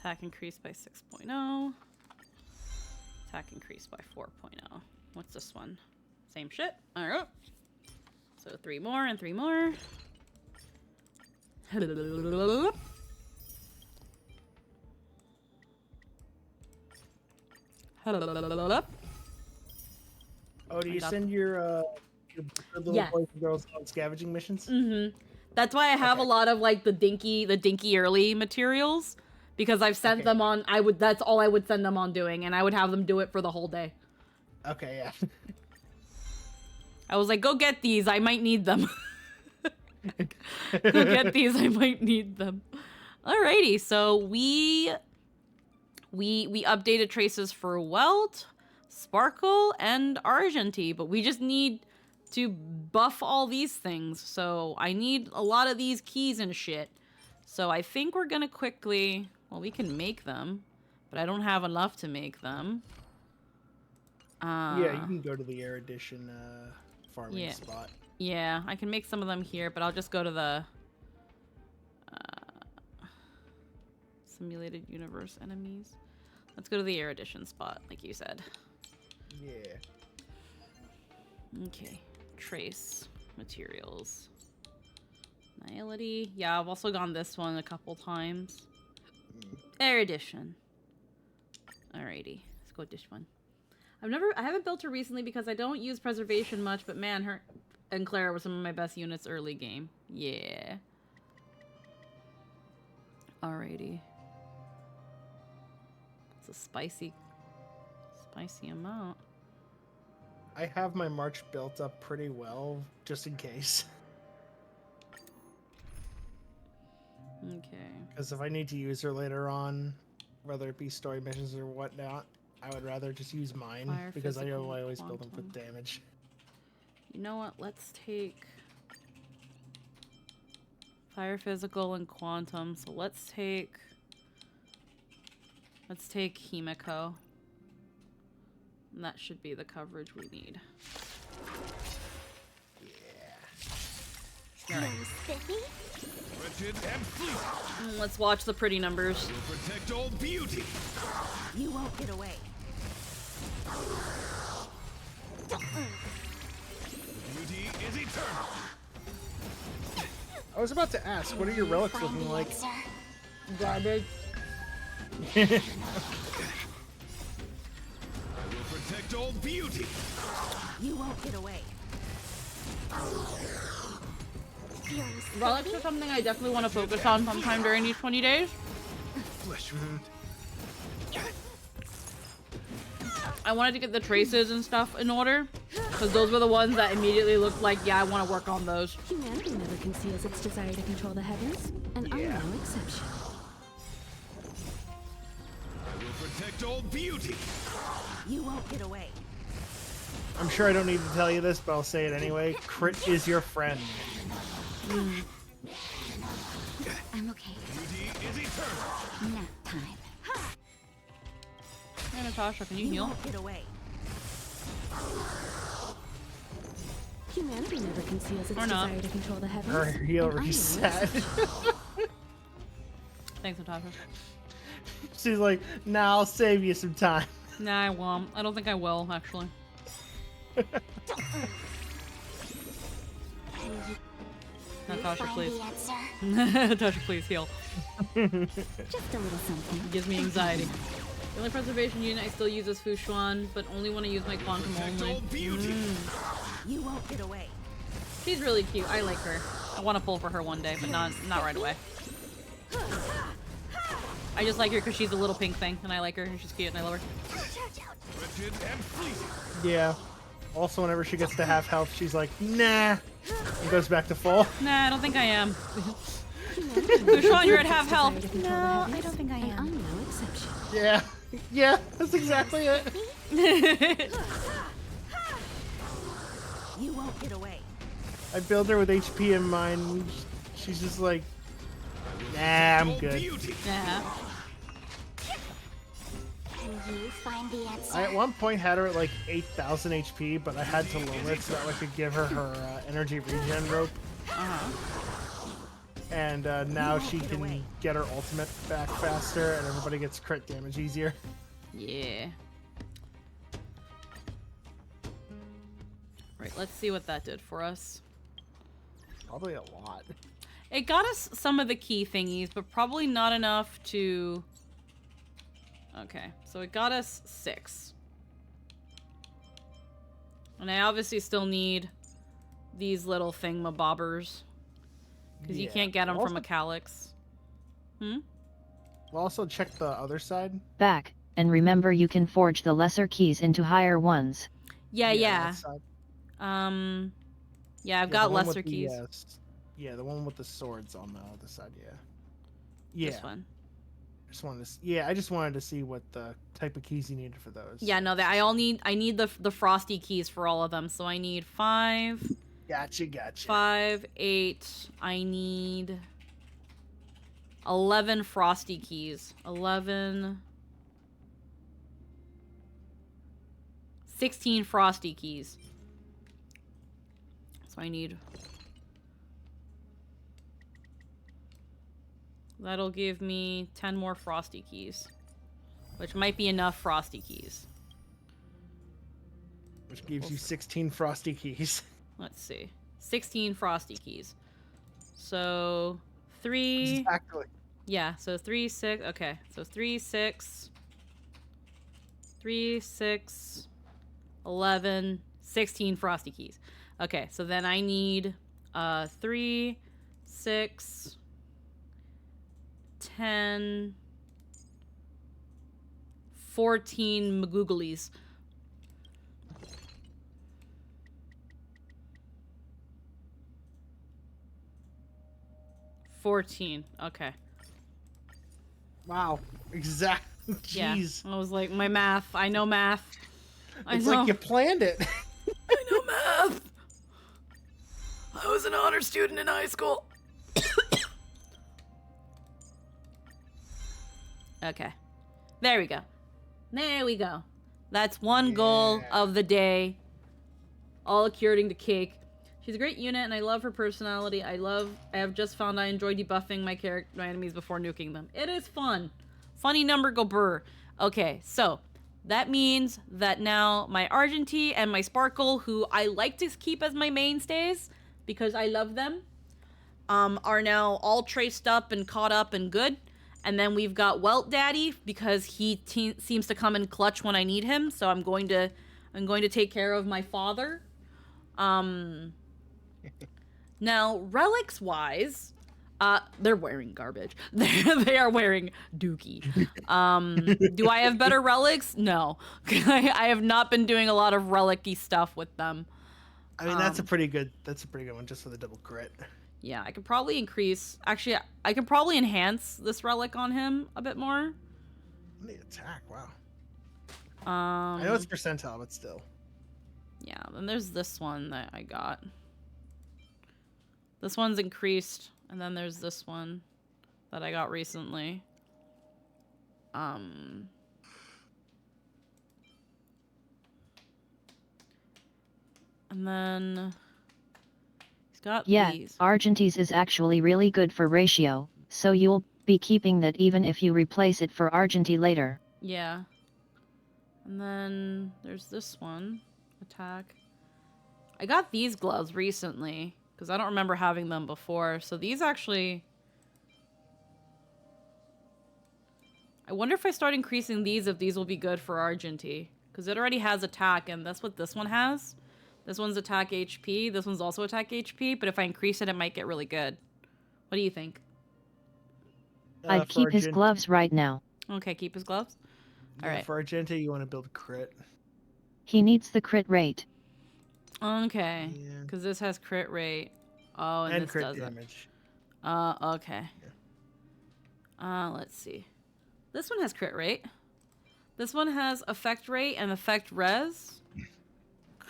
Attack increased by 6.0. Attack increased by 4.0. What's this one? Same shit. Alright. So 3 more and 3 more. Oh, do you send your little Yeah. boys and girls on scavenging missions? Mm-hmm. That's why I have a lot of like the dinky early materials, because I've sent them on. That's all I would send them on doing, and I would have them do it for the whole day. Okay, yeah. I was like, go get these. I might need them. Go get these. I might need them. Alrighty, so we updated traces for Welt, Sparkle, and Argenty, but we just need to buff all these things. So I need a lot of these keys and shit. So I think we're gonna quickly, well, we can make them, but I don't have enough to make them. Yeah, you can go to the Erudition farming spot. Yeah, I can make some of them here, but I'll just go to the simulated universe enemies. Let's go to the Erudition spot, like you said. Yeah. Okay. Trace materials. Nihility. Yeah, I've also gone this one a couple times. Erudition. Alrighty, let's go with this one. I haven't built her recently because I don't use preservation much, but man, her and Clara were some of my best units early game. Yeah. Alrighty. It's a spicy amount. I have my march built up pretty well, just in case. Okay. Because if I need to use her later on, whether it be story missions or whatnot, I would rather just use mine, Fire, because I know physical, I always build them with quantum. damage. You know what? Let's take fire, physical, and quantum. So let's take Himiko. And that should be the coverage we need. Yeah. Alright. Wretched and fleet. Let's watch the pretty numbers. Will protect all beauty. You won't get away. The beauty is eternal. I was about to ask, what are your relics looking like? Garbage. I will protect all beauty. You won't get away. Relics are something I definitely want to focus on sometime during these 20 days. Flesh wound. I wanted to get the traces and stuff in order, because those were the ones that immediately looked like, yeah, I want to work on those. Humanity never conceals its desire to control the heavens, and I'm no exception. I will protect all beauty. You won't get away. I'm sure I don't need to tell you this, but I'll say it anyway. Crit is your friend. I'm okay. Beauty is eternal. Nap time. Hey, Natasha, can you heal? Won't get away. Humanity never conceals its Or not. desire to control the heavens. Her heal and I'm no reset. exception. Thanks, Natasha. She's like, nah, I'll save you some time. Nah, I won't. I don't think I will, actually. Natasha, please. Natasha, please heal. Just a little something. It gives me anxiety. The only preservation unit I still use is Fushuan, but only want to use my quantum only. You won't get away. She's really cute. I like her. I want to pull for her one day, but not right away. I just like her because she's a little pink thing, and I like her, and she's cute, and I love her. rigid and fleeting. Yeah. Also, whenever she gets to half health, she's like, nah, and goes back to full. Nah, I don't think I am. Sean, you're at half health. No, I don't think I am. I'm no exception. Yeah. Yeah, that's exactly it. You won't get away. I build her with HP in mind. She's just like, nah, I'm good. Yeah. Can you find the answer? I at one point had her at like 8,000 HP, but I had to lower it so that I could give her her energy regen rope. And now she can get her ultimate back faster, and everybody gets crit damage easier. Yeah. Right, let's see what that did for us. Probably a lot. It got us some of the key thingies, but probably not enough to... Okay, so it got us 6. And I obviously still need these little thingamabobbers. Because you can't get them from a calyx. We'll also check the other side. Back, and remember you can forge the lesser keys into higher ones. Yeah. that side. Yeah, I've got the one lesser with the, keys. yeah, the one with the swords on the other side, yeah. This one. I just wanted to see what the type of keys you needed for those. Yeah, no, I need the frosty keys for all of them. So I need 5. Gotcha. 5, 8. I need 11 frosty keys. 11. 16 frosty keys. So I need... That'll give me 10 more frosty keys. Which might be enough frosty keys. Which gives you 16 frosty keys. Let's see. 16 frosty keys. So 3... Exactly. Yeah, so 3, 6... Okay, so 3, 6... 3, 6... 11... 16 frosty keys. Okay, so then I need 3, 6... 10... 14 magooglies. Okay. Wow. Exact. Jeez. Yeah. I was like, my math. I know math. It's like you planned it. I know math. I was an honor student in high school. Okay. There we go. There we go. That's one goal of the day. All according to Cake. She's a great unit, and I love her personality. I have just found I enjoy debuffing my enemies before nuking them. It is fun. Funny number go burr. Okay, so that means that now my Argenty and my Sparkle, who I like to keep as my mainstays because I love them, are now all traced up and caught up and good. And then we've got Welt Daddy because he seems to come in clutch when I need him. So I'm going to take care of my father. Now, relics wise, they're wearing garbage. They are wearing dookie. Do I have better relics? No. I have not been doing a lot of relic-y stuff with them. I mean, that's a pretty good one just for the double crit. Yeah, I could probably increase... Actually, I could probably enhance this relic on him a bit more. The attack, wow. I know it's percentile, but still. Yeah, then there's this one that I got. This one's increased, and then there's this one that I got recently. And then... Yeah, these. Argente's is actually really good for ratio, so you'll be keeping that even if you replace it for Argente later. Yeah. And then there's this one. Attack. I got these gloves recently, because I don't remember having them before. So these actually... I wonder if I start increasing these, if these will be good for Argente. Because it already has attack, and that's what this one has. This one's attack HP. This one's also attack HP, but if I increase it, it might get really good. What do you think? I'd keep his gloves right now. Okay, keep his gloves? Yeah, All right. For Argente, you want to build crit. He needs the crit rate. Okay. Because this has crit rate. Oh, and this crit doesn't. damage. Okay. Let's see. This one has crit rate. This one has effect rate and effect res.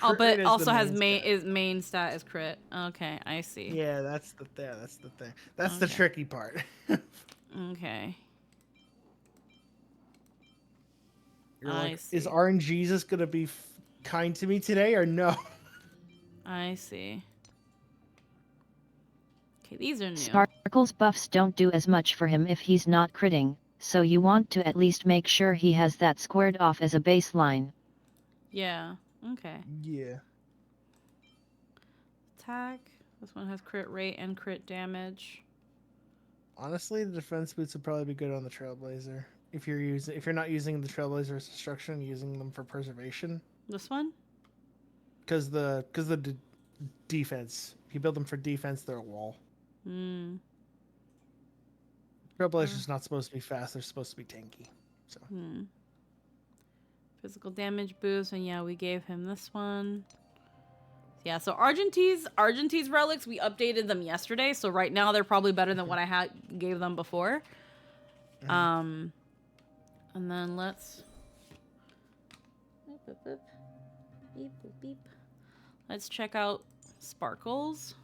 Oh, Crit but rate it is also the has main main stat is crit. Okay, I see. Yeah, that's the thing. That's the tricky part. Okay. You're I like, see. is RNGesus gonna be kind to me today or no? I see. Okay, these are new. Sparkle's buffs don't do as much for him if he's not critting, so you want to at least make sure he has that squared off as a baseline. Yeah. Okay. Yeah. Attack. This one has crit rate and crit damage. Honestly, the defense boots would probably be good on the Trailblazer. If you're not using the Trailblazer as destruction, using them for preservation. This one? Because defense. If you build them for defense, they're a wall. Hmm. Trailblazer's not supposed to be fast, they're supposed to be tanky. So Physical damage boost, and yeah, we gave him this one. Yeah, so Argentee's relics, we updated them yesterday, so right now they're probably better than what I gave them before. And then let's beep, beep, beep. Let's check out Sparkles.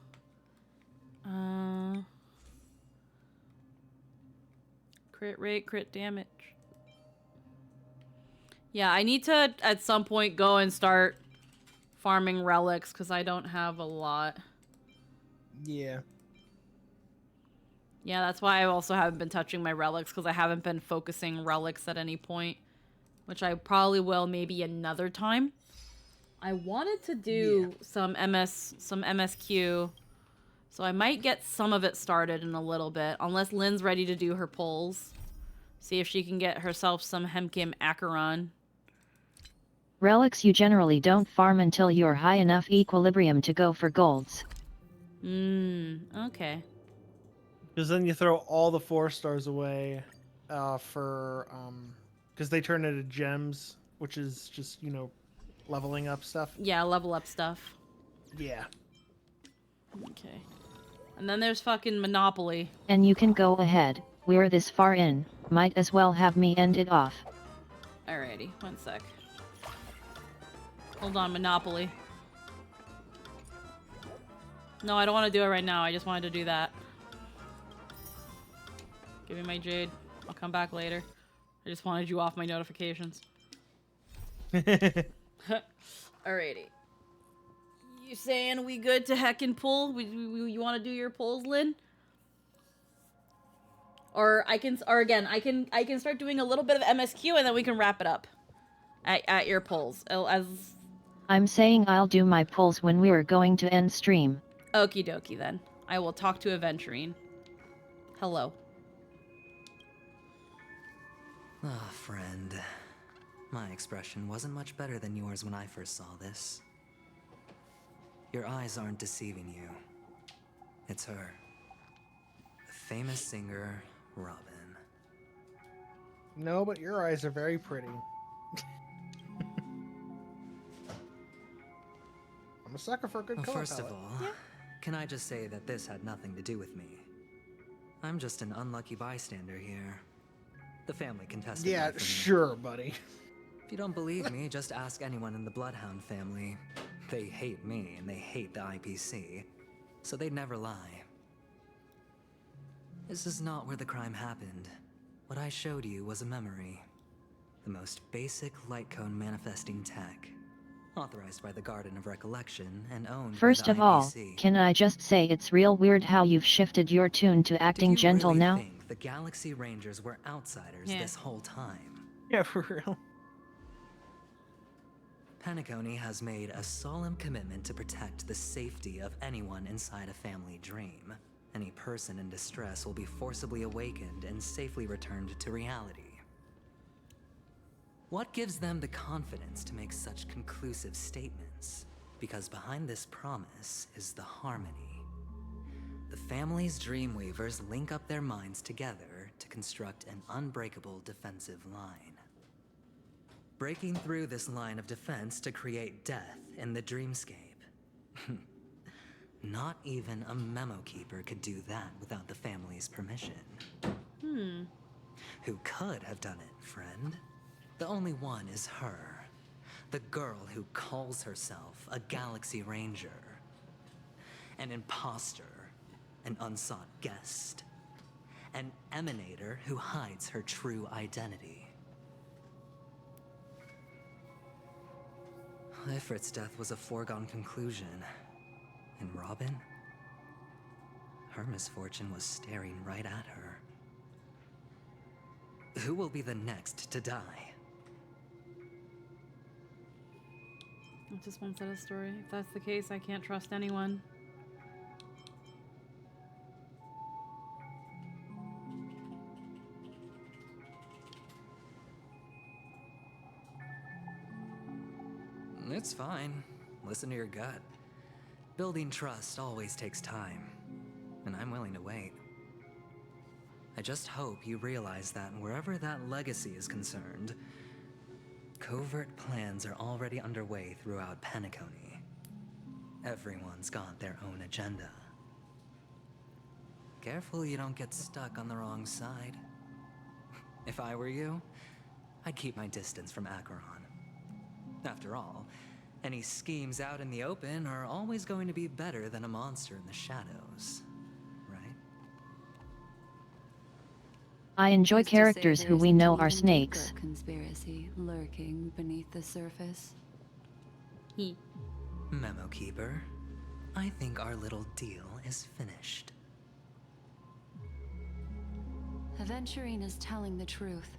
Crit rate, crit damage. Yeah, I need to at some point go and start farming relics because I don't have a lot. Yeah. Yeah, that's why I also haven't been touching my relics because I haven't been focusing relics at any point, which I probably will maybe another time. I wanted to do some MSQ, so I might get some of it started in a little bit, unless Lynn's ready to do her polls. See if she can get herself some Hemkim Acheron. Relics you generally don't farm until you're high enough equilibrium to go for golds. Okay. Because then you throw all the 4-stars away because they turn into gems, which is just, leveling up stuff. Yeah, level up stuff. Yeah. Okay. And then there's fucking Monopoly. And you can go ahead, we're this far in, might as well have me end it off. Alrighty, one sec. Hold on, Monopoly. No, I don't want to do it right now. I just wanted to do that. Give me my jade. I'll come back later. I just wanted you off my notifications. Alrighty. You saying we good to heck and pull? You want to do your pulls, Lynn? Or I can start doing a little bit of MSQ and then we can wrap it up at your pulls. I'm saying I'll do my pulls when we're going to end stream. Okie dokie then. I will talk to Aventurine. Hello. Ah, friend. My expression wasn't much better than yours when I first saw this. Your eyes aren't deceiving you. It's her. The famous singer, Robin. No, but your eyes are very pretty. I'm a sucker for a good color First palette. of all, can I just say that this had nothing to do with me? I'm just an unlucky bystander here. The family contested. Yeah, sure, buddy. If you don't believe me, just ask anyone in the Bloodhound family. They hate me and they hate the IPC, so they'd never lie. This is not where the crime happened. What I showed you was a memory. The most basic light cone manifesting tech. Authorized by the Garden of Recollection and owned First by the of all, IPC. can I just say it's real weird how you've shifted your tune to acting gentle really now? Think the Galaxy Rangers were outsiders this whole time? Yeah, for real. Penacony has made a solemn commitment to protect the safety of anyone inside a family dream. Any person in distress will be forcibly awakened and safely returned to reality. What gives them the confidence to make such conclusive statements? Because behind this promise is the harmony. The family's Dreamweavers link up their minds together to construct an unbreakable defensive line. breaking through this line of defense to create death in the dreamscape. Not even a memo keeper could do that without the family's permission. Who could have done it, friend? The only one is her. The girl who calls herself a Galaxy Ranger. An imposter, an unsought guest. An emanator who hides her true identity. Ifrit's death was a foregone conclusion. And Robin? Her misfortune was staring right at her. Who will be the next to die? It's just one set of story. If that's the case, I can't trust anyone. It's fine. Listen to your gut. Building trust always takes time, and I'm willing to wait. I just hope you realize that wherever that legacy is concerned, covert plans are already underway throughout Penacony. Everyone's got their own agenda. Careful you don't get stuck on the wrong side. If I were you, I'd keep my distance from Acheron. After all, any schemes out in the open are always going to be better than a monster in the shadows, right? I enjoy Who's to say characters who there we isn't know an are even snakes. deeper conspiracy lurking beneath the surface. Memo Keeper, I think our little deal is finished. Aventurine is telling the truth.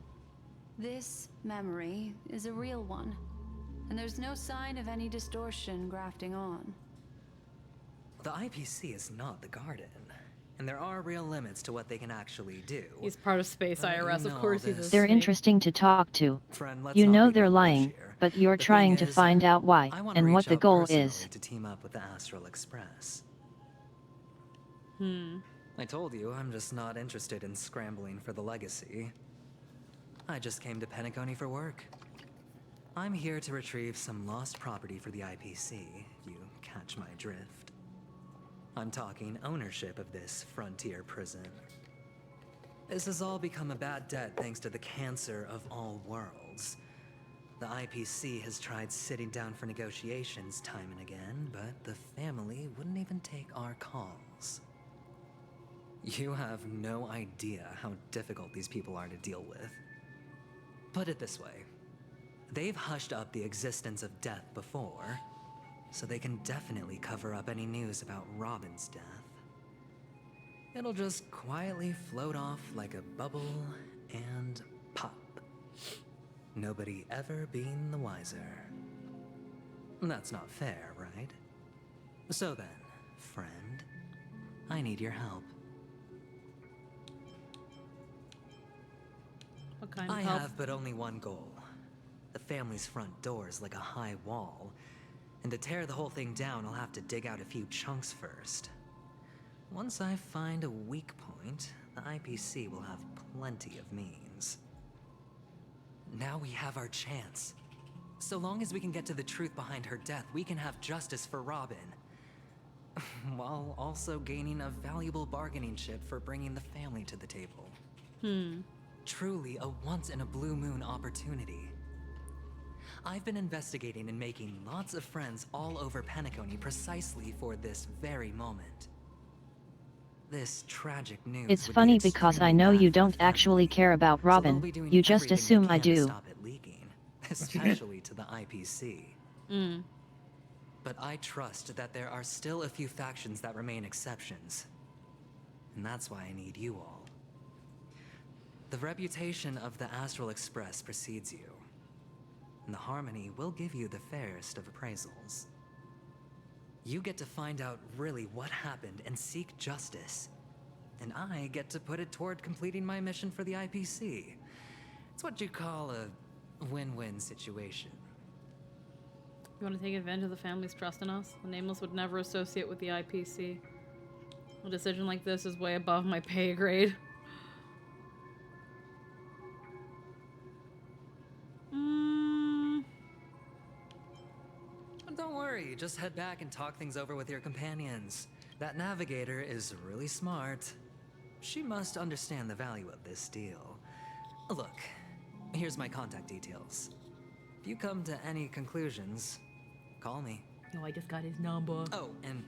This memory is a real one, and there's no sign of any distortion grafting on. The IPC is not the Garden, and there are real limits to what they can actually do. He's part of Space IRS, of course he's a They're snake. interesting to talk to. Friend, let's You not know beat they're around the bush lying, here. but you're The trying thing to is, find out why I want to and what reach the out goal personally is. to team up with the Astral Express. Hmm. I told you I'm just not interested in scrambling for the legacy. I just came to Penacony for work. I'm here to retrieve some lost property for the IPC, you catch my drift. I'm talking ownership of this frontier prison. This has all become a bad debt thanks to the cancer of all worlds. The IPC has tried sitting down for negotiations time and again, but the family wouldn't even take our calls. You have no idea how difficult these people are to deal with. Put it this way. They've hushed up the existence of death before, so they can definitely cover up any news about Robin's death. It'll just quietly float off like a bubble and pop. Nobody ever being the wiser. That's not fair, right? So then, friend, I need your help. What kind I of help? have but only one goal. The family's front door is like a high wall, and to tear the whole thing down, I'll have to dig out a few chunks first. Once I find a weak point, the IPC will have plenty of means. Now we have our chance. So long as we can get to the truth behind her death, we can have justice for Robin. While also gaining a valuable bargaining chip for bringing the family to the table. Truly a once-in-a-blue-moon opportunity. I've been investigating and making lots of friends all over Penacony precisely for this very moment. This tragic news It's would funny be because I extremely know bad you for the don't actually care about so they'll Robin, be doing you just everything assume they I can to do. stop it leaking, especially to the IPC. But I trust that there are still a few factions that remain exceptions. And that's why I need you all. The reputation of the Astral Express precedes you. And the Harmony will give you the fairest of appraisals. You get to find out really what happened and seek justice. And I get to put it toward completing my mission for the IPC. It's what you call a win-win situation. You want to take advantage of the family's trust in us? The Nameless would never associate with the IPC. A decision like this is way above my pay grade. worry. Just head back and talk things over with your companions. That navigator is really smart. She must understand the value of this deal. Look, here's my contact details. If you come to any conclusions, call me. No, I just got his number. Oh, and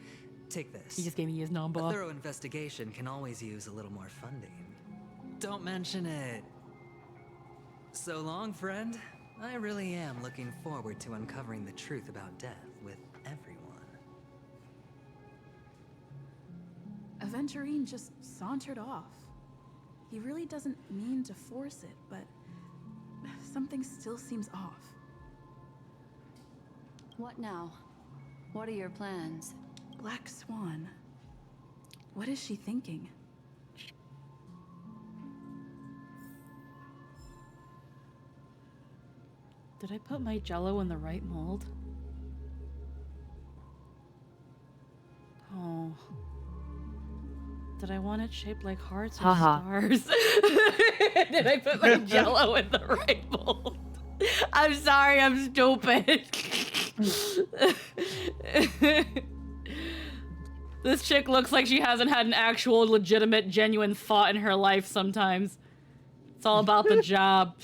take this. He just gave me his number. A thorough investigation can always use a little more funding. Don't mention it. So long, friend. I really am looking forward to uncovering the truth about death with everyone. Aventurine just sauntered off. He really doesn't mean to force it, but something still seems off. What now? What are your plans? Black Swan. What is she thinking? Did I put my jello in the right mold? Oh. Did I want it shaped like hearts or stars? Did I put my jello in the right mold? I'm sorry, I'm stupid. This chick looks like she hasn't had an actual, legitimate, genuine thought in her life sometimes. It's all about the job.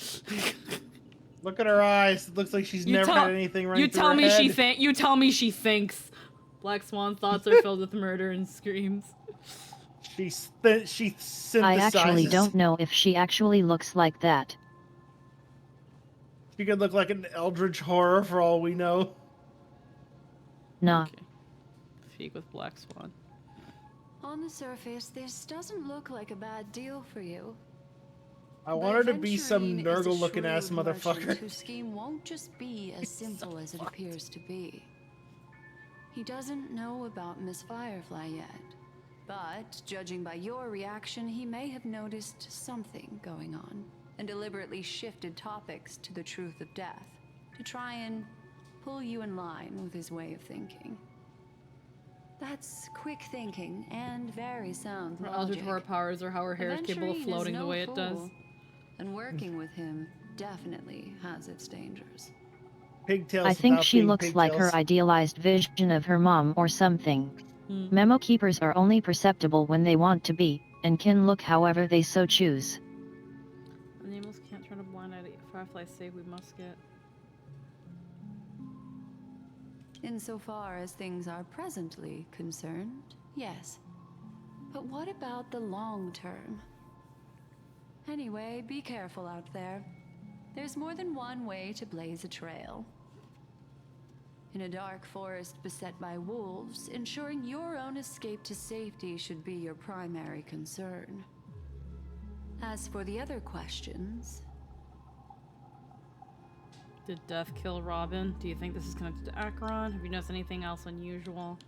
Look at her eyes. It looks like she's never had anything running through her head. You tell me she thinks. Black Swan thoughts are filled with murder and screams. She synthesizes. I actually don't know if she actually looks like that. She could look like an eldritch horror for all we know. Nah. Okay. Speak with Black Swan. On the surface, this doesn't look like a bad deal for you. I want her to be some Nurgle-looking ass motherfucker. Whose scheme won't just be as simple as it appears to be. He doesn't know about Miss Firefly yet, but judging by your reaction, he may have noticed something going on and deliberately shifted topics to the truth of death to try and pull you in line with his way of thinking. That's quick thinking and very sound Her logic. eldritch horror powers, or how her hair is capable of floating the way it does. And working with him definitely has its dangers. Pigtails. I think she looks like her idealized vision of her mom or something. Memo keepers are only perceptible when they want to be, and can look however they so choose. The nameless can't turn a blind eye to Firefly save we must get. Insofar as things are presently concerned, yes. But what about the long term? Anyway, be careful out there. There's more than one way to blaze a trail. In a dark forest beset by wolves, ensuring your own escape to safety should be your primary concern. As for the other questions... Did death kill Robin? Do you think this is connected to Acheron? Have you noticed anything else unusual?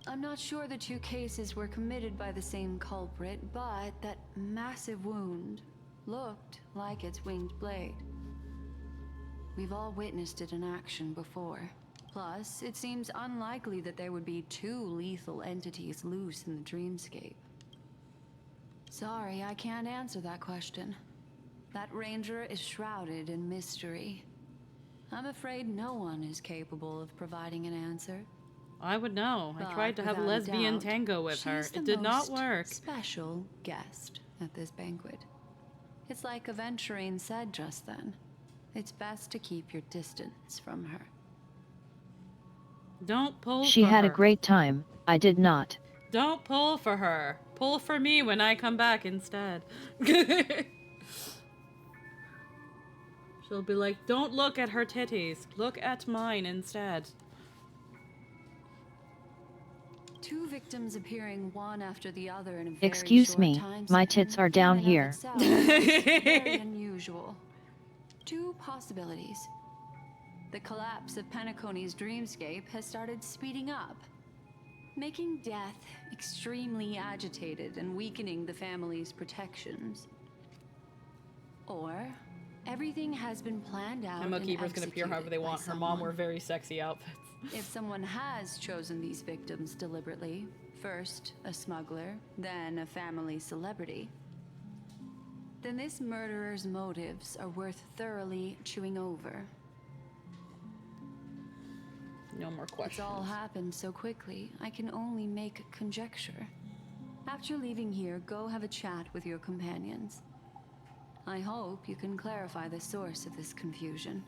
I'm not sure the two cases were committed by the same culprit, but that massive wound looked like its winged blade. We've all witnessed it in action before. Plus, it seems unlikely that there would be two lethal entities loose in the dreamscape. Sorry, I can't answer that question. That ranger is shrouded in mystery. I'm afraid no one is capable of providing an answer. I would know. I But tried to have a without a lesbian doubt, tango with her. she's the It did not most work. Special guest at this banquet. It's like Aventurine said just then. It's best to keep your distance from her. Don't pull She for had a her. great time. I did not. Don't pull for her. Pull for me when I come back instead. She'll be like, don't look at her titties. Look at mine instead. Two victims appearing one after the other in a very Excuse short me, time my span tits are down in and of here. itself is very unusual. Two possibilities. The collapse of Penacony's dreamscape has started speeding up, making death extremely agitated and weakening the family's protections. Or everything has been planned out Memo and Keeper's gonna appear however they executed want. by Her mom someone. wore very sexy outfits. If someone has chosen these victims deliberately, first a smuggler, then a family celebrity, then this murderer's motives are worth thoroughly chewing over. No more questions. It's all happened so quickly, I can only make conjecture. After leaving here, go have a chat with your companions. I hope you can clarify the source of this confusion.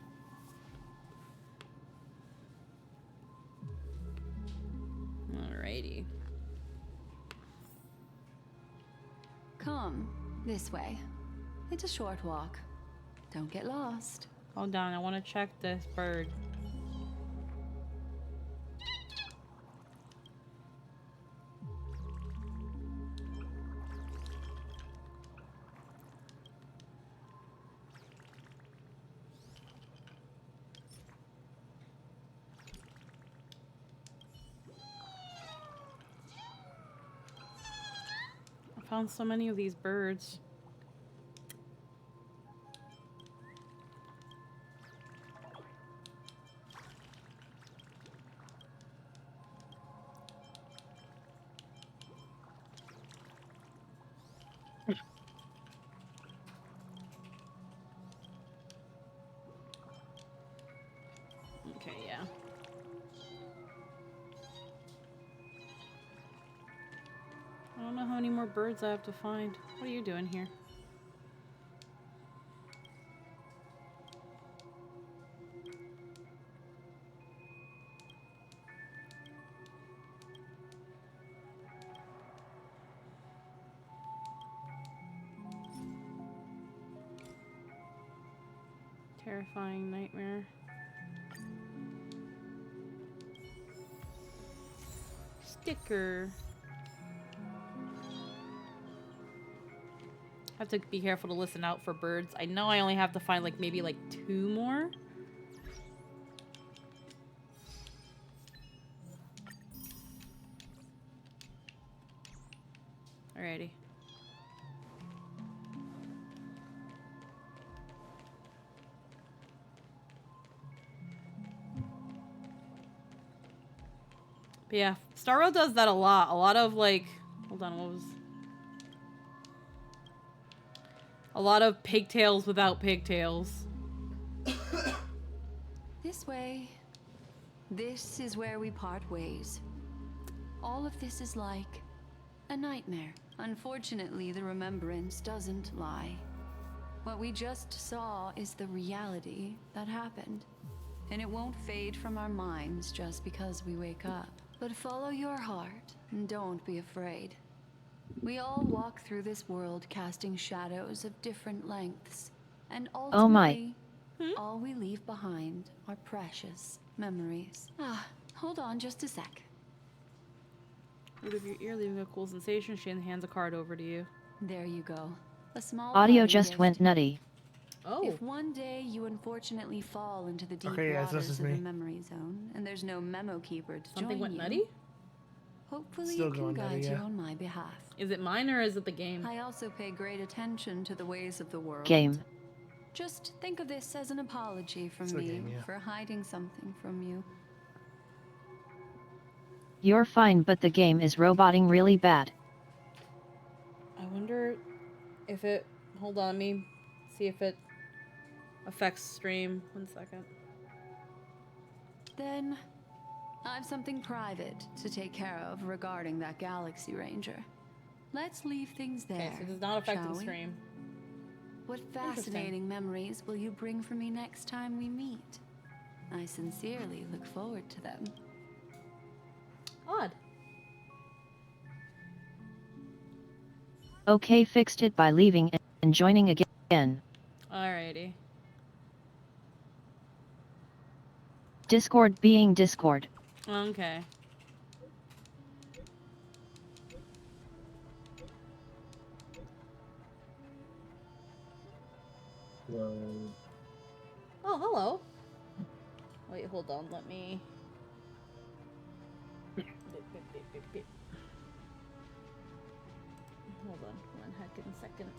Alrighty. Come, this way. It's a short walk. Don't get lost. Hold on, I want to check this bird. I found so many of these birds. Okay, yeah. I don't know how many more birds I have to find. What are you doing here? Terrifying nightmare. Sticker. I have to be careful to listen out for birds. I know I only have to find like maybe like 2 more. Alrighty. But yeah, Star Rail does that a lot. A lot of like, hold on, what was? A lot of pigtails without pigtails. This way. This is where we part ways. All of this is like a nightmare. Unfortunately, the remembrance doesn't lie. What we just saw is the reality that happened. And it won't fade from our minds just because we wake up. But follow your heart and don't be afraid. We all walk through this world casting shadows of different lengths. And Oh my. ultimately, all we leave behind are precious memories. Ah, hold on just a sec. Root of your ear, leaving a cool sensation. She hands a card over to you. There you go. A small Audio parting just gift. went nutty. Oh. If one day you unfortunately fall into the deep Okay, yes, this waters is of the me. memory zone, and there's no memo keeper to Something join went you, nutty? hopefully Still you can going guide nutty, you yeah. on my behalf. Is it mine or is it the game? I also pay great attention to the ways of the world. Game. Just think of this as an apology from It's the me game, yeah. for hiding something from you. You're fine, but the game is roboting really bad. I wonder if it... Hold on, let me see if it affects stream. 1 second. Then, I've something private to take care of regarding that Galaxy Ranger. Let's leave things there. Okay, so it does not affect shall the we? stream. What fascinating memories will you bring for me next time we meet? I sincerely look forward to them. Odd. Okay, fixed it by leaving and joining again. Alrighty. Discord being Discord. Okay. Oh, hello. Wait, hold on. Let me... Hold on. 1 second.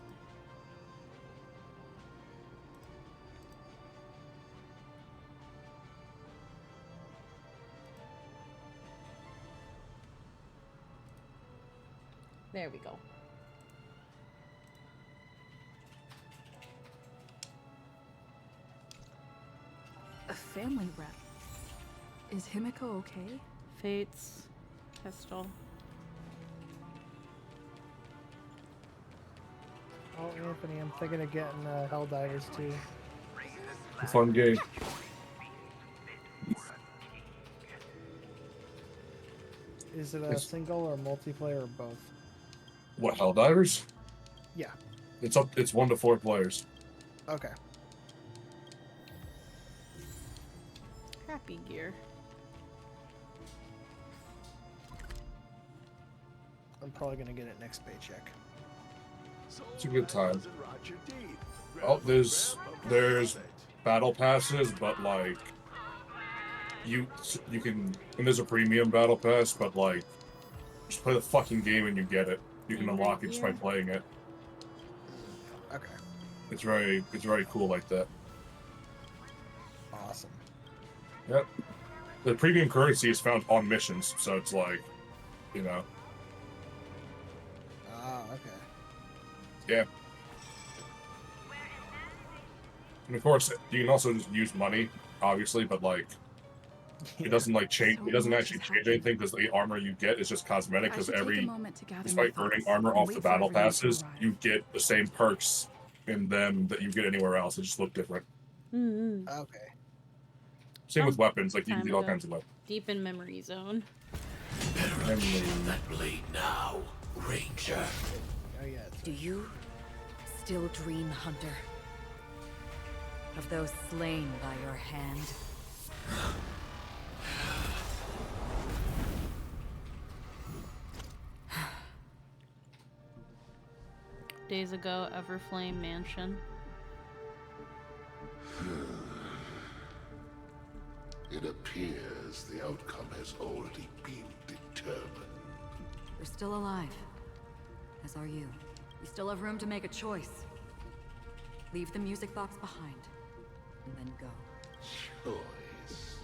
There we go. A family rep. Is Himiko okay? Fates. Pistol. Oh, Anthony, I'm thinking of getting Helldivers too. A fun game. Is it a single or multiplayer or both? What, Helldivers? Yeah. It's 1 to 4 players. Okay. Happy Gear. I'm probably gonna get it next paycheck. It's a good time. Oh, there's battle passes, but like you can, and there's a premium battle pass, but like just play the fucking game and you get it. You can unlock it just by playing it. Okay. It's very cool like that. Awesome. Yep. The premium currency is found on missions, so it's like, you know. Ah, okay. Yeah. And of course, you can also just use money, obviously, but like, it doesn't like change. It doesn't actually change anything because the armor you get is just cosmetic. Because despite earning armor off the battle passes, you get the same perks in them that you get anywhere else. It just look different. Mm-hmm. Okay. Same with weapons. Like you can Time get all to go kinds of weapons. Deep in memory zone. That blade now, Ranger. Oh yeah. Do you still dream, Hunter? Of those slain by your hand? Days ago, Everflame Mansion. It appears the outcome has already been determined. We're still alive. As are you. We still have room to make a choice. Leave the music box behind. And then go. Choice.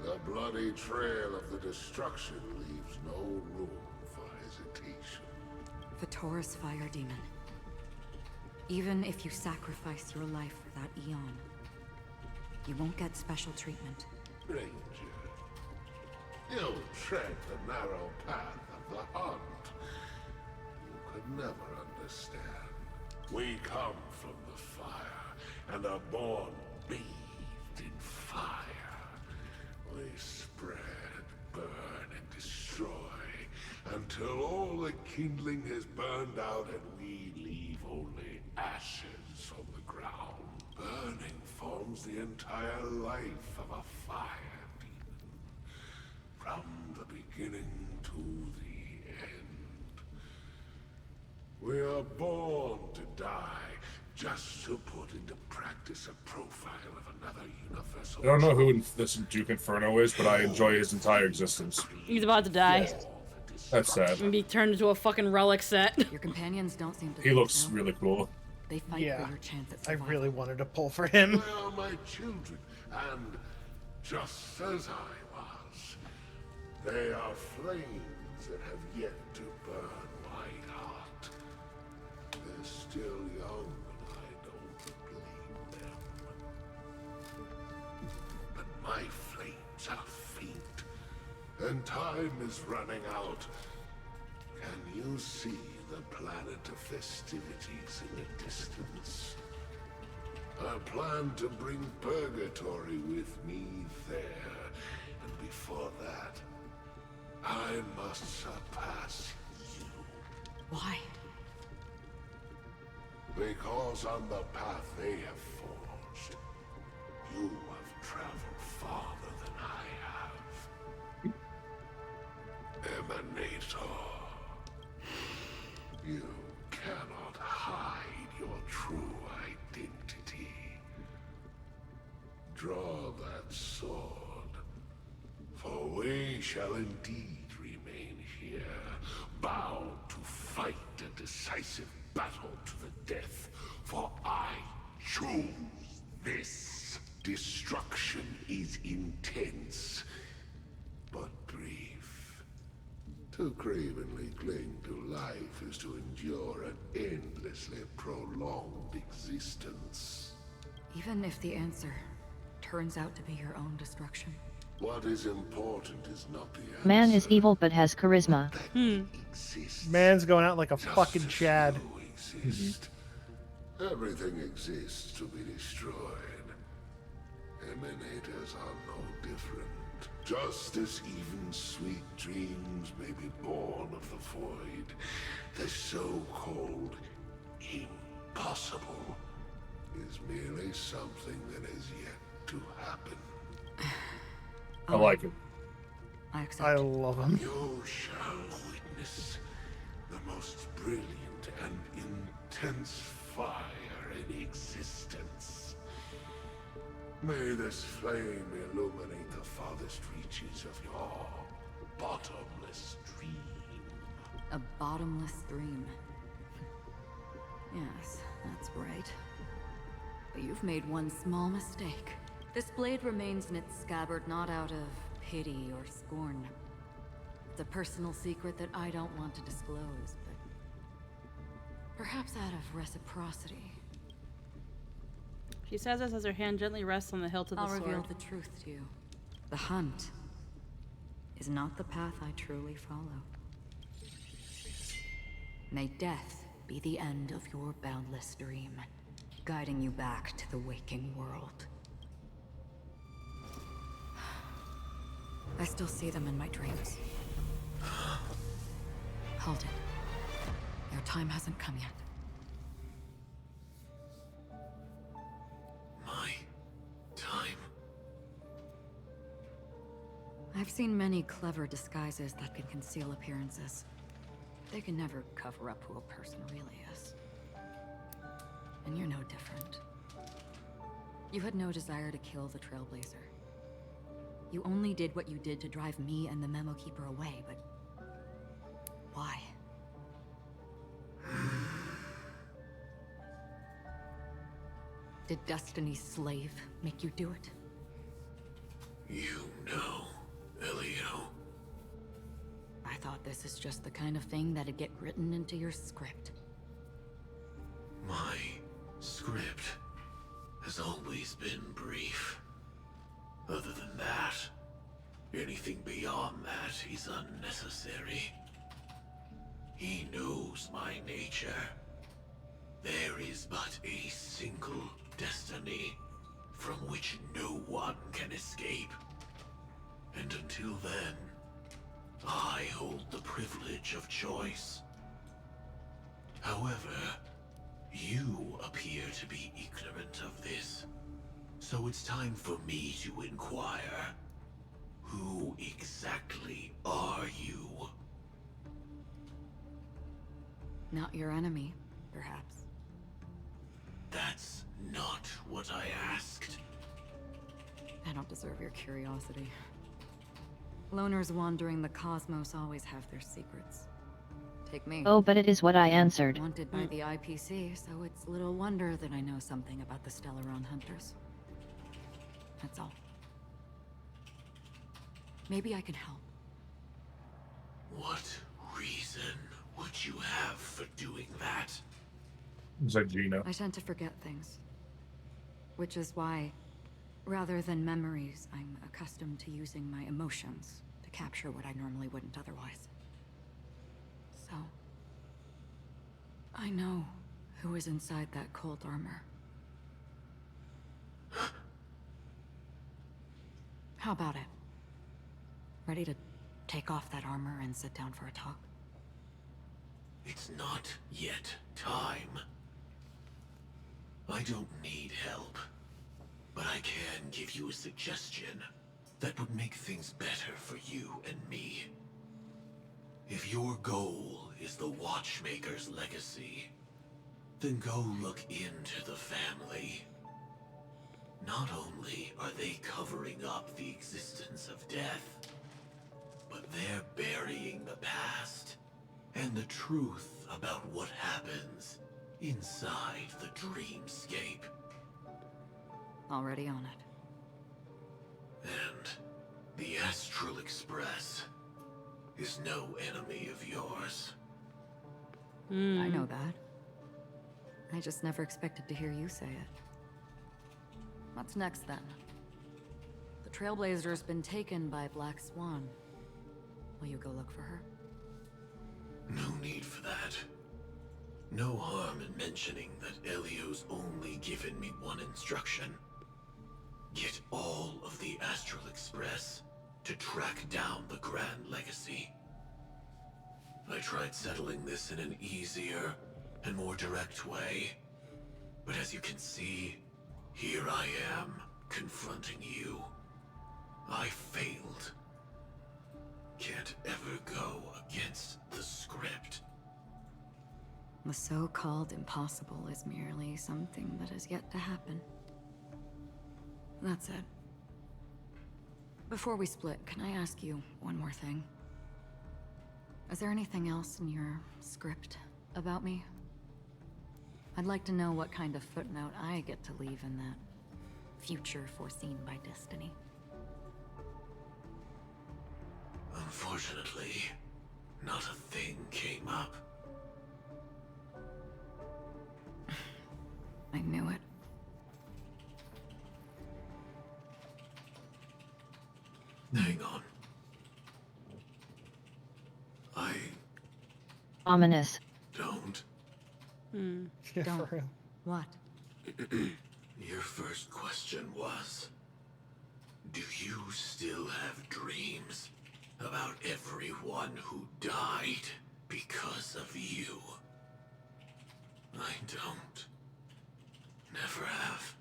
The bloody trail of the destruction leaves no room for hesitation. Vatora's fire demon. Even if you sacrifice your life for that eon, you won't get special treatment. Ranger, you tread the narrow path of the hunt. You could never understand. We come from the fire, and are born bathed in fire. We spread, burn, and destroy, until all the kindling has burned out and we leave only ashes on the ground. Burning forms the entire life of a fire demon, from the beginning to the end. We are born to die, just to put into practice a profile of another universal. I don't know who this Duke Inferno is, but I enjoy his entire existence. He's about to die. That's sad. And be turned into a fucking relic set. Your companions don't seem to. He looks really cool. They fight for your chance at I survival. really wanted to pull for him. They are my children, and just as I was, they are flames that have yet to burn my heart. They're still young, and I don't blame them. But my flames are faint, and time is running out. Can you see the planet of festivities in the distance? I plan to bring Purgatory with me there, and before that, I must surpass you. Why? Because on the path they have forged, you have traveled farther than I have. Emanator. You cannot hide your true identity. Draw that sword, for we shall indeed remain here, bound to fight a decisive battle to the death, for I choose this. Destruction is intense, but brief. To cravenly cling to life is to endure an endlessly prolonged existence. Even if the answer turns out to be your own destruction. What is important is not the answer. Man is evil but has charisma. Man's going out like a fucking Chad. Exist. Everything exists to be destroyed. Emanators are no different. Just as even sweet dreams may be born of the void, the so-called impossible is merely something that is yet to happen. I like him. I accept. I love him. You shall witness the most brilliant and intense fire in existence. May this flame illuminate the farthest reaches of your bottomless dream. A bottomless dream. Yes, that's right. But you've made one small mistake. This blade remains in its scabbard not out of pity or scorn. It's a personal secret that I don't want to disclose, but perhaps out of reciprocity. She says this as her hand gently rests on the hilt of the sword. I'll reveal the truth to you. The hunt is not the path I truly follow. May death be the end of your boundless dream, guiding you back to the waking world. I still see them in my dreams. Hold it. Your time hasn't come yet. My time? I've seen many clever disguises that can conceal appearances. They can never cover up who a person really is. And you're no different. You had no desire to kill the Trailblazer. You only did what you did to drive me and the Memo Keeper away, but why? Did Destiny's slave make you do it? You know, Elio. I thought this is just the kind of thing that'd get written into your script. My script has always been brief. Other than that, anything beyond that is unnecessary. He knows my nature. There is but a single destiny from which no one can escape. And until then, I hold the privilege of choice. However, you appear to be ignorant of this. So it's time for me to inquire. Who exactly are you? Not your enemy, perhaps. That's not what I asked. I don't deserve your curiosity. Loners wandering the cosmos always have their secrets. Take me. Oh, but it is what I answered. Wanted by the IPC, so it's little wonder that I know something about the Stellaron Hunters. That's all. Maybe I can help. What reason would you have for doing that? Is that Gina? I tend to forget things. Which is why, rather than memories, I'm accustomed to using my emotions to capture what I normally wouldn't otherwise. So, I know who is inside that cold armor. How about it? Ready to take off that armor and sit down for a talk? It's not yet time. I don't need help, but I can give you a suggestion that would make things better for you and me. If your goal is the Watchmaker's legacy, then go look into the family. Not only are they covering up the existence of death, but they're burying the past and the truth about what happens inside the dreamscape. Already on it. And the Astral Express is no enemy of yours. I know that. I just never expected to hear you say it. What's next, then? Trailblazer's been taken by Black Swan. Will you go look for her? No need for that. No harm in mentioning that Elio's only given me one instruction. Get all of the Astral Express to track down the Grand Legacy. I tried settling this in an easier and more direct way, but as you can see, here I am, confronting you. I failed. Can't ever go against the script. The so-called impossible is merely something that has yet to happen. That's it. Before we split, can I ask you one more thing? Is there anything else in your script about me? I'd like to know what kind of footnote I get to leave in that future foreseen by destiny. Unfortunately, not a thing came up. I knew it. Hang on. I Ominous. don't. Yeah, Don't. for real. What? Your first question was, do you still have dreams about everyone who died because of you? I don't. Never have.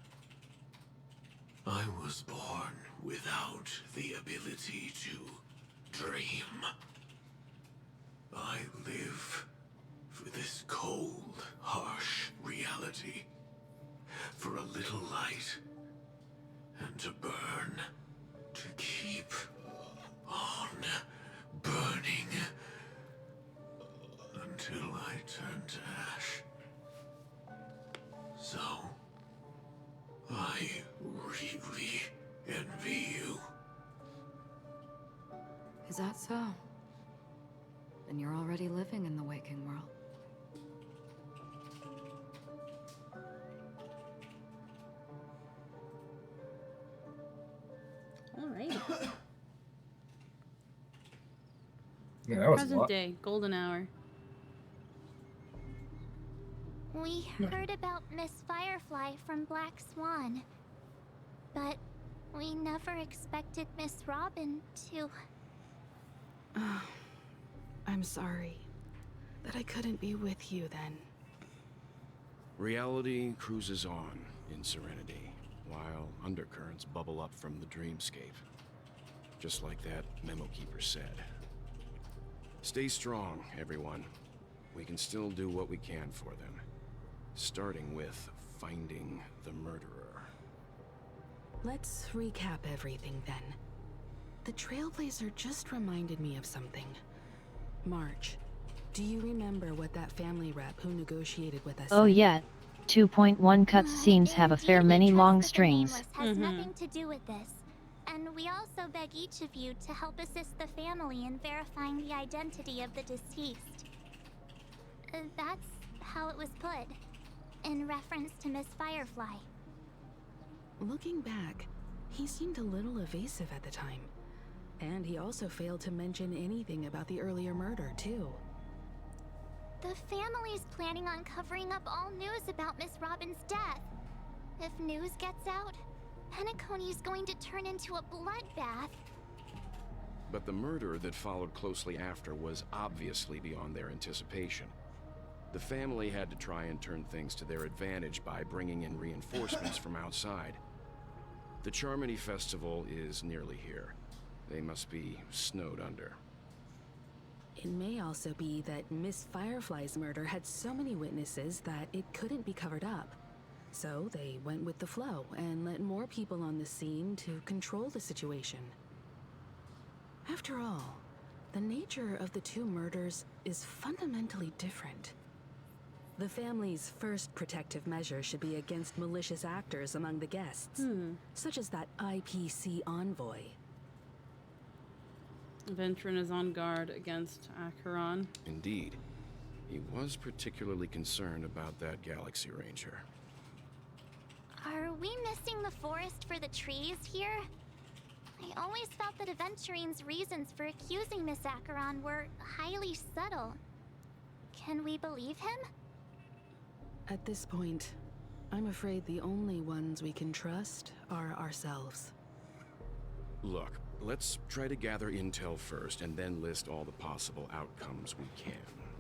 I was born without the ability to dream. I live for this cold, harsh reality. For a little light. And to burn. To keep on burning. Until I turn to ash. So, I really envy you. Is that so? Then you're already living in the waking world. All right. Yeah, that was a Present lot. day, golden hour. We heard about Miss Firefly from Black Swan, but we never expected Miss Robin to... I'm sorry that I couldn't be with you then. Reality cruises on in serenity, while undercurrents bubble up from the dreamscape. Just like that memo keeper said. Stay strong, everyone. We can still do what we can for them. Starting with finding the murderer. Let's recap everything then. The Trailblazer just reminded me of something. March, do you remember what that family rep who negotiated with us Oh said? yeah. 2.1 cutscenes have a fair many long strings. has nothing to do with this. And we also beg each of you to help assist the family in verifying the identity of the deceased. That's how it was put, in reference to Miss Firefly. Looking back, he seemed a little evasive at the time. And he also failed to mention anything about the earlier murder, too. The family's planning on covering up all news about Miss Robin's death. If news gets out, Penacony's going to turn into a bloodbath. But the murder that followed closely after was obviously beyond their anticipation. The family had to try and turn things to their advantage by bringing in reinforcements from outside. The Charmony Festival is nearly here. They must be snowed under. It may also be that Miss Firefly's murder had so many witnesses that it couldn't be covered up. So they went with the flow and let more people on the scene to control the situation. After all, the nature of the two murders is fundamentally different. The family's first protective measure should be against malicious actors among the guests, such as that IPC envoy. Ventrin is on guard against Acheron. Indeed. He was particularly concerned about that Galaxy Ranger. Are we missing the forest for the trees here? I always felt that Aventurine's reasons for accusing Miss Acheron were highly subtle. Can we believe him? At this point, I'm afraid the only ones we can trust are ourselves. Look, let's try to gather intel first and then list all the possible outcomes we can.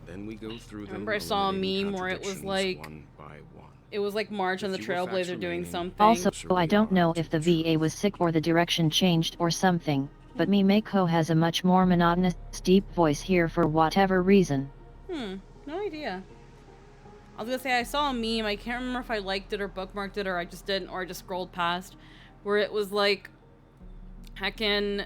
Then we go through them. Remember I saw a meme where it was like one by one. It was like March and the Trailblazer doing something. Also, I don't know if the VA was sick or the direction changed or something, but Mimeko has a much more monotonous, deep voice here for whatever reason. No idea. I was gonna say I saw a meme, I can't remember if I liked it or bookmarked it or I just didn't, or I just scrolled past, where it was like heckin'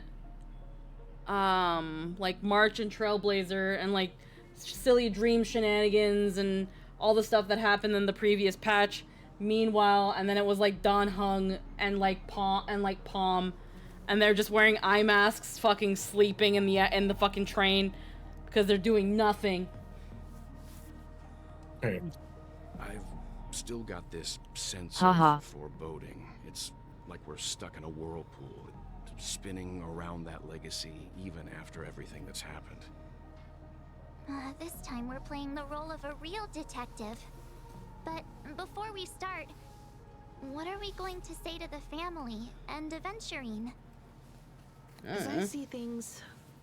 like March and Trailblazer and like silly dream shenanigans and all the stuff that happened in the previous patch. Meanwhile, and then it was like Don Hung and like Palm, and they're just wearing eye masks, fucking sleeping in the fucking train because they're doing nothing. Hey. I've still got this sense Haha. of foreboding. It's like we're stuck in a whirlpool, spinning around that legacy even after everything that's happened. This time we're playing the role of a real detective. But before we start, what are we going to say to the family and Aventurine? As I see things,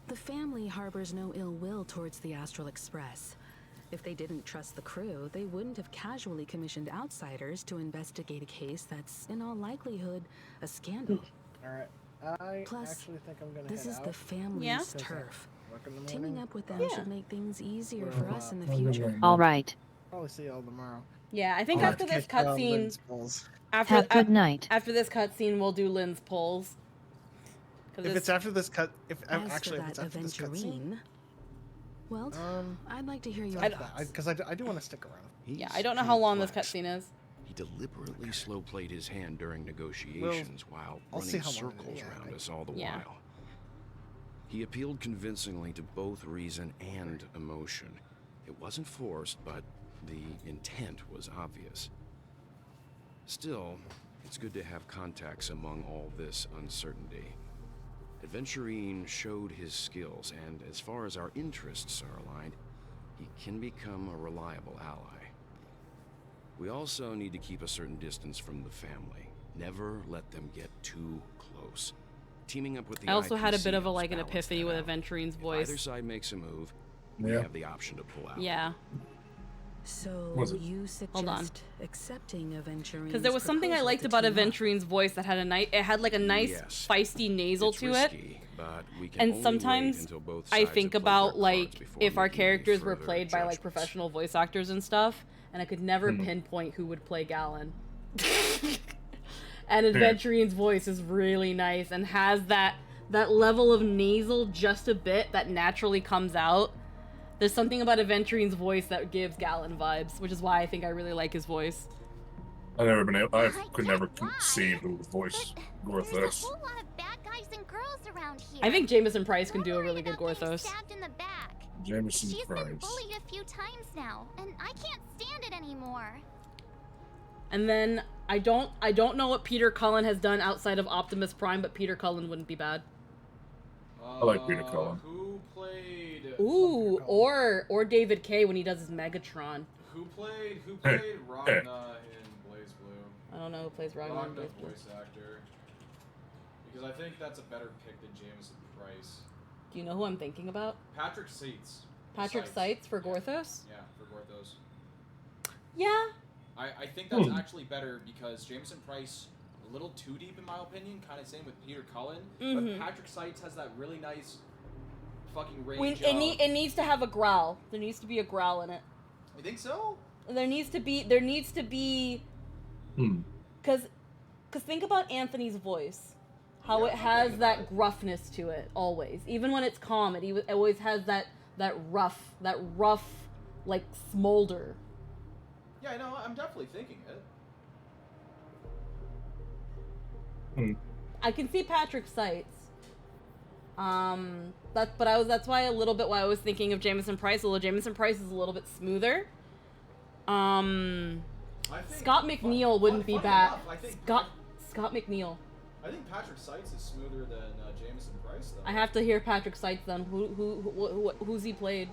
the family harbors no ill will towards the Astral Express. If they didn't trust the crew, they wouldn't have casually commissioned outsiders to investigate a case that's, in all likelihood, a scandal. Alright. I Plus, actually think I'm gonna this head is out. the family's Yeah? turf. Work in the Teaming morning. up with them Yeah. should make things easier Well, for us in the future. Alright. Probably see y'all tomorrow. Yeah, I think I'll after have to this catch, cutscene, Lynn's polls. Have good night. After this cutscene, we'll do Lynn's polls. If it's after this cut, if As actually for if it's that after this cutscene, Aventurine, well, I'd like to hear your thoughts. because I do want to stick around. Yeah, I don't know how long this cutscene is. He deliberately slow-played his hand during negotiations while I'll see running how long it circles is, yeah, around us all the Yeah. while. He appealed convincingly to both reason and emotion. It wasn't forced, but the intent was obvious. Still, it's good to have contacts among all this uncertainty. Aventurine showed his skills, and as far as our interests are aligned, he can become a reliable ally. We also need to keep a certain distance from the family. Never let them get too close. Teaming up with the I also had a IPC bit of a helps like an balance epiphany that with out. Aventurine's If voice. either side makes a move, we Yeah. have the option to pull out. Yeah. So Was it? you suggest Hold on. accepting Aventurine's Because there was something I proposal liked to about team up. Aventurine's voice that had a nice, it had like a nice Yes. feisty nasal It's to risky, it. but we can And only sometimes wait until both I sides think have played their about cards like before if our making any characters were further played by like judgments. professional voice actors and stuff, and I could never Mhm. pinpoint who would play Galen. And Aventurine's voice is really nice and has that level of nasal just a bit that naturally comes out. There's something about Aventurine's voice that gives Galen vibes, which is why I think I really like his voice. I've never been able. I could never conceive who would voice There's Gorthos. a whole lot of bad guys and girls around here. I think Jameson Price can do a really good Gorthos. Stabbed in the back. Jameson She's been Price. bullied a few times now, and I can't stand it anymore. And then I don't know what Peter Cullen has done outside of Optimus Prime, but Peter Cullen wouldn't be bad. I like Peter Cullen. Who played? Ooh, or David Kaye when he does his Megatron. Who played Hey, Ragna hey. in Blaze Blue? I don't know who plays Ragna in Blaze Blue. voice actor. Because I think that's a better pick than Jameson Price. Do you know who I'm thinking about? Patrick Seitz. Patrick Seitz for Gorthos? Yeah, for Gorthos. Yeah. I think that's actually better because Jameson Price a little too deep in my opinion, kind of same with Peter Cullen. Mhm. But Patrick Seitz has that really nice fucking range. It needs to have a growl. There needs to be a growl in it. You think so? There needs to be Hmm. Cause think about Anthony's voice. How it has that gruffness to it always. Even when it's calm, it always has that rough like smolder. Yeah, no, I'm definitely thinking it. I can see Patrick Seitz. That's why I was thinking of Jameson Price, although Jameson Price is a little bit smoother. Scott McNeil wouldn't be bad. Scott McNeil. I think Patrick Seitz is smoother than Jameson Price, though. I have to hear Patrick Seitz then. Who's he played?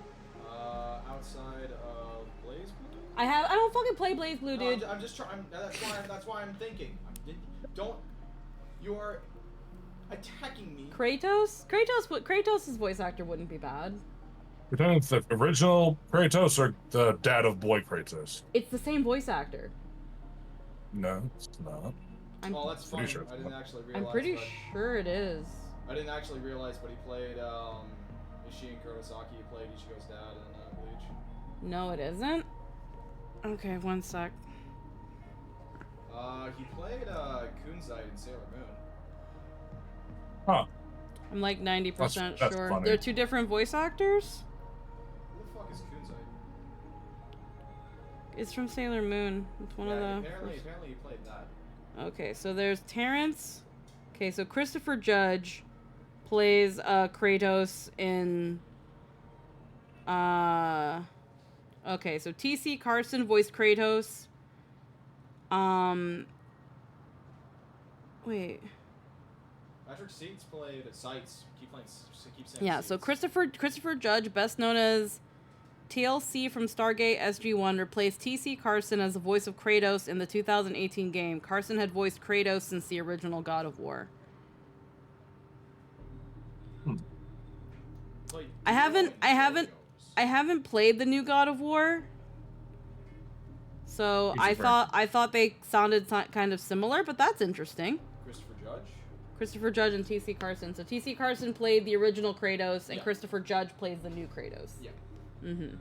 Outside of Blaze Blue. I don't fucking play Blaze Blue, dude. No, I'm just trying. That's why I'm thinking. Don't. You are attacking me. Kratos' voice actor wouldn't be bad. Pretend it's the original Kratos or the dad of boy Kratos. It's the same voice actor. No, it's not. Oh, that's funny. Sure I didn't actually realize. I'm pretty sure it is. I didn't actually realize, but he played Ishii and Kurosaki. He played Ichigo's dad in Bleach. No, it isn't. Okay, one sec. He played Kunzite in Sailor Moon. Huh. I'm like 90% That's sure. funny. They're two different voice actors? Who the fuck is Kunzite? It's from Sailor Moon. It's one of the... Apparently he played that. Okay, so there's Terrence. Okay, so Christopher Judge plays Kratos in... Okay, so T.C. Carson voiced Kratos. Wait. Patrick Seitz played Seitz. Keep saying Yeah, Seitz. so Christopher Judge, best known as TLC from Stargate SG-1, replaced T.C. Carson as the voice of Kratos in the 2018 game. Carson had voiced Kratos since the original God of War. I haven't played the new God of War. So I thought they sounded kind of similar, but that's interesting. Christopher Judge and T.C. Carson. So T.C. Carson played the original Kratos, and Christopher Judge plays the new Kratos. Yeah. Mm-hmm.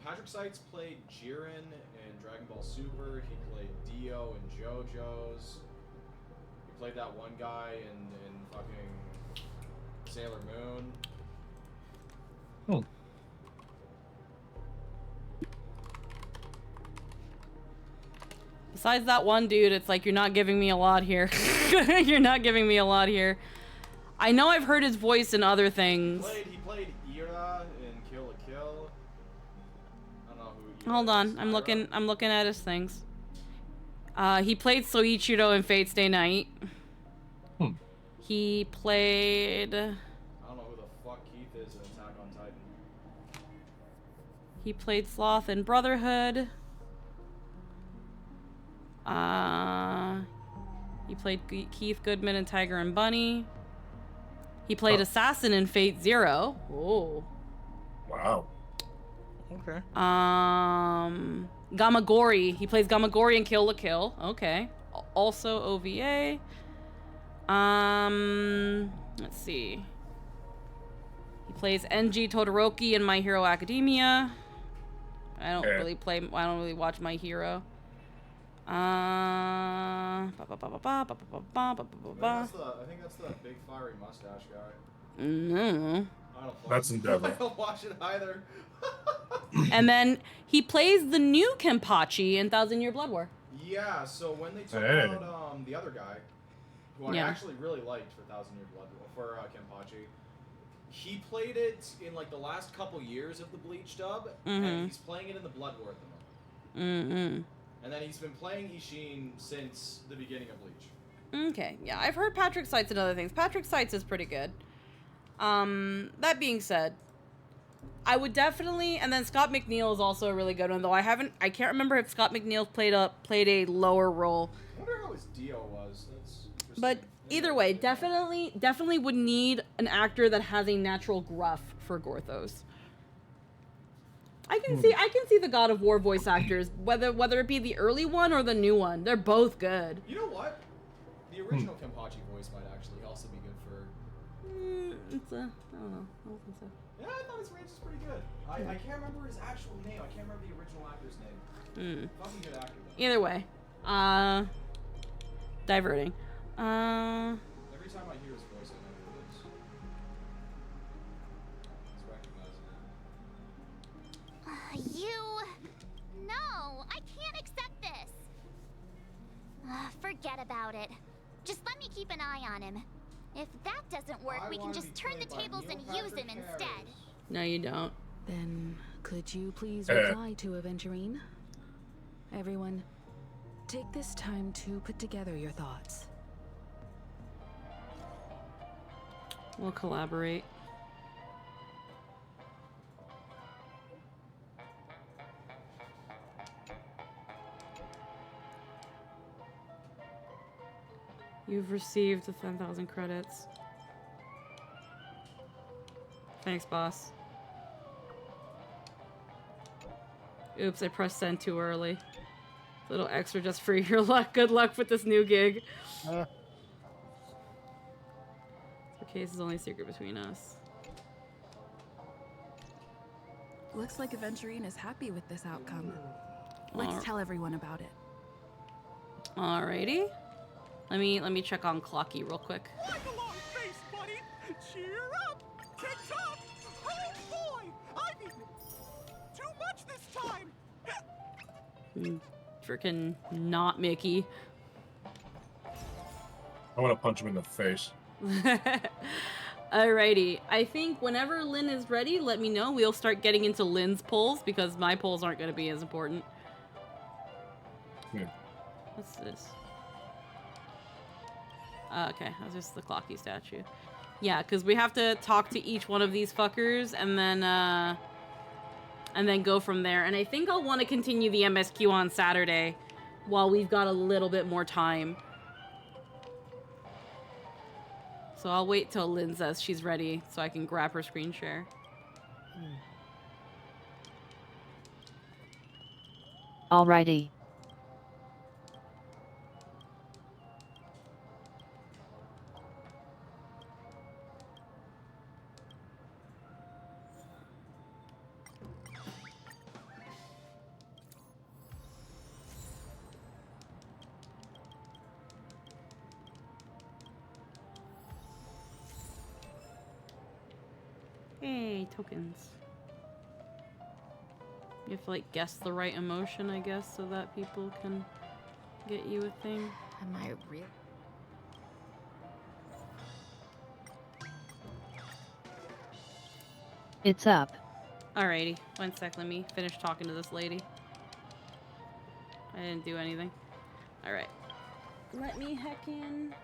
Patrick Seitz played Jiren in Dragon Ball Super. He played Dio in JoJo's. He played that one guy in fucking Sailor Moon. Oh. Besides that one dude, it's like you're not giving me a lot here. You're not giving me a lot here. I know I've heard his voice in other things. He played Ira in Kill la Kill. I don't know who. Hold on, I'm looking at his things. He played Soichiro in Fate's Day Night. He played... I don't know who the fuck Keith is in Attack on Titan. He played Sloth in Brotherhood. He played Keith Goodman in Tiger and Bunny. He played Assassin in Fate Zero. Oh. Wow. Okay. Gamagori. He plays Gamagori in Kill la Kill. Okay. Also OVA. Let's see. He plays Enji Todoroki in My Hero Academia. I don't really watch My Hero. I think that's the big fiery mustache guy. No. That's Endeavor. I don't watch it either. And then he plays the new Kenpachi in Thousand Year Blood War. Yeah, so when they took out the other guy, who I actually really liked for Thousand Year Blood War, for Kenpachi, he played it in like the last couple years of the Bleach dub, and he's playing it in the Blood War at the moment. And then he's been playing Ishin since the beginning of Bleach. Okay, yeah, I've heard Patrick Seitz and other things. Patrick Seitz is pretty good. That being said, I would definitely, and then Scott McNeil is also a really good one, though I can't remember if Scott McNeil played a lower role. I wonder how his Dio was. That's interesting. But either way, definitely would need an actor that has a natural gruff for Gorthos. I can see the God of War voice actors, whether it be the early one or the new one. They're both good. You know what? The original Kenpachi voice might actually also be good for... I don't know. I don't think so. Yeah, I thought his range was pretty good. I can't remember his actual name. I can't remember the original actor's name. Fucking good actor, though. Either way. Diverting. Every time I hear his voice, I know who it is. It's recognizable. No, I can't accept this. Forget about it. Just let me keep an eye on him. If that doesn't work, we can just turn the tables and use him instead. No, you don't. Then, could you please reply to Aventurine? Everyone, take this time to put together your thoughts. We'll collaborate. You've received the 10,000 credits. Thanks, boss. Oops, I pressed send too early. A little extra just for your luck. Good luck with this new gig. The case is only a secret between us. Looks like Aventurine is happy with this outcome. Let's tell everyone about it. Alrighty. Let me check on Clocky real quick. Like a long face, buddy. Cheer up. TikTok. Oh boy, I've eaten too much this time. Freaking not Mickey. I want to punch him in the face. Alrighty. I think whenever Lynn is ready, let me know. We'll start getting into Lynn's polls because my polls aren't going to be as important. Yeah. What's this? Okay, that's just the Clocky statue. Yeah, because we have to talk to each one of these fuckers and then go from there. And I think I'll want to continue the MSQ on Saturday while we've got a little bit more time. So I'll wait till Lynn says she's ready so I can grab her screen share. Alrighty. Hey, tokens. You have to, like, guess the right emotion, I guess, so that people can get you a thing. Am I real? It's up. Alrighty. 1 sec, let me finish talking to this lady. I didn't do anything. Alright. Let me heck in.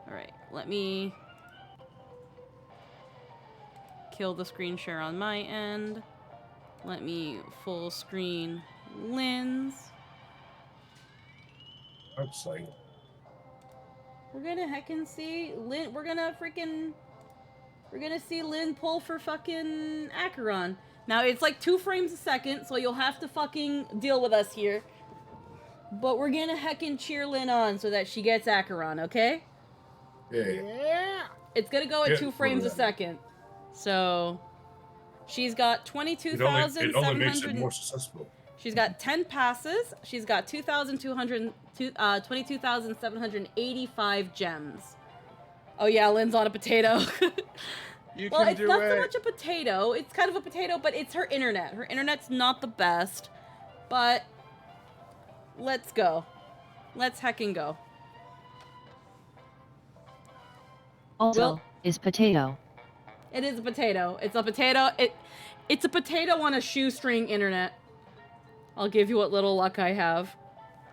Alright, let me kill the screen share on my end. Let me full screen Lynn's. Website. We're gonna heckin' see Lynn. We're gonna see Lynn pull for fucking Acheron. Now it's like 2 frames a second, so you'll have to fucking deal with us here. But we're gonna heckin' cheer Lynn on so that she gets Acheron, okay? Yeah. It's gonna go at 2 frames a second. So she's got 22,700. It only makes it more successful. She's got 10 passes. She's got 22,785 gems. Oh yeah, Lynn's on a potato. Well, it's not so much a potato. It's kind of a potato, but it's her internet. Her internet's not the best, but let's go. Let's heckin' go. Also, is potato. It is a potato. It's a potato. It's a potato on a shoestring internet. I'll give you what little luck I have.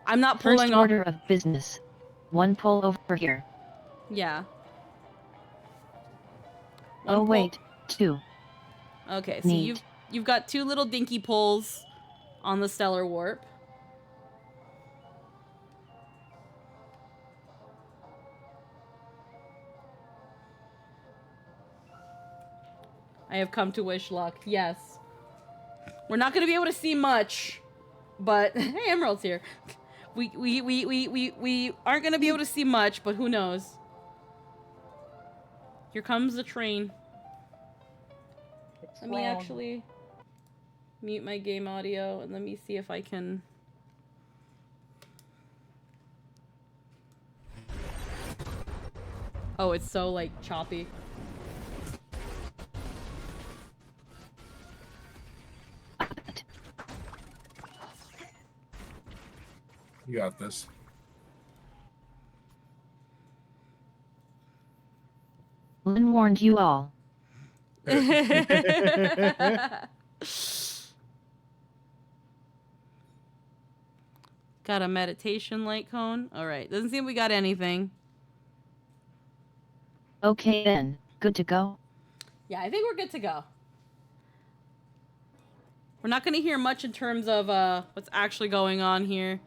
I'm not pulling First order of business. 1 pull over here. Yeah. Oh wait, 2. Okay, so you've got 2 little dinky pulls on the stellar warp. I have come to wish luck. Yes. We're not gonna be able to see much, but hey, Emerald's here. We aren't gonna be able to see much, but who knows? Here comes the train. Let me actually mute my game audio and let me see if I can. Oh, it's so like choppy. You got this. Lynn warned you all. Got a meditation light cone. All right. Doesn't seem we got anything. Okay then, good to go? Yeah, I think we're good to go. We're not going to hear much in terms of what's actually going on here.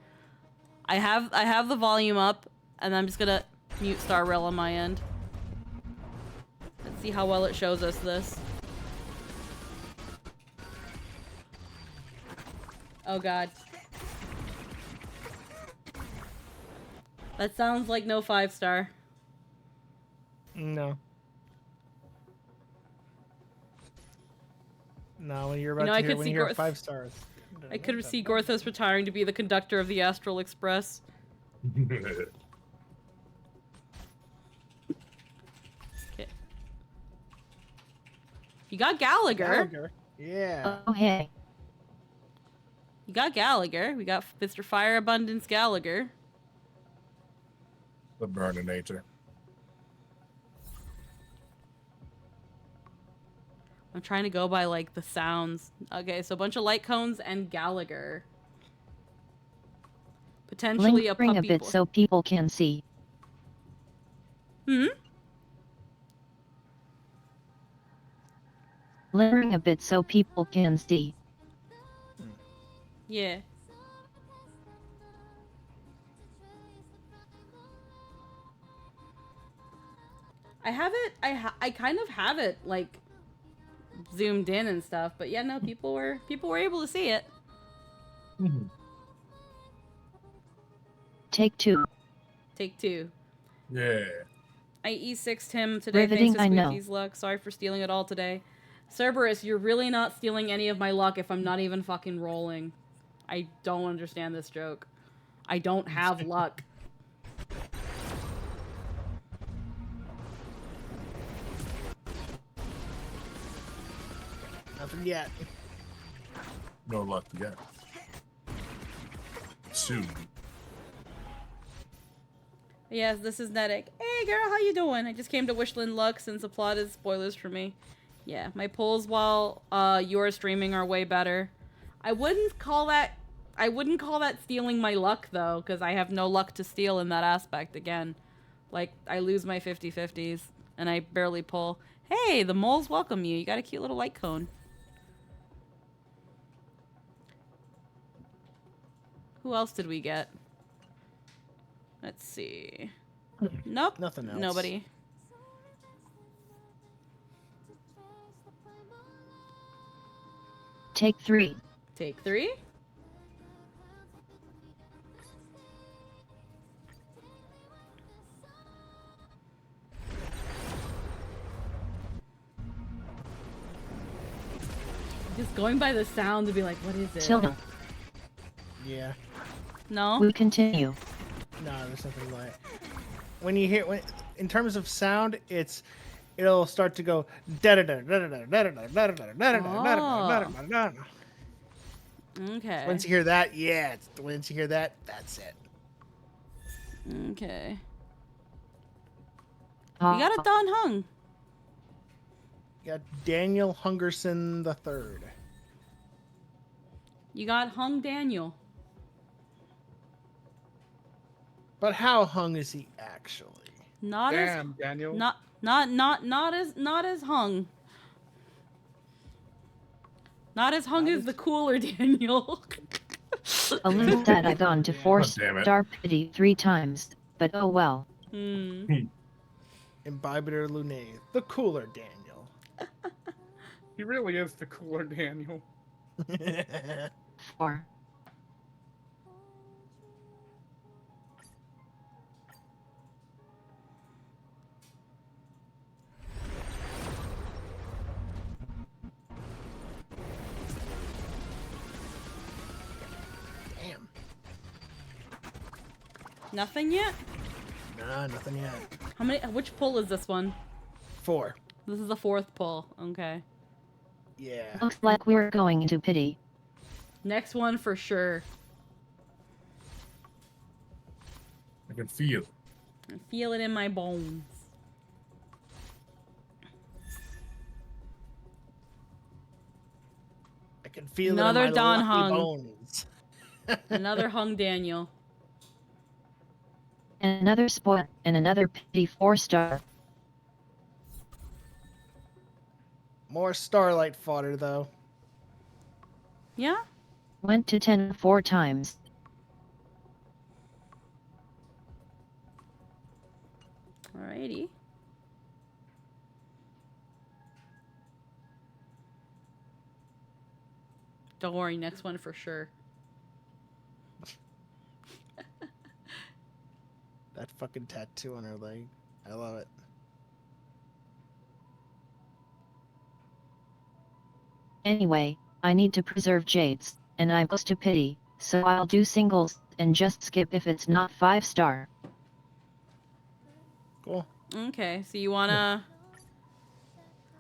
I have the volume up, and I'm just going to mute Starrel on my end. Let's see how well it shows us this. Oh god. That sounds like no 5-star. No. No, when you're about You know, to I hear, could when see you hear Gorth. 5 stars. I could see Gorthos retiring to be the conductor of the Astral Express. Okay. You got Gallagher. Yeah. Oh, hey. You got Gallagher. We got Mr. Fire Abundance Gallagher. The Burninator. I'm trying to go by, like, the sounds. Okay, so a bunch of light cones and Gallagher. Potentially Lingering a bit so people can see. Hmm? Lingering a bit so people can see. Yeah. I have it, I kind of have it, like, zoomed in and stuff, but yeah, no, people were able to see it. Take 2. Take 2. Yeah. I E6'd him today Riveting, thanks I to know. Squeaky's luck. Sorry for stealing it all today. Cerberus, you're really not stealing any of my luck if I'm not even fucking rolling. I don't understand this joke. I don't have luck. Nothing yet. No luck yet. Soon. Yes, this is Netic. Hey girl, how you doing? I just came to wish Lynn luck since the plot is spoilers for me. Yeah, my pulls while you're streaming are way better. I wouldn't call that stealing my luck though, because I have no luck to steal in that aspect again. Like, I lose my 50-50s and I barely pull. Hey, the moles welcome you. You got a cute little light cone. Who else did we get? Let's see. Nope. Nothing else. Nobody. Take 3. Take 3? Just going by the sound to be like, what is it? Tilda. Yeah. No? We continue. No, there's nothing like. When you hear, in terms of sound, it'll start to go da da da da da da da da da da da da. Okay. Once you hear that, yeah. Once you hear that, that's it. Okay. You got a Don Hung. You got Daniel Hungerson III. You got Hung Daniel. But how hung is he actually? Not Damn, as Daniel. not as hung. Not as hung as the cooler Daniel. A little that I've gone to force damn it. Dark Pity 3 times, but oh well. Imbibitor Lunae, the cooler Daniel. He really is the cooler Daniel. 4. Damn. Nothing yet? Nah, nothing yet. How many? Which pull is this one? 4. This is the 4th pull. Okay. Yeah. Looks like we're going into pity. Next one for sure. I can feel. I feel it in my bones. I can feel Another it in my Don lucky Hung. bones. Another hung Daniel. And another spoil, and another pity 4-star. More Starlight fodder, though. Yeah? Went to 10 4 times. Alrighty. Don't worry, next one for sure. That fucking tattoo on her leg. I love it. Anyway, I need to preserve Jades, and I'm close to pity, so I'll do singles, and just skip if it's not 5-star. Cool. Okay, so you wanna...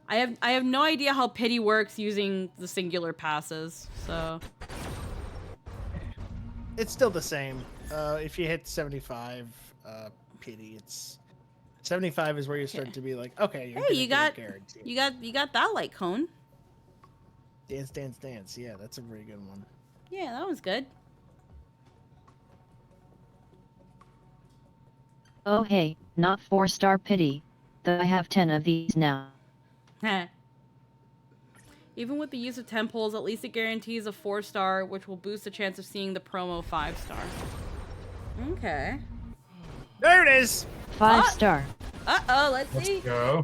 I have no idea how pity works using the singular passes, so... It's still the same. If you hit 75, pity, it's 75 is where you start to be like, okay, you're Hey, you got guaranteed. you got that light cone. Dance, dance, dance. Yeah, that's a very good one. Yeah, that was good. Oh hey, not 4-star pity, though I have 10 of these now. Even with the use of 10 pulls, at least it guarantees a 4-star, which will boost the chance of seeing the promo 5-star. Okay. There it is! 5-star. Uh-oh, let's see. Go.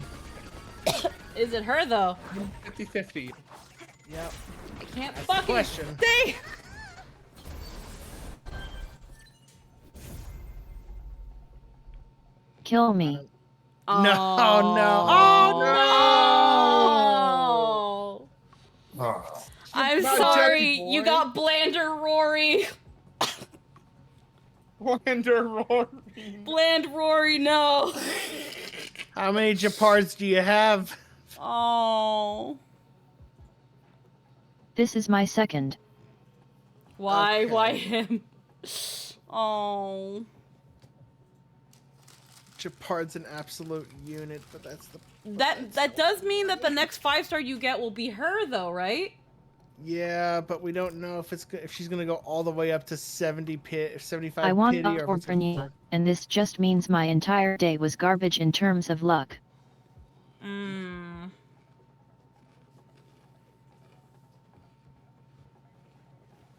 Is it her, though? 50-50. Yep. I can't That's fucking the question. see! Kill me. No, no. Oh, no! Oh. I'm Not sorry, Jackie you boy. got Blander Rory. Blander Rory. Bland Rory, no. How many Japards do you have? Oh. This is my second. Why? Okay. Why him? Oh. Japard's an absolute unit, but that's the... That does mean that the next 5-star you get will be her, though, right? Yeah, but we don't know if she's gonna go all the way up to 75 I want pity, a or if it's gonna... Orbrania, and this just means my entire day was garbage in terms of luck. Mmm.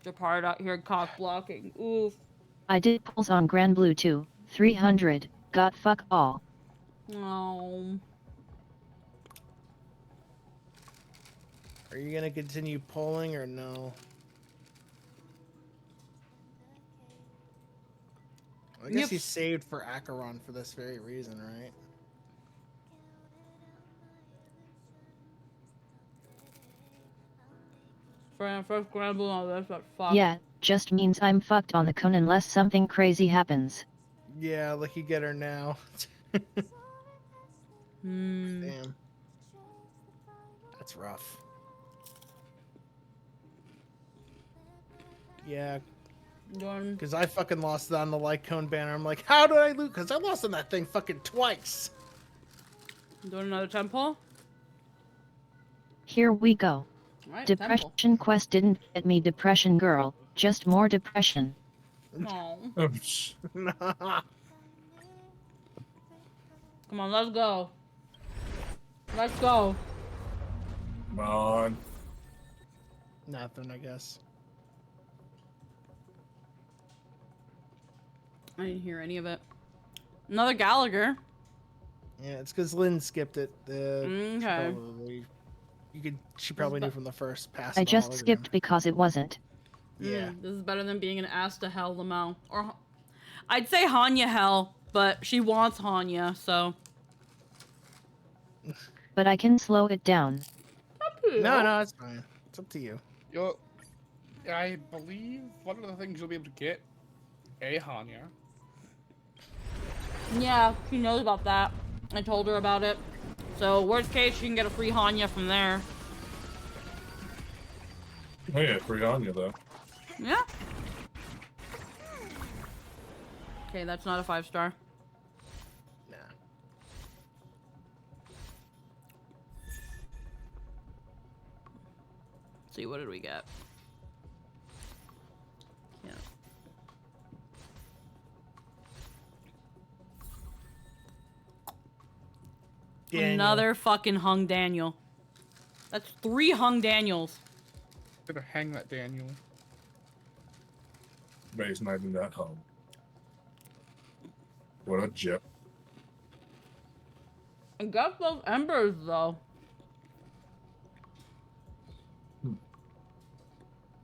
Japard out here cock blocking. Oof. I did pulls on Grand Blue too. 300. Got fuck all. Oh. Are you gonna continue pulling or no? I guess Yep. he saved for Acheron for this very reason, right? First Grand Blue on this, but fuck. Yeah, just means I'm fucked on the cone unless something crazy happens. Yeah, look, you get her now. Hmm. Damn. That's rough. Yeah. Because I fucking lost on the light cone banner. I'm like, how did I lose? Because I lost on that thing fucking twice. Doing another temple? Here we go. Right, Depression temple. quest didn't get me depression girl, just more depression. Oh. Oops. Come on, let's go. Let's go. Come on. Nothing, I guess. I didn't hear any of it. Another Gallagher. Yeah, it's because Lynn skipped it. Okay. She probably knew from the first pass. I of the just hologram. skipped because it wasn't. Yeah. This is better than being an ass to hell, Lamau. Or, I'd say Hanya hell, but she wants Hanya, so. But I can slow it down. No, it's fine. It's up to you. I believe one of the things you'll be able to get, Hanya. Yeah, she knows about that. I told her about it. So, worst case, she can get a free Hanya from there. Oh yeah, free Anya though. Yeah. Okay, that's not a 5-star. Nah. See, what did we get? Yeah. Daniel. Another fucking hung Daniel. That's 3 hung Daniels. Gonna hang that Daniel. But he's not even that hung. What a jip. I got those embers though.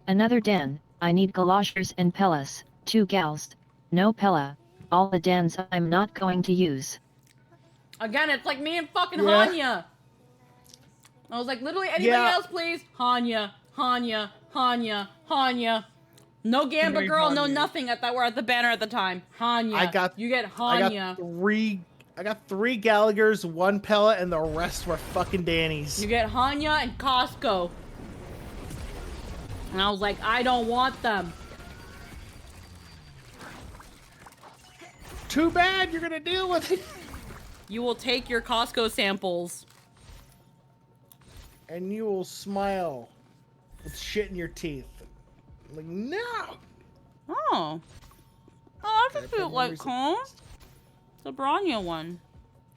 Another Dan. I need galoshes and Pellas. 2 gals. No Pella. All the Dans I'm not going to use. Again, it's like me and fucking Yeah. Hanya. I was like, literally anybody else, please? Hanya, Hanya, Hanya, Hanya. No Gamba many girl, no Hanyas? nothing at that. We're at the banner at the time. Hanya. You get I Hanya. got 3 Gallaghers, 1 Pella, and the rest were fucking Dannies. You get Hanya and Costco. And I was like, I don't want them. Too bad, you're gonna deal with it. You will take your Costco samples. And you will smile with shit in your teeth. Like, no! Oh. Oh, that's a Okay, cute like cone. The Bronya one.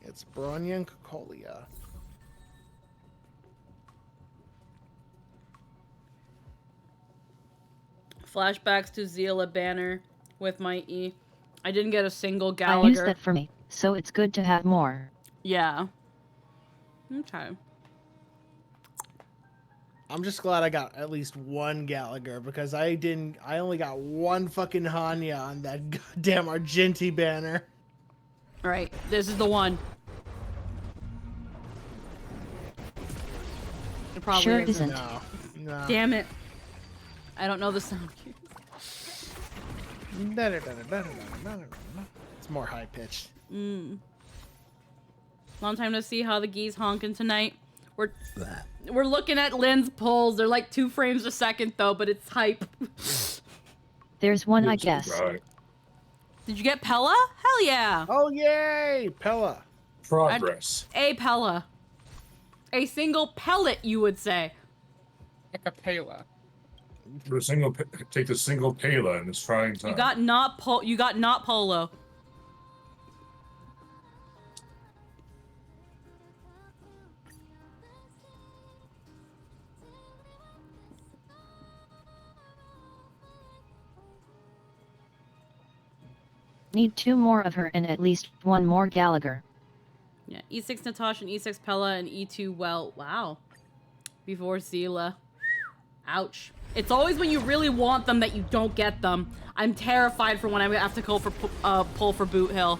It's Bronya and Cocolia. Flashbacks to Zila banner with my E. I didn't get a single I Gallagher. use that for me, so it's good to have more. Yeah. Okay. I'm just glad I got at least 1 Gallagher because I only got 1 fucking Hanya on that goddamn Argenti banner. Alright, this is the one. It probably Sure isn't. isn't. No. Damn it. I don't know the sound cues. It's more high pitched. Long time to see how the geese honking tonight. We're looking at Lynn's pulls. They're like 2 frames a second though, but it's hype. There's one, I guess. Did you get Pella? Hell yeah. Oh yay, Pella. Progress. A Pella. A single pellet, you would say. Like a Pela. For a single, take the single Pela in this trying time. You got not polo. Need 2 more of her and at least 1 more Gallagher. Yeah, E6 Natasha and E6 Pella and E2 well. Wow. Before Zila. Ouch. It's always when you really want them that you don't get them. I'm terrified for when I have to pull for Boot Hill.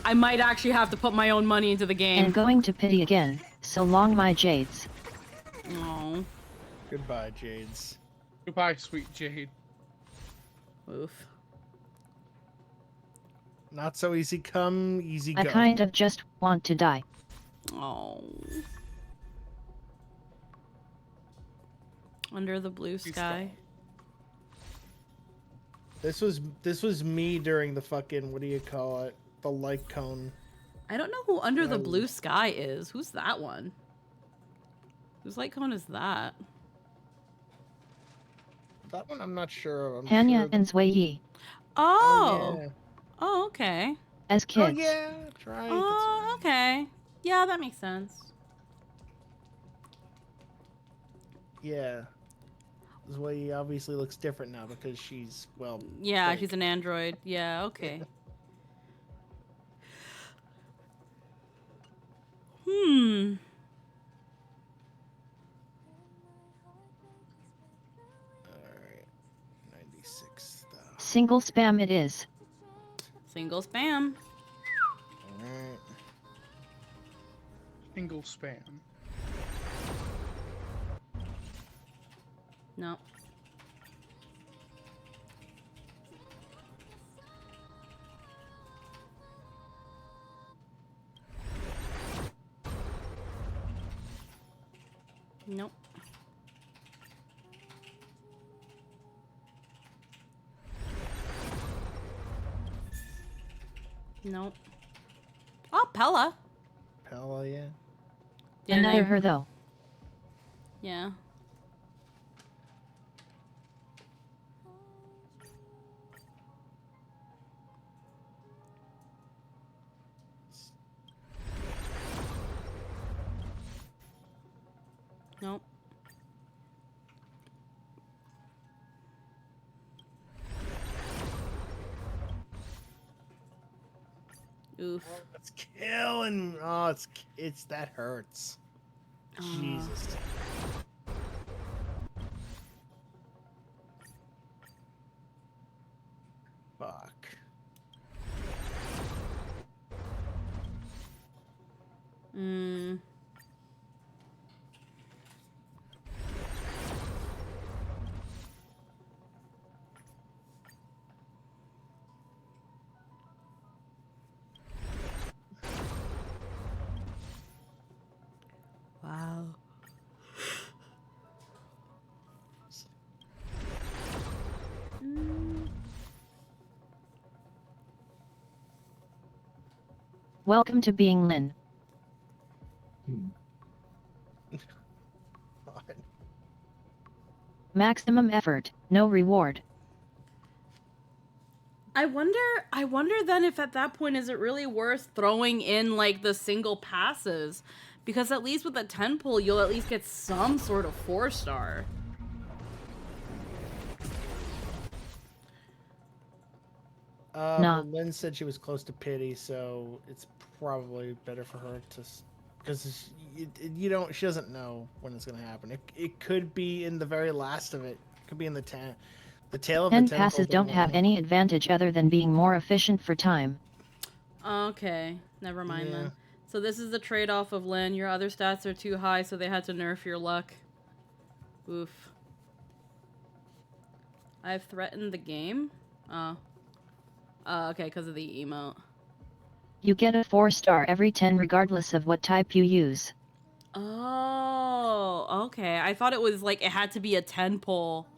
I might actually have to put my own money into the game. And going to pity again. So long, my Jades. Oh. Goodbye, Jades. Goodbye, sweet Jade. Oof. Not so easy come, easy go. I kind of just want to die. Oh. Under the blue sky. This was me during the fucking, what do you call it? The light cone. I don't know who Under the Blue Sky is. Who's that one? Whose light cone is that? That one I'm not sure of. Hanya and Zwei. Oh. yeah. Oh, okay. As kids. Oh yeah, that's right. Oh, okay. Yeah, that makes sense. Yeah. Zwei obviously looks different now because she's, well... Yeah, fake. she's an android. Yeah, okay. Alright, 96. Single spam it is. Single spam. Alright. Single spam. No. Nope. Nope. Oh, Pella. Pella, yeah. Yeah, Another her though. Yeah. Oof. Oh, it's killing. Oh, it's that hurts. Jesus. Fuck. Mm. Wow. Welcome to being Lin. Maximum effort, no reward. I wonder then if at that point is it really worth throwing in like the single passes, because at least with a 10 pull you'll at least get some sort of 4-star. Nah. But Lynn said she was close to pity, so it's probably better for her to, because she doesn't know when it's gonna happen. It could be in the very last of it. It could be in the tail of the 10 10 passes don't have any advantage other than being more efficient for time. Okay, never mind Yeah. then. So this is the trade-off of Lynn. Your other stats are too high, so they had to nerf your luck. Oof. I've threatened the game? Oh. Okay, because of the emote. You get a 4-star every 10 regardless of what type you use. Oh, okay. I thought it was like it had to be a 10 pull.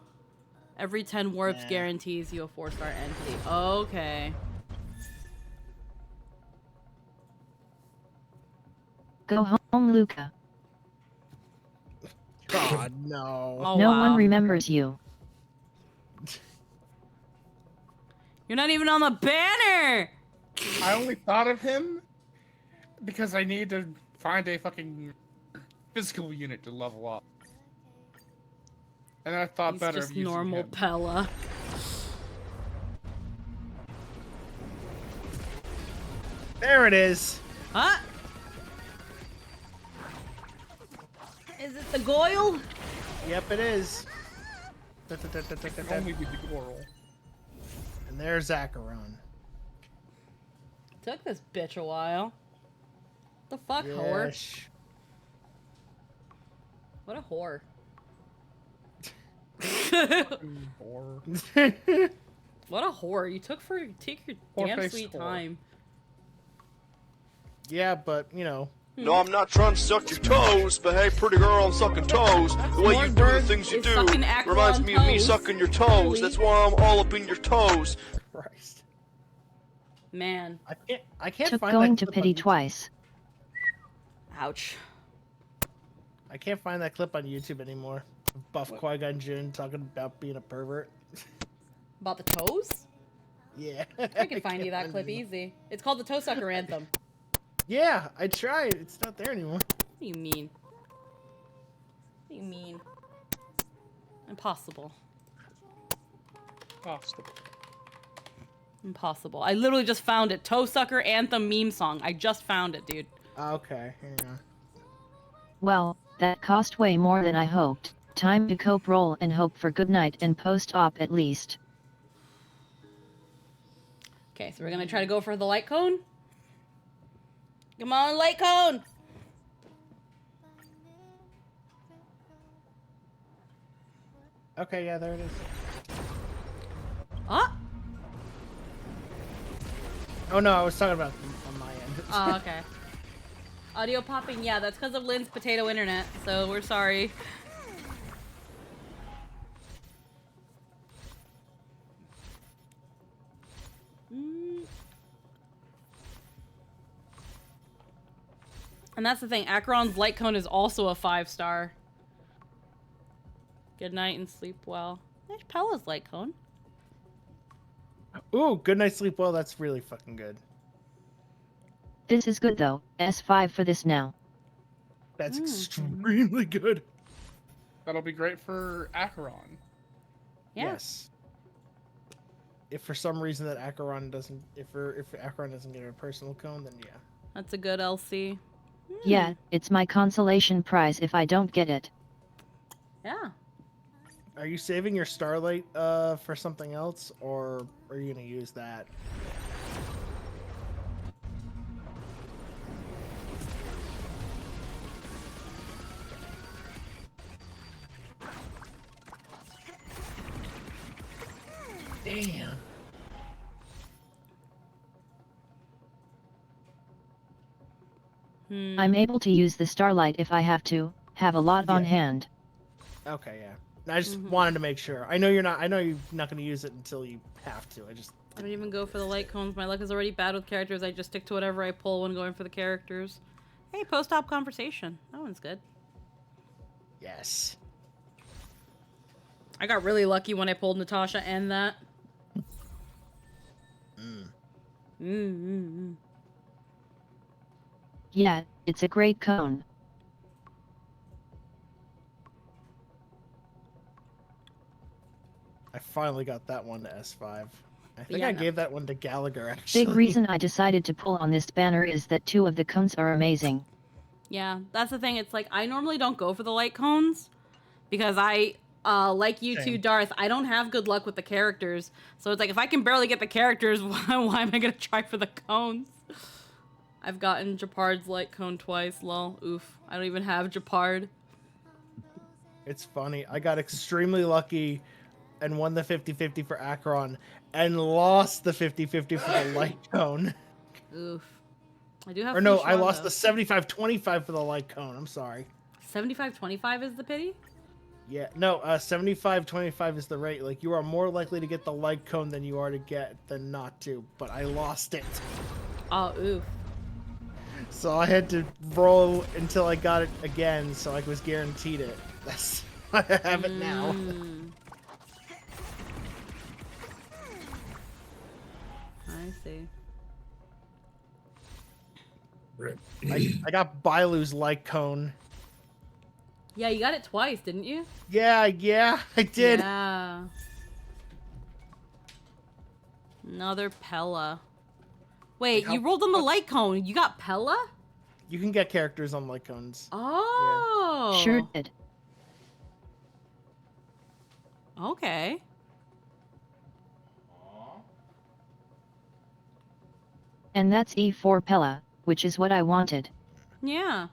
Every 10 warps guarantees you a 4-star entity. Okay. Go home, Luca. God, no. Oh, No wow. one remembers you. You're not even on the banner! I only thought of him because I need to find a fucking physical unit to level up. And I thought He's better just of using normal him. Pella. There it is. Huh? Is it the Goyle? Yep, it is. Only be the Goyle. And there's Acheron. Took this bitch a while. The fuck, whore? Yes. What a whore. What a whore. You take your damn Whore-faced sweet whore. time. Yeah, but, you know. No, I'm not trying to suck your toes, but hey, pretty girl, I'm sucking toes. The way you do the things you do reminds me of me sucking your toes. That's why I'm all up in your toes. Christ. Man. I can't Took find going that to clip pity on YouTube. twice. Ouch. I can't find that clip on YouTube anymore. Buff Qui-Gon Jinn talking about being a pervert. About the toes? Yeah. I can find you that clip easy. It's called the Toe Sucker Anthem. Yeah, I tried. It's not there anymore. What do you mean? What do you mean? Impossible. Impossible. I literally just found it. Toe Sucker Anthem meme song. I just found it, dude. Okay, hang on. Well, that cost way more than I hoped. Time to cope, roll, and hope for good night and post-op at least. Okay, so we're gonna try to go for the light cone. Come on, light cone! Okay, yeah, there it is. Ah! Oh no, I was talking about on my end. Oh, okay. Audio popping, yeah, that's because of Lynn's potato internet, so we're sorry. And that's the thing, Acheron's light cone is also a 5-star. Good night and sleep well. There's Pella's light cone. Ooh, good night, sleep well. That's really fucking good. This is good though. S5 for this now. That's extremely good. That'll be great for Acheron. Yeah. Yes. if for some reason that Acheron doesn't, if Acheron doesn't get a personal cone, then yeah. That's a good LC. Yeah, it's my consolation prize if I don't get it. Yeah. Are you saving your Starlight for something else, or are you gonna use that? Damn. I'm able to use the Starlight if I have to, have a lot on hand. Okay, yeah. I just wanted to make sure. I know you're not going to use it until you have to. I don't even go for the light cones. My luck is already bad with characters. I just stick to whatever I pull when going for the characters. Hey, post-op conversation. That one's good. Yes. I got really lucky when I pulled Natasha and that. Yeah, it's a great cone. I finally got that one to S5. I think Yeah, I no. gave that one to Gallagher, actually. Big reason I decided to pull on this banner is that 2 of the cones are amazing. Yeah, that's the thing. It's like, I normally don't go for the light cones because I, like you too, Darth, I don't have good luck with the characters. So it's like, if I can barely get the characters, why am I going to try for the cones? I've gotten Japard's light cone twice, lol. Oof. I don't even have Japard. It's funny. I got extremely lucky and won the 50-50 for Acheron and lost the 50-50 for the light cone. Oof. I do have Or no, Fushan, I lost though. the 75-25 for the light cone. I'm sorry. 75-25 is the pity? Yeah, no, 75-25 is the rate. Like, you are more likely to get the light cone than you are to get than not to, but I lost it. Oh, oof. So I had to roll until I got it again, so I was guaranteed it. That's why I have it now. I see. I got Bailu's light cone. Yeah, you got it twice, didn't you? Yeah, I did. Yeah. Another Pella. Wait, you rolled on the light cone. You got Pella? You can get characters on light cones. Oh. Sure did. Okay. And that's E4 Pella, which is what I wanted. Yeah.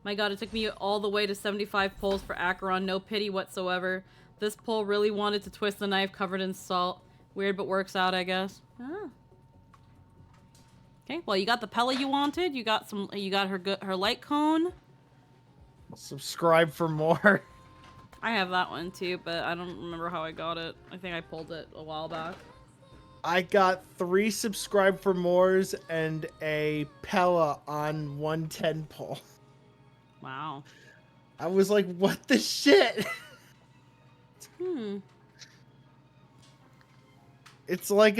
My god, it took me all the way to 75 pulls for Acheron. No pity whatsoever. This pull really wanted to twist the knife covered in salt. Weird, but works out, I guess. Ah. Okay, well, you got the Pella you wanted. You got her light cone. Subscribe for more. I have that one too, but I don't remember how I got it. I think I pulled it a while back. I got 3 subscribe for mores and a Pella on 110 pull. Wow. I was like, what the shit? It's like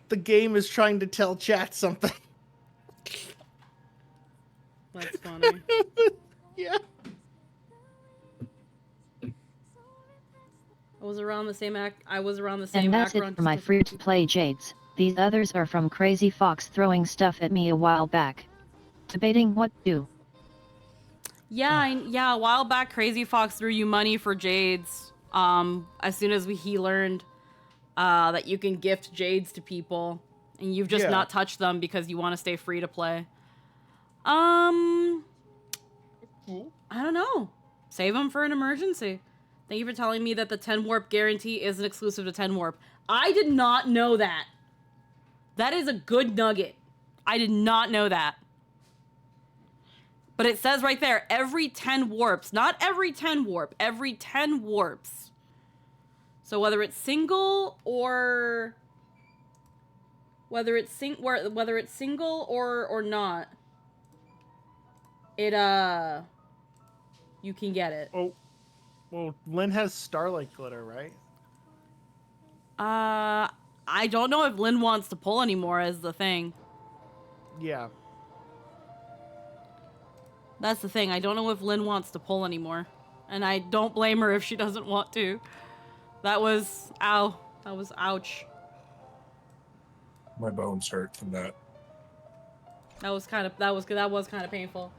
the game is trying to tell chat something. That's funny. Yeah. I was around the same And that's it for my free-to-play Jades. These others are from Crazy Fox throwing stuff at me a while back. Debating what to do. Yeah, a while back, Crazy Fox threw you money for Jades. As soon as he learned that you can gift Jades to people, and you've just not touched them because you want to stay free to play. I don't know. Save them for an emergency. Thank you for telling me that the 10 warp guarantee isn't exclusive to 10 warp. I did not know that. That is a good nugget. I did not know that. But it says right there, every 10 warps. Not every 10 warp. Every 10 warps. So whether it's single or... Whether it's single or not. It, you can get it. Oh. Well, Lynn has Starlight Glitter, right? I don't know if Lynn wants to pull anymore as the thing. Yeah. That's the thing. I don't know if Lynn wants to pull anymore. And I don't blame her if she doesn't want to. That was... Ow. That was ouch. My bones hurt from that. That was kind of painful.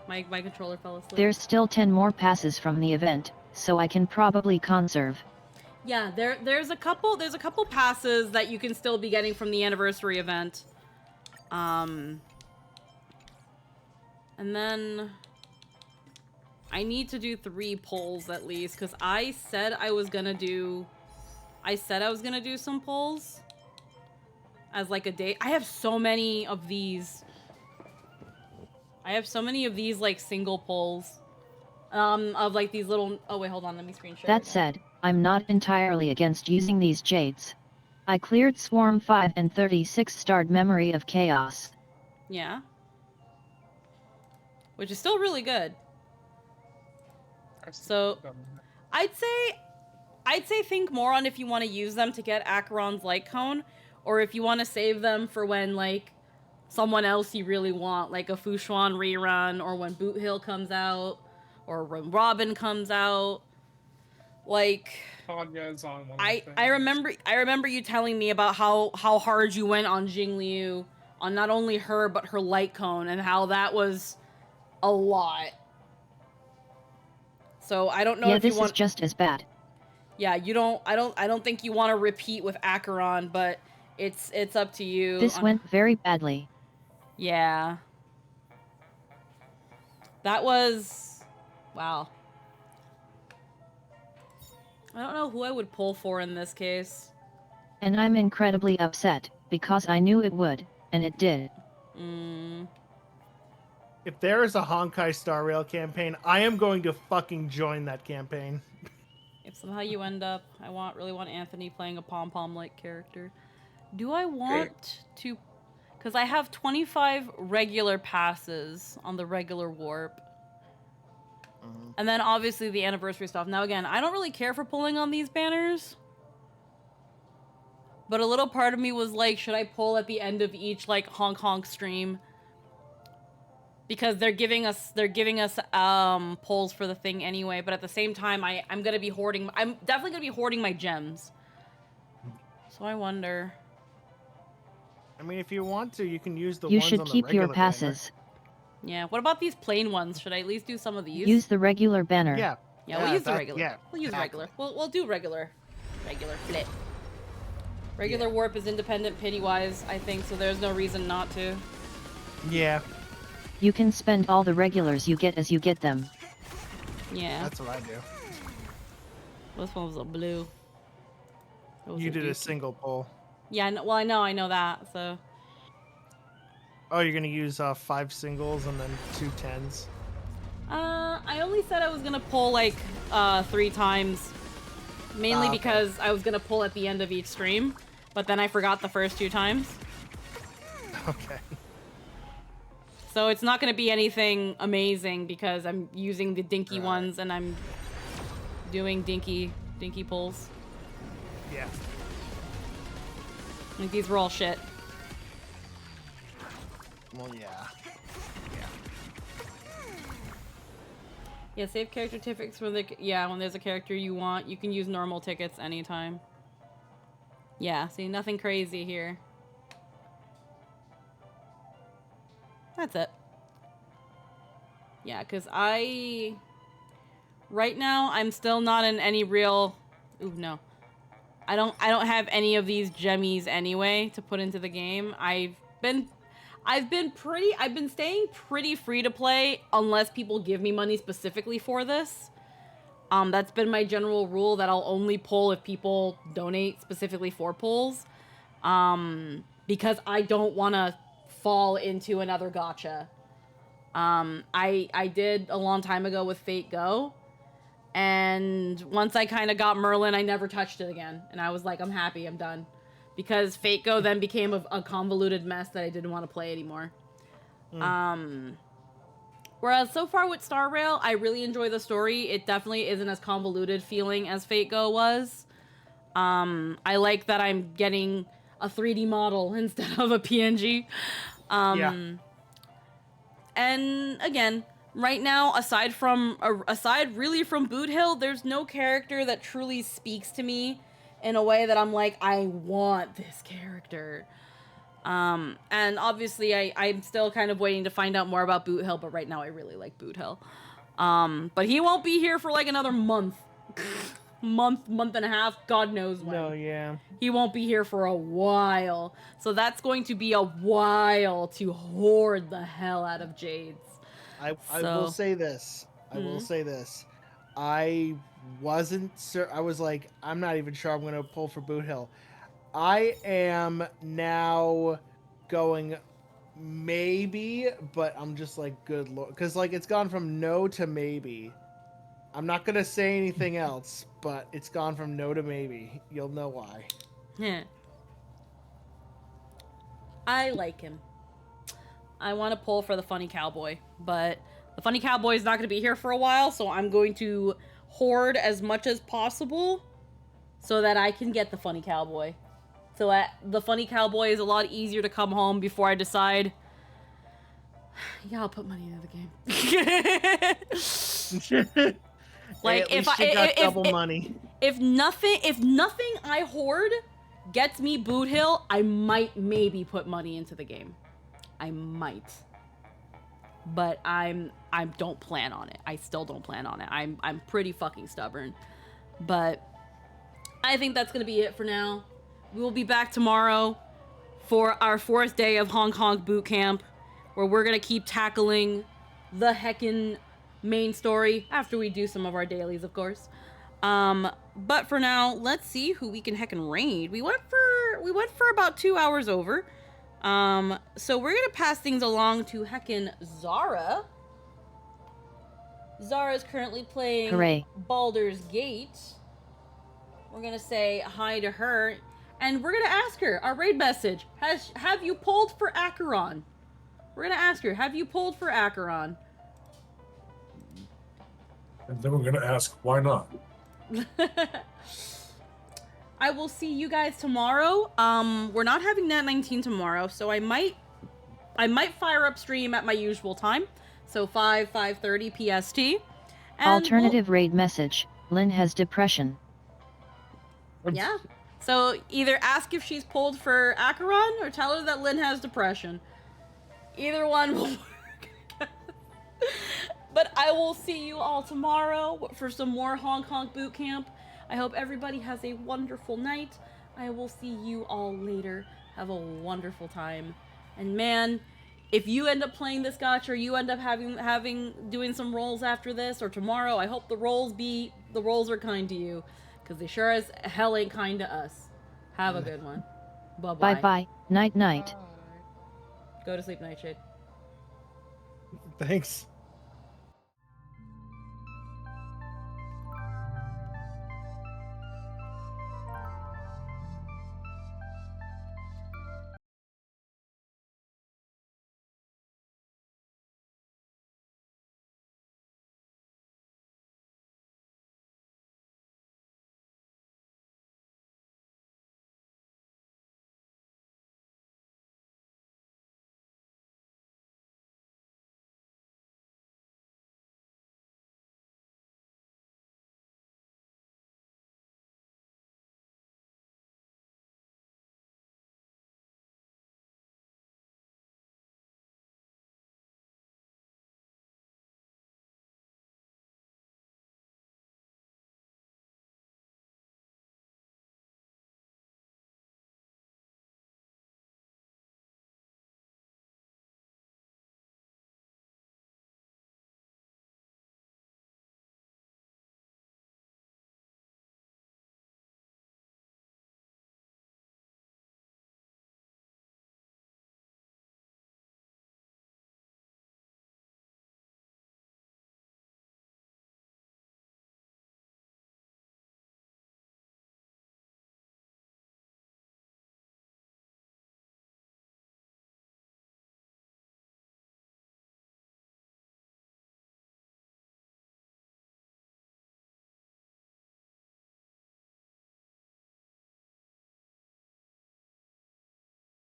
My controller fell asleep. There's still 10 more passes from the event, so I can probably conserve. Yeah, there's a couple passes that you can still be getting from the anniversary event. And then I need to do 3 polls at least, because I said I was gonna do some polls as like a date. I have so many of these. Like single polls. Of like these little, oh wait, hold on, let me screen share. That said, I'm not entirely against using these jades. I cleared Swarm 5 and 36-starred Memory of Chaos. Yeah. Which is still really good. So, I'd say think more on if you want to use them to get Acheron's light cone, or if you want to save them for when, like, someone else you really want, like a Fushuan rerun, or when Boot Hill comes out, or when Robin comes out. Like, Tanya's on one I remember you telling me about how hard you went on Jingliu, on not only her but her light cone, and how that was a lot. So I don't know if you want. Yeah, this is just as bad. Yeah, I don't think you want to repeat with Acheron, but it's up to you. This went very badly. Yeah. That was, wow. I don't know who I would pull for in this case. And I'm incredibly upset, because I knew it would, and it did. If there is a Honkai Star Rail campaign, I am going to fucking join that campaign. If somehow you end up, I really want Anthony playing a pom-pom-like character. Do I want to, because I have 25 regular passes on the regular warp. And then obviously the anniversary stuff. Now again, I don't really care for pulling on these banners. But a little part of me was like, should I pull at the end of each like Honk Honk stream? Because they're giving us polls for the thing anyway, but at the same time I'm definitely gonna be hoarding my gems. So I wonder. I mean, if you want to, you can use the You ones should on the keep your regular passes. Yeah, what about these plain ones? Should I at least do some of these? Use the regular banner. Yeah. Yeah, we'll use the regular. Yeah, we'll use regular. We'll do regular. Regular flip. Regular warp is independent pity-wise, I think, so there's no reason not to. Yeah. You can spend all the regulars you get as you get them. Yeah. That's what I do. This one was a blue. You did a single pull. Yeah, well, I know that, so. Oh, you're gonna use 5 singles and then 2 10s? I only said I was gonna pull like 3 times. Mainly okay. because I was gonna pull at the end of each stream, but then I forgot the first 2 times. Okay. So it's not gonna be anything amazing because I'm using the dinky ones and I'm doing dinky pulls. Yeah. Like these were all shit. Well, yeah. Yeah, save character tickets when when there's a character you want, you can use normal tickets anytime. Yeah, see, nothing crazy here. That's it. Yeah, because right now I'm still not in any real. Ooh, no. I don't have any of these gemmies anyway to put into the game. I've been staying pretty free to play unless people give me money specifically for this. That's been my general rule, that I'll only pull if people donate specifically for pulls. Because I don't want to fall into another gacha. I did a long time ago with Fate Go. And once I kind of got Merlin, I never touched it again. And I was like, I'm happy, I'm done. Because Fate Go then became a convoluted mess that I didn't want to play anymore. Whereas so far with Star Rail, I really enjoy the story. It definitely isn't as convoluted feeling as Fate Go was. I like that I'm getting a 3D model instead of a PNG. And again, right now, aside really from Boot Hill, there's no character that truly speaks to me in a way that I'm like, I want this character. And obviously I'm still kind of waiting to find out more about Boot Hill, but right now I really like Boot Hill. But he won't be here for like another month. month and a half, God knows when. No, yeah. He won't be here for a while. So that's going to be a while to hoard the hell out of Jades. I will say this. I will say this. I wasn't I was like, I'm not even sure I'm going to pull for Boot Hill. I am now going maybe, but I'm just like, good lord. Because like it's gone from no to maybe. I'm not going to say anything else, but it's gone from no to maybe. You'll know why. Yeah. I like him. I want to pull for the funny cowboy, but the funny cowboy is not going to be here for a while, so I'm going to hoard as much as possible so that I can get the funny cowboy. So the funny cowboy is a lot easier to come home before I decide, yeah, I'll put money into the game. Like hey, if nothing I hoard gets me Boot Hill, I might maybe put money into the game. I might. But I don't plan on it. I still don't plan on it. I'm pretty fucking stubborn. But I think that's gonna be it for now. We will be back tomorrow for our 4th day of Honk Honk Boot Camp, where we're gonna keep tackling the heckin' main story after we do some of our dailies, of course. But for now, let's see who we can heckin' raid. We went for about 2 hours over. So we're gonna pass things along to heckin' Zara. Zara's currently playing Hooray. Baldur's Gate. We're gonna say hi to her, and we're gonna ask her our raid message. Have you pulled for Acheron? We're gonna ask her, have you pulled for Acheron? And then we're gonna ask, why not? I will see you guys tomorrow. We're not having Nat 19 tomorrow, so I might fire up stream at my usual time. So 5:30 PST. And Alternative raid message. Lynn has depression. Yeah. So either ask if she's pulled for Acheron or tell her that Lynn has depression. Either one will work. But I will see you all tomorrow for some more Honk Honk Boot Camp. I hope everybody has a wonderful night. I will see you all later. Have a wonderful time. And man, if you end up playing this gacha or you end up doing some rolls after this or tomorrow, I hope the rolls are kind to you, because they sure as hell ain't kind to us. Have a good one. Bye-bye. Bye-bye. Night-night. Go to sleep, Nightshade. Thanks.